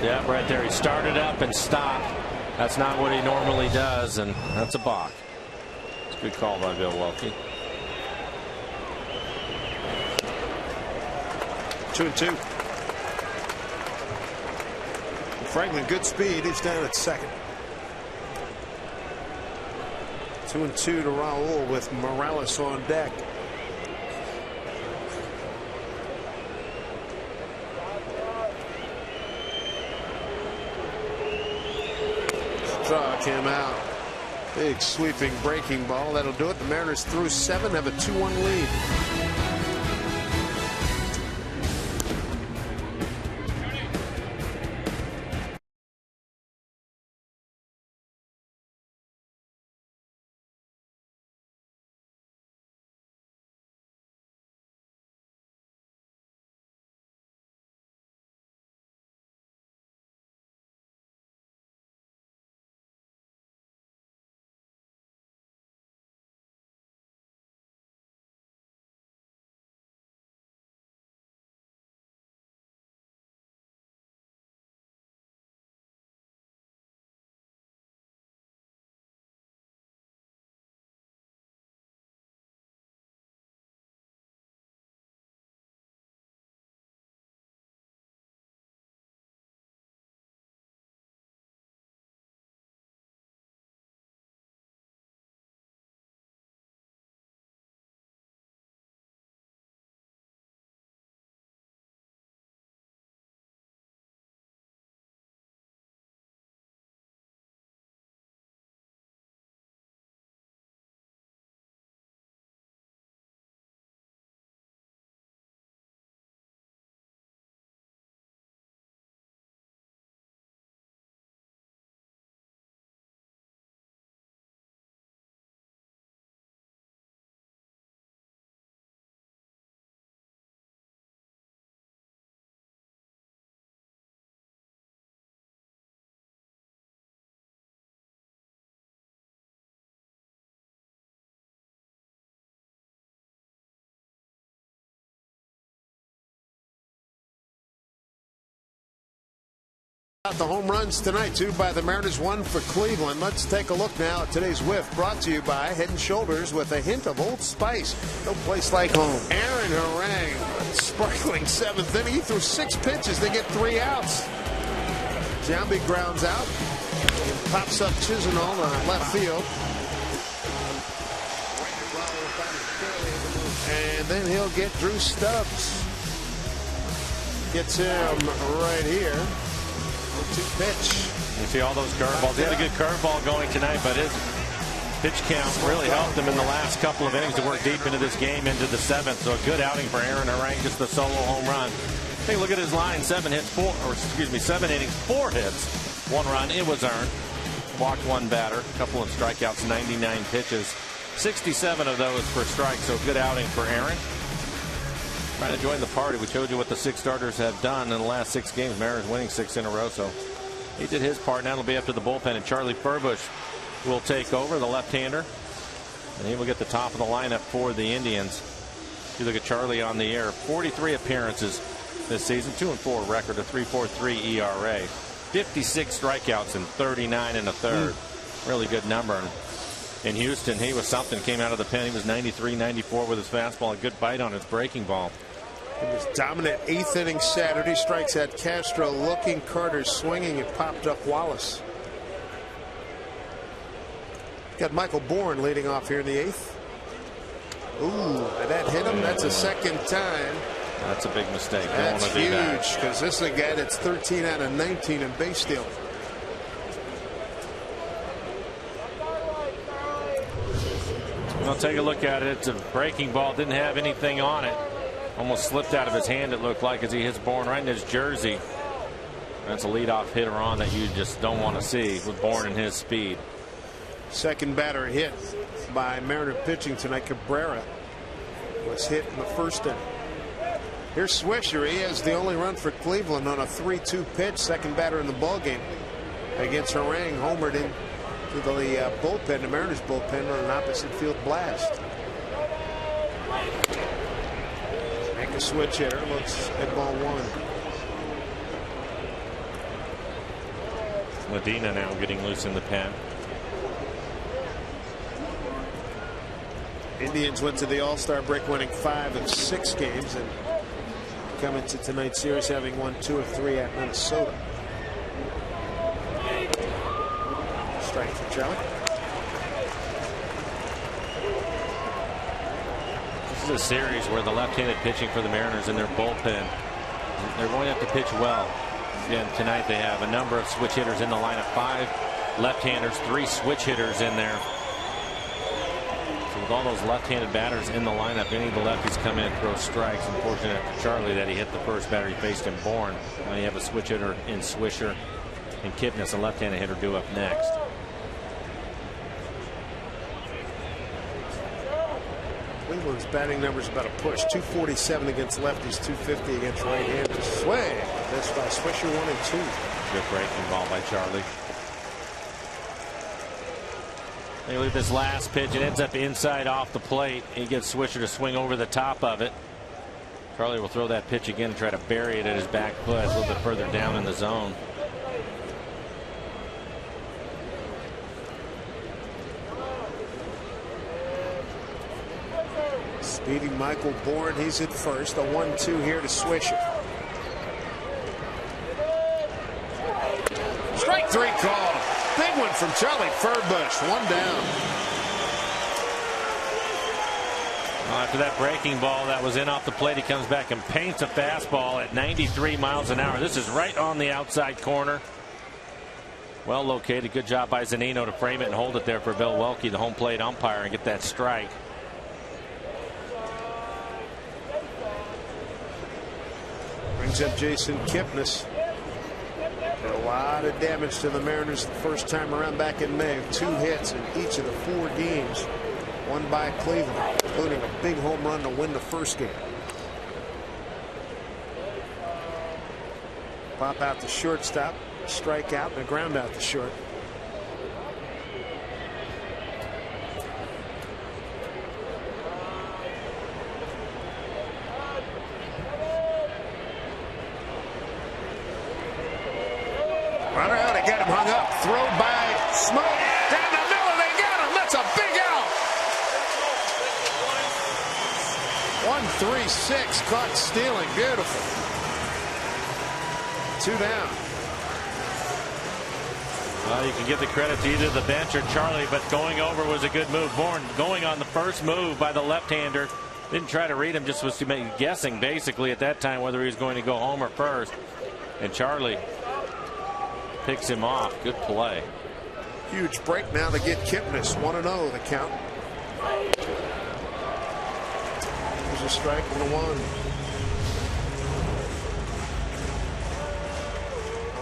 [SPEAKER 2] Yeah, right there. He started up and stopped. That's not what he normally does, and that's a balk. It's a good call by Bill Welke.
[SPEAKER 1] 2-2. Franklin, good speed. He's down at second. 2-2 to Raul with Morales on deck. Struck him out. Big sweeping breaking ball. That'll do it. The Mariners through 7 have a 2-1 lead. The home runs tonight, two by the Mariners, one for Cleveland. Let's take a look now at today's whiff, brought to you by Head & Shoulders with a hint of Old Spice. No place like home. Aaron Harang, sparkling seventh inning. He threw 6 pitches. They get 3 outs. Jambi grounds out. Pops up Chisenhall left field. And then he'll get Drew Stubbs. Gets him right here. 2-pitch.
[SPEAKER 2] You see all those curveballs. He had a good curveball going tonight, but his pitch count really helped him in the last couple of innings to work deep into this game, into the 7th. So a good outing for Aaron Harang, just a solo home run. Take a look at his line: 7 innings, 4 hits, 1 run. It was earned. Walked 1 batter, a couple of strikeouts, 99 pitches, 67 of those for strikes. So good outing for Aaron. Trying to join the party. We showed you what the 6 starters have done in the last 6 games. Mariners winning 6 in a row. So he did his part. Now it'll be up to the bullpen, and Charlie Furbush will take over, the left-hander, and he will get the top of the lineup for the Indians. If you look at Charlie on the air, 43 appearances this season, 2-4 record, a 3.43 ERA, 56 strikeouts and 39 1/3. Really good number. In Houston, he was something. Came out of the pen. He was 93, 94 with his fastball. A good bite on his breaking ball.
[SPEAKER 1] It was dominant 8th inning Saturday. Strikes at Castro looking. Carter swinging. It popped up Wallace. Got Michael Bourne leading off here in the 8th. Ooh, that hit him. That's a 2nd time.
[SPEAKER 2] That's a big mistake.
[SPEAKER 1] That's huge, because this is a guy that's 13 out of 19 in base stealing.
[SPEAKER 2] We'll take a look at it. It's a breaking ball. Didn't have anything on it. Almost slipped out of his hand, it looked like, as he hits Bourne right in his jersey. That's a leadoff hitter on that you just don't want to see with Bourne and his speed.
[SPEAKER 1] Second batter hit by Mariner pitching tonight. Cabrera was hit in the 1st inning. Here's Swisher. He has the only run for Cleveland on a 3-2 pitch. Second batter in the ballgame against Harang. Homered in to the bullpen, the Mariners bullpen, on an opposite field blast. Make a switch hitter. Looks at ball 1.
[SPEAKER 2] Medina now getting loose in the pen.
[SPEAKER 1] Indians went to the All-Star break winning 5 of 6 games and coming to tonight's series having won 2 of 3 at Minnesota. Strike for Charlie.
[SPEAKER 2] This is a series where the left-handed pitching for the Mariners in their bullpen, they're going to have to pitch well. Again, tonight they have a number of switch hitters in the lineup. 5 left-handers, 3 switch hitters in there. So with all those left-handed batters in the lineup, any of the lefties come in and throw strikes. Unfortunate for Charlie that he hit the first batter he faced in Bourne. Now you have a switch hitter in Swisher and Kipnis, a left-handed hitter, due up next.
[SPEAKER 1] Cleveland's batting numbers about a push. 247 against lefties, 250 against right-handers. Swing. That's by Swisher, 1 and 2.
[SPEAKER 2] Good breaking ball by Charlie. They leave this last pitch. It ends up inside off the plate. He gets Swisher to swing over the top of it. Charlie will throw that pitch again and try to bury it at his back foot a little bit further down in the zone.
[SPEAKER 1] Speeding Michael Bourne. He's at first. A 1-2 here to Swisher. Strike 3 call. Big one from Charlie Furbush. 1 down.
[SPEAKER 2] Well, after that breaking ball that was in off the plate, he comes back and paints a fastball at 93 miles an hour. This is right on the outside corner. Well located. Good job by Zunino to frame it and hold it there for Bill Welke, the home plate umpire, and get that strike.
[SPEAKER 1] Brings up Jason Kipnis. A lot of damage to the Mariners the first time around back in May. 2 hits in each of the 4 games. Won by Cleveland, including a big home run to win the first game. Pop out the shortstop, strike out, and a ground out to short. 36, caught stealing. Beautiful. 2 down.
[SPEAKER 2] Well, you can give the credit to either the bench or Charlie, but going over was a good move. Bourne going on the first move by the left-hander. Didn't try to read him, just was guessing basically at that time whether he was going to go home or first. And Charlie picks him off. Good play.
[SPEAKER 1] Huge break now to get Kipnis. 1-0 the count. There's a strike on the 1.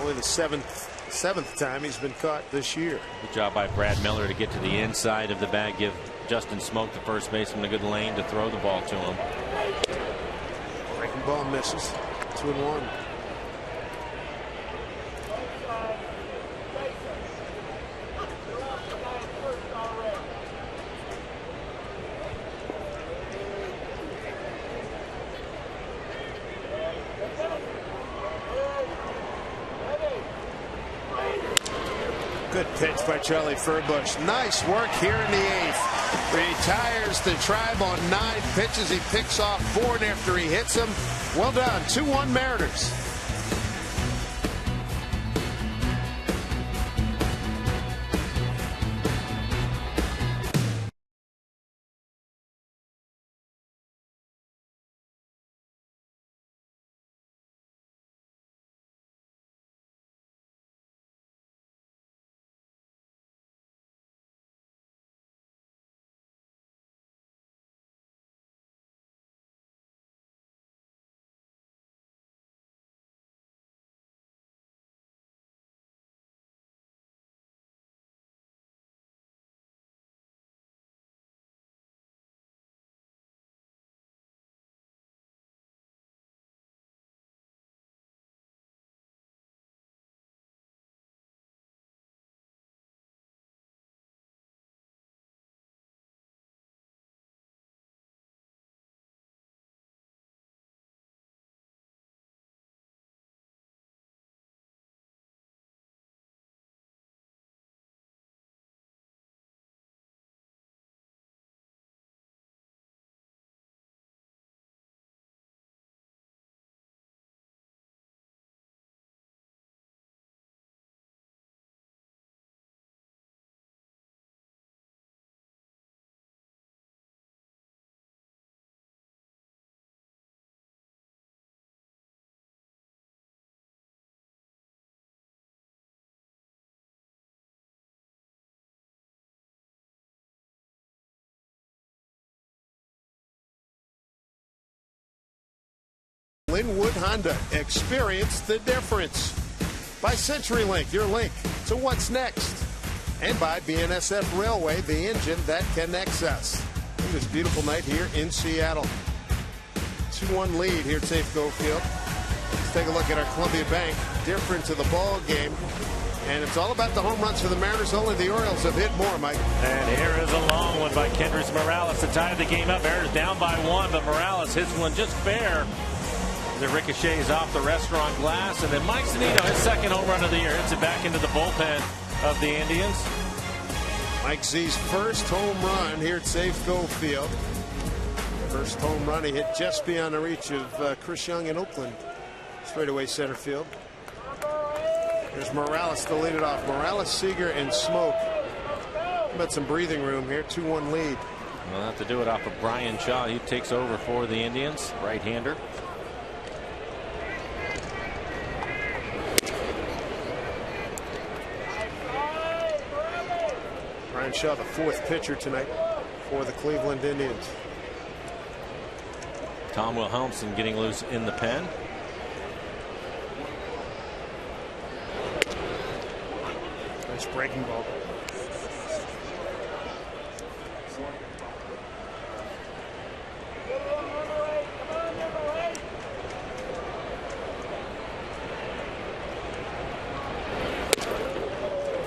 [SPEAKER 1] Only the seventh time he's been caught this year.
[SPEAKER 2] Good job by Brad Miller to get to the inside of the bag, give Justin Smoke, the first baseman, a good lane to throw the ball to him.
[SPEAKER 1] Breaking ball misses. 2-1. Good pitch by Charlie Furbush. Nice work here in the 8th. Retires the Tribe on 9 pitches. He picks off Bourne after he hits him. Well done. 2-1 Mariners. Linwood Honda. Experience the difference. By CenturyLink, your link to what's next. And by BNSF Railway, the engine that connects us. On this beautiful night here in Seattle. 2-1 lead here at Safeco Field. Let's take a look at our Columbia Bank difference of the ball game. And it's all about the home runs for the Mariners. Only the Orioles have hit more, Mike.
[SPEAKER 2] And here is a long one by Kendrys Morales to tie the game up. Mariners down by 1, but Morales hits one just fair. The ricochets off the restaurant glass, and then Mike Zunino, his second home run of the year, hits it back into the bullpen of the Indians.
[SPEAKER 1] Mike Z's first home run here at Safeco Field. First home run he hit just beyond the reach of Chris Young in Oakland. Straightaway center field. There's Morales to lead it off. Morales, Seager, and Smoke. Got some breathing room here. 2-1 lead.
[SPEAKER 2] We'll have to do it off of Brian Shaw. He takes over for the Indians, right-hander.
[SPEAKER 1] Brian Shaw, the 4th pitcher tonight for the Cleveland Indians.
[SPEAKER 2] Tom Wilhelmsen getting loose in the pen.
[SPEAKER 1] Nice breaking ball.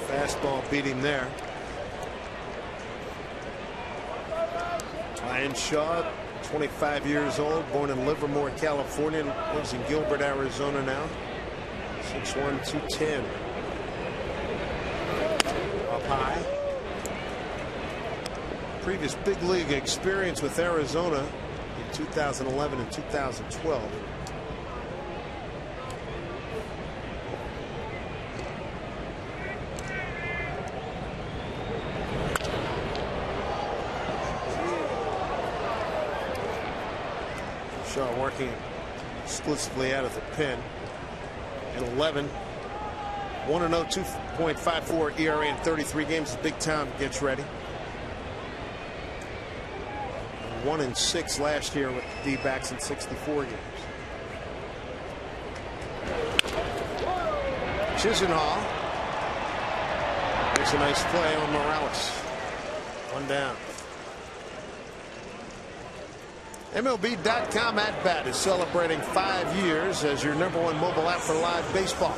[SPEAKER 1] Fastball beat him there. Brian Shaw, 25 years old, born in Livermore, California, lives in Gilbert, Arizona now. 6'1", 210. Up high. Previous big league experience with Arizona. He 2011 and 2012. Shaw working exclusively out of the pen. In 11, 1-0, 2.54 ERA in 33 games. Big Tom gets ready. 1-6 last year with the D-backs in 64 games. Chisenhall makes a nice play on Morales. One down. MLB.com at bat is celebrating 5 years as your #1 mobile app for live baseball.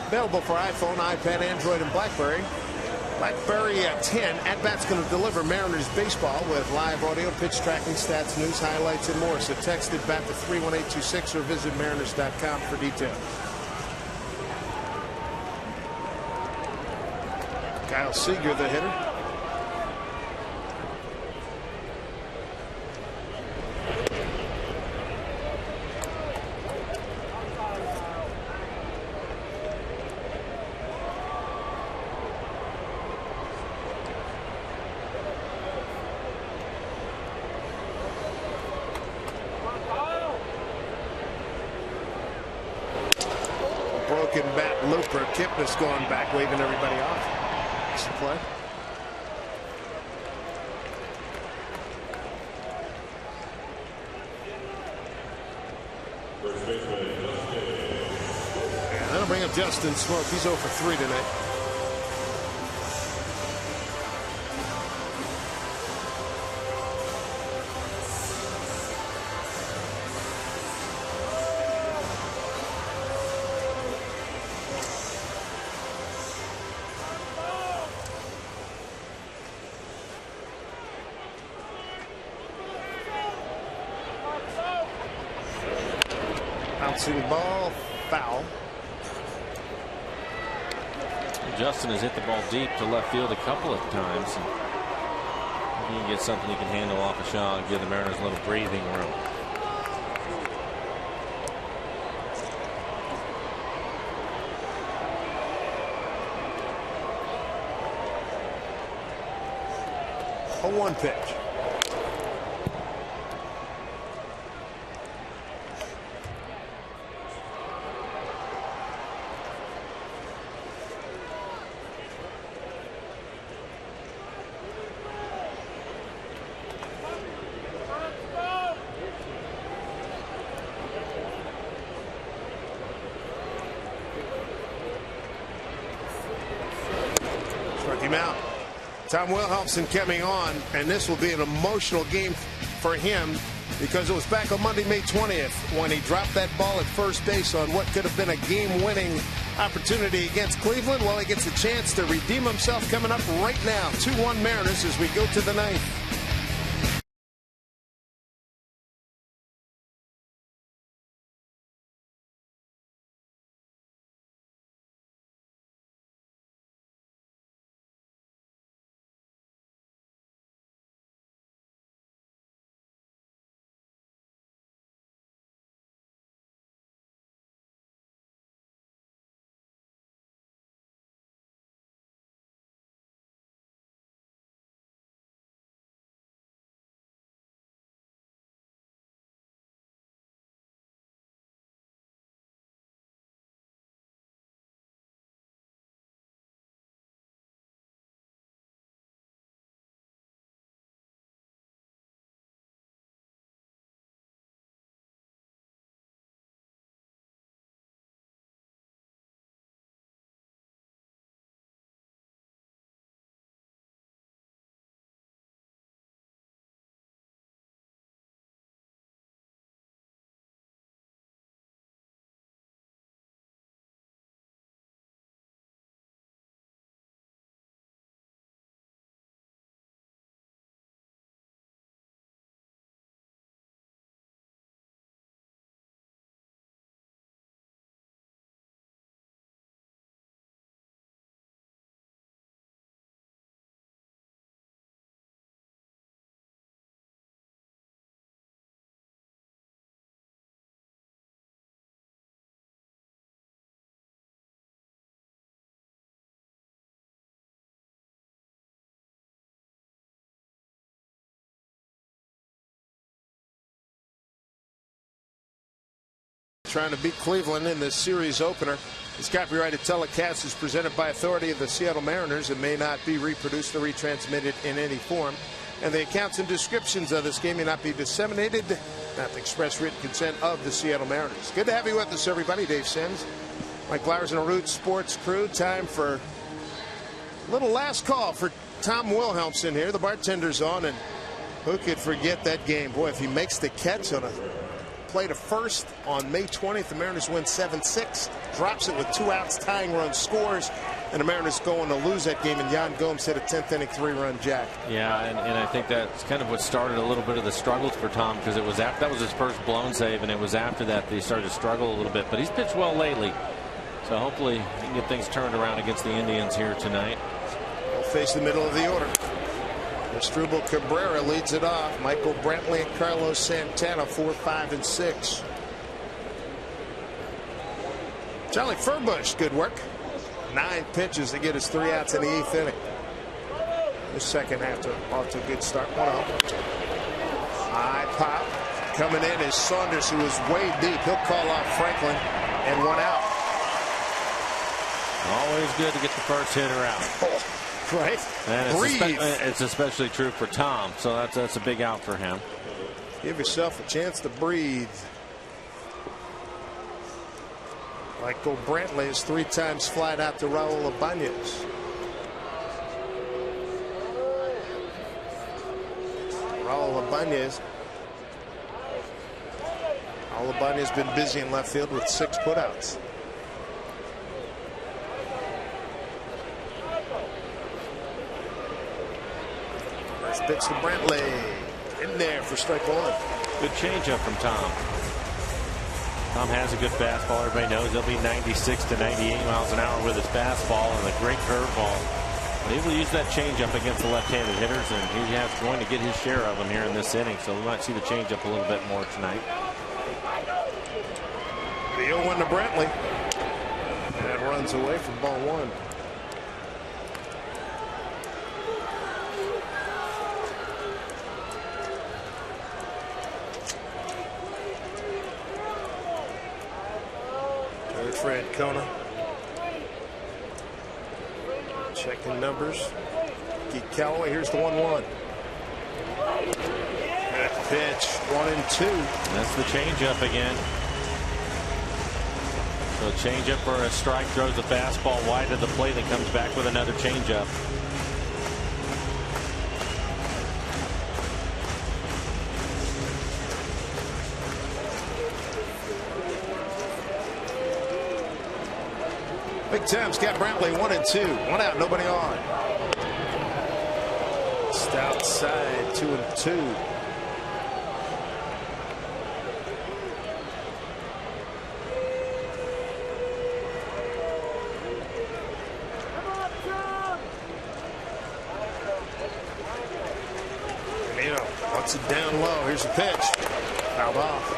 [SPEAKER 1] Available for iPhone, iPad, Android, and BlackBerry. BlackBerry 10 at bat's going to deliver Mariners baseball with live audio, pitch tracking, stats, news, highlights, and more. So text it bat to 31826 or visit Mariners.com for details. Kyle Seager, the hitter. Broken bat looper. Kipnis going back, waving everybody off. That's the play. And that'll bring up Justin Smoke. He's 0 for 3 tonight. Bouncing ball, foul.
[SPEAKER 2] Justin has hit the ball deep to left field a couple of times. He can get something he can handle off a shot and give the Mariners a little breathing room.
[SPEAKER 1] A 1 pitch. Struck him out. Tom Wilhelmsen coming on, and this will be an emotional game for him because it was back on Monday, May 20th, when he dropped that ball at first base on what could have been a game-winning opportunity against Cleveland. Well, he gets a chance to redeem himself coming up right now. 2-1 Mariners as we go to the 9th. trying to beat Cleveland in this series opener. This copyrighted telecast is presented by authority of the Seattle Mariners and may not be reproduced or retransmitted in any form. And the accounts and descriptions of this game may not be disseminated, not the express written consent of the Seattle Mariners. Good to have you with us, everybody. Dave Sims, Mike Flowers, and a Root Sports crew. Time for a little last call for Tom Wilhelmsen here. The bartender's on, and who could forget that game? Boy, if he makes the catch on a play to first on May 20th, the Mariners win 7-6. Drops it with 2 outs, tying run, scores, and the Mariners going to lose that game. And Yan Gomes hit a 10th inning 3-run jack. Yeah,
[SPEAKER 2] and I think that's kind of what started a little bit of the struggles for Tom, because it was that was his first blown save, and it was after that he started to struggle a little bit. But he's pitched well lately, so hopefully he can get things turned around against the Indians here tonight.
[SPEAKER 1] We'll face the middle of the order. Asdrubal Cabrera leads it off. Michael Brantley and Carlos Santana 4, 5, and 6. Charlie Furbush, good work. 9 pitches to get his 3 outs in the 8th inning. The second half off to a good start. 1-0. High pop. Coming in is Saunders, who is way deep. He'll call off Franklin, and 1 out.
[SPEAKER 2] Always good to get the first hitter out.
[SPEAKER 1] Oh, right.
[SPEAKER 2] And it's especially true for Tom, so that's a big out for him.
[SPEAKER 1] Give yourself a chance to breathe. Michael Brantley is 3 times flied out to Raul Ibanez. Raul Ibanez has been busy in left field with 6 putouts. First pitch to Brantley. In there for strike 1.
[SPEAKER 2] Good changeup from Tom. Tom has a good fastball. Everybody knows he'll be 96 to 98 miles an hour with his fastball, and a great curveball. But he will use that changeup against the left-handed hitters, and he's going to get his share of them here in this inning. So we might see the changeup a little bit more tonight.
[SPEAKER 1] The 0-1 to Brantley. That runs away from ball 1. Fred Kona checking numbers. Keith Callaway. Here's the 1-1. Good pitch. 1-2.
[SPEAKER 2] That's the changeup again. So a changeup for a strike, throws the fastball wide of the plate, and comes back with another changeup.
[SPEAKER 1] Big time, Scott Brantley, 1-2. 1 out, nobody on. Just outside, 2-2. Wants it down low. Here's the pitch. Fouled off.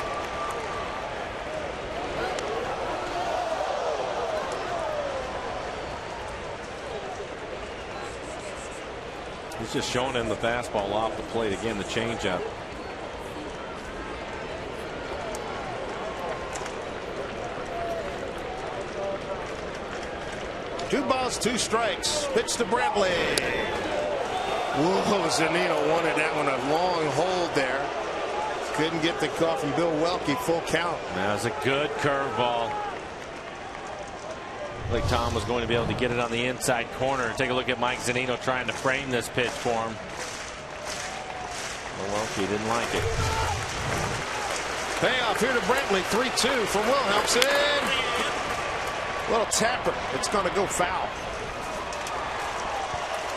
[SPEAKER 2] He's just showing him the fastball off the plate. Again, the changeup.
[SPEAKER 1] Two balls, 2 strikes. Pitch to Brantley. Whoa, Zunino wanted that one, a long hold there. Couldn't get the call from Bill Welke. Full count.
[SPEAKER 2] That was a good curveball. Like Tom was going to be able to get it on the inside corner. Take a look at Mike Zunino trying to frame this pitch for him. Well, he didn't like it.
[SPEAKER 1] Payoff here to Brantley. 3-2 from Wilhelmsen. Little tapper. It's going to go foul.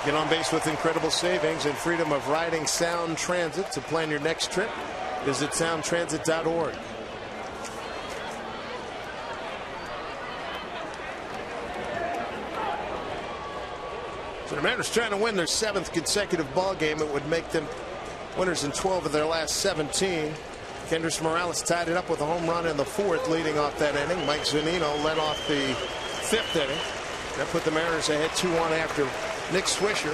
[SPEAKER 1] Get on base with incredible savings and freedom of riding Sound Transit. To plan your next trip, visit soundtransit.org. So the Mariners trying to win their 7th consecutive ball game. It would make them winners in 12 of their last 17. Kendrys Morales tied it up with a home run in the 4th, leading off that inning. Mike Zunino led off the 5th inning. That put the Mariners ahead 2-1 after Nick Swisher,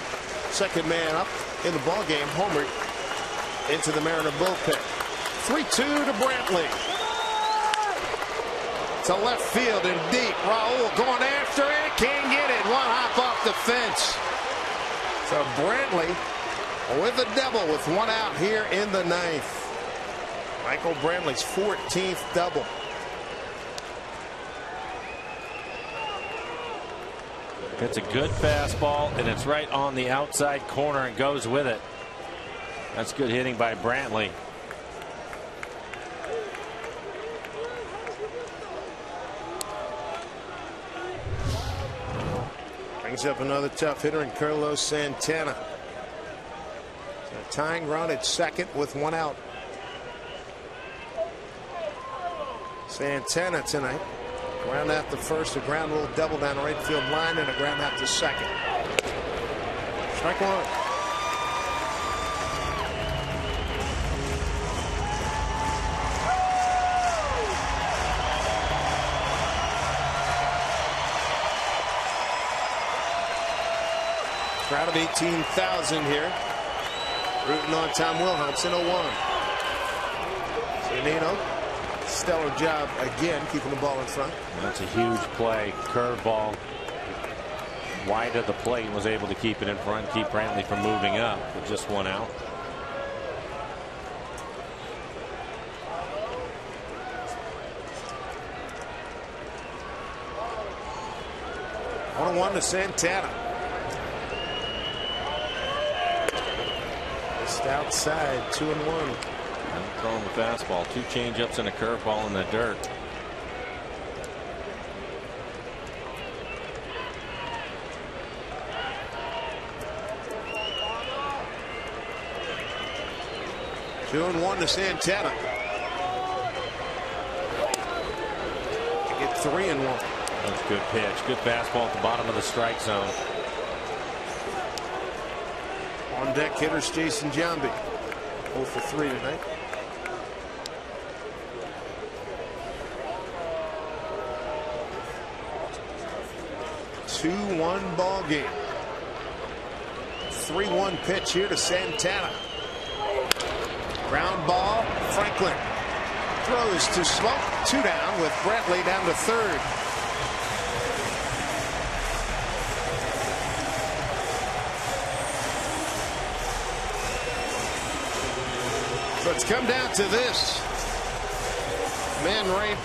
[SPEAKER 1] second man up in the ball game, homered into the Mariner bullpen. 3-2 to Brantley. to left field and deep. Raul going after it. Can't get it. One hop off the fence. So Brantley with a double with one out here in the ninth. Michael Brantley's 14th double.
[SPEAKER 2] It's a good fastball, and it's right on the outside corner and goes with it. That's good hitting by Brantley.
[SPEAKER 1] Brings up another tough hitter in Carlos Santana. So a tying run at second with one out. Santana tonight. Ground out to first, a ground rule double down the right field line, and a ground out to second. Strike one. Crowd of 18,000 here. Rooting on Tom Wilhelmsen, 0-1. Zunino. Stellar job again keeping the ball in front.
[SPEAKER 2] That's a huge play. Curveball wide of the plate and was able to keep it in front, keep Brantley from moving up with just one out.
[SPEAKER 1] One to Santana. Just outside, 2-1.
[SPEAKER 2] I'm throwing the fastball, two changeups and a curveball in the dirt.
[SPEAKER 1] Two and one to Santana. To get 3-1.
[SPEAKER 2] That's a good pitch. Good fastball at the bottom of the strike zone.
[SPEAKER 1] On deck hitters Jason Giambi. 0 for 3 tonight. Two-one ball game. 3-1 pitch here to Santana. Ground ball. Franklin throws to Smoke. 2 down with Brantley down to third. So it's come down to this. Man ranked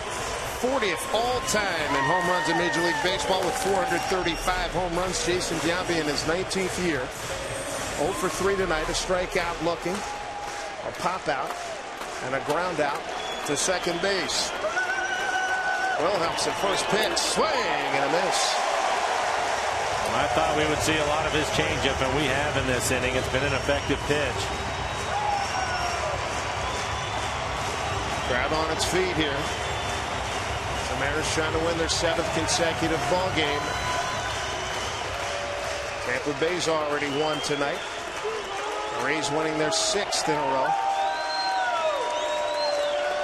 [SPEAKER 1] 40th all-time in home runs in Major League Baseball with 435 home runs. Jason Giambi in his 19th year. 0 for 3 tonight. A strikeout looking. A pop out. And a ground out to second base. Wilhelmsen first pitch. Swing and a miss.
[SPEAKER 2] I thought we would see a lot of his changeup, and we have in this inning. It's been an effective pitch.
[SPEAKER 1] Crowd on its feet here. The Mariners trying to win their 7th consecutive ball game. Tampa Bay's already won tonight. The Rays winning their 6th in a row.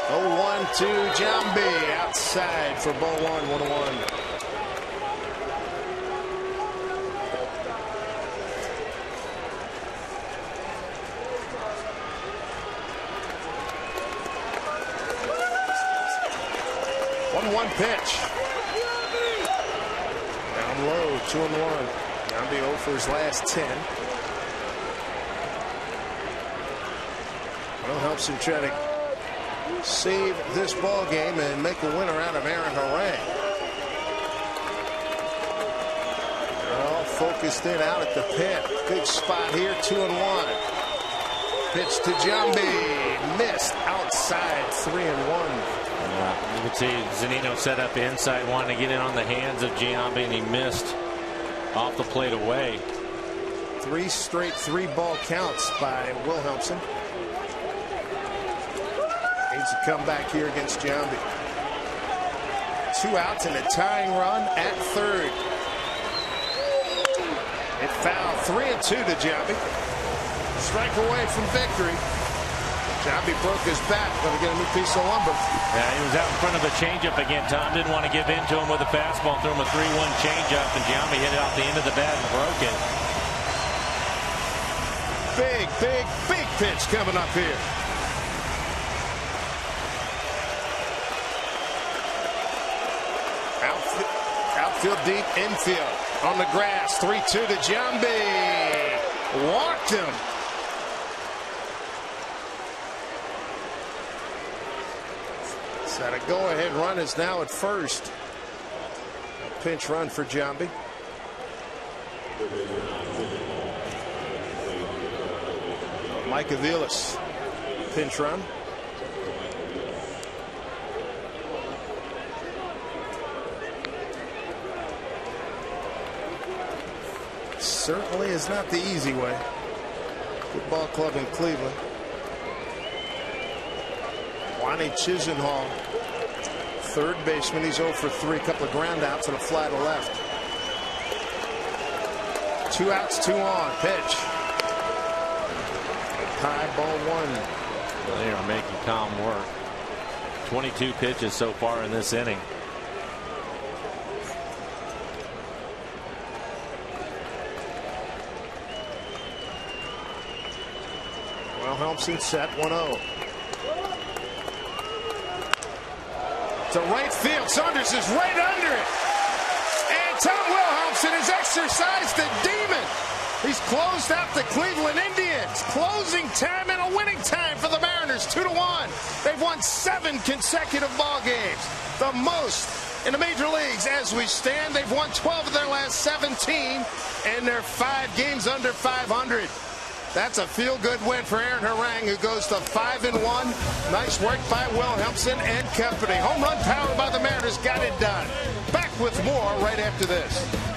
[SPEAKER 1] 0-1 to Giambi outside for ball 1, 1-1. One pitch. Down low, 2-1. Giambi 0 for his last 10. Wilhelmsen trying to save this ball game and make a winner out of Aaron Hooray. They're all focused in out at the pit. Good spot here, 2-1. Pitch to Giambi. Missed outside, 3-1.
[SPEAKER 2] You can see Zunino set up inside, wanting to get in on the hands of Giambi, and he missed off the plate away.
[SPEAKER 1] 3 straight 3-ball counts by Wilhelmsen. Needs to come back here against Giambi. 2 outs and a tying run at third. It fouled. 3-2 to Giambi. Strike away from victory. Giambi broke his back. Going to get a new piece of lumber.
[SPEAKER 2] Yeah, he was out in front of the changeup again. Tom didn't want to give in to him with a fastball. Threw him a 3-1 changeup, and Giambi hit it off the end of the bat and broke it.
[SPEAKER 1] Big, big, big pitch coming up here. Field deep, infield. On the grass, 3-2 to Giambi. Walked him. So a go-ahead run is now at first. A pinch run for Giambi. Mike Aviles, pinch run. Certainly is not the easy way. Good ball club in Cleveland. Wani Chisenhall, third baseman. He's 0 for 3. Couple of ground outs and a fly to left. 2 outs, 2 on. Pitch. High, ball 1.
[SPEAKER 2] They are making Tom work. 22 pitches so far in this inning.
[SPEAKER 1] Wilhelmsen set 1-0. To right field. Saunders is right under it. And Tom Wilhelmsen has exercised a demon. He's closed out the Cleveland Indians. Closing time and a winning time for the Mariners. 2-1. They've won 7 consecutive ball games. The most in the major leagues as we stand. They've won 12 of their last 17. And they're 5 games under 500. That's a feel-good win for Aaron Harang, who goes to 5-1. Nice work by Wilhelmsen and company. Home run power by the Mariners got it done. Back with more right after this.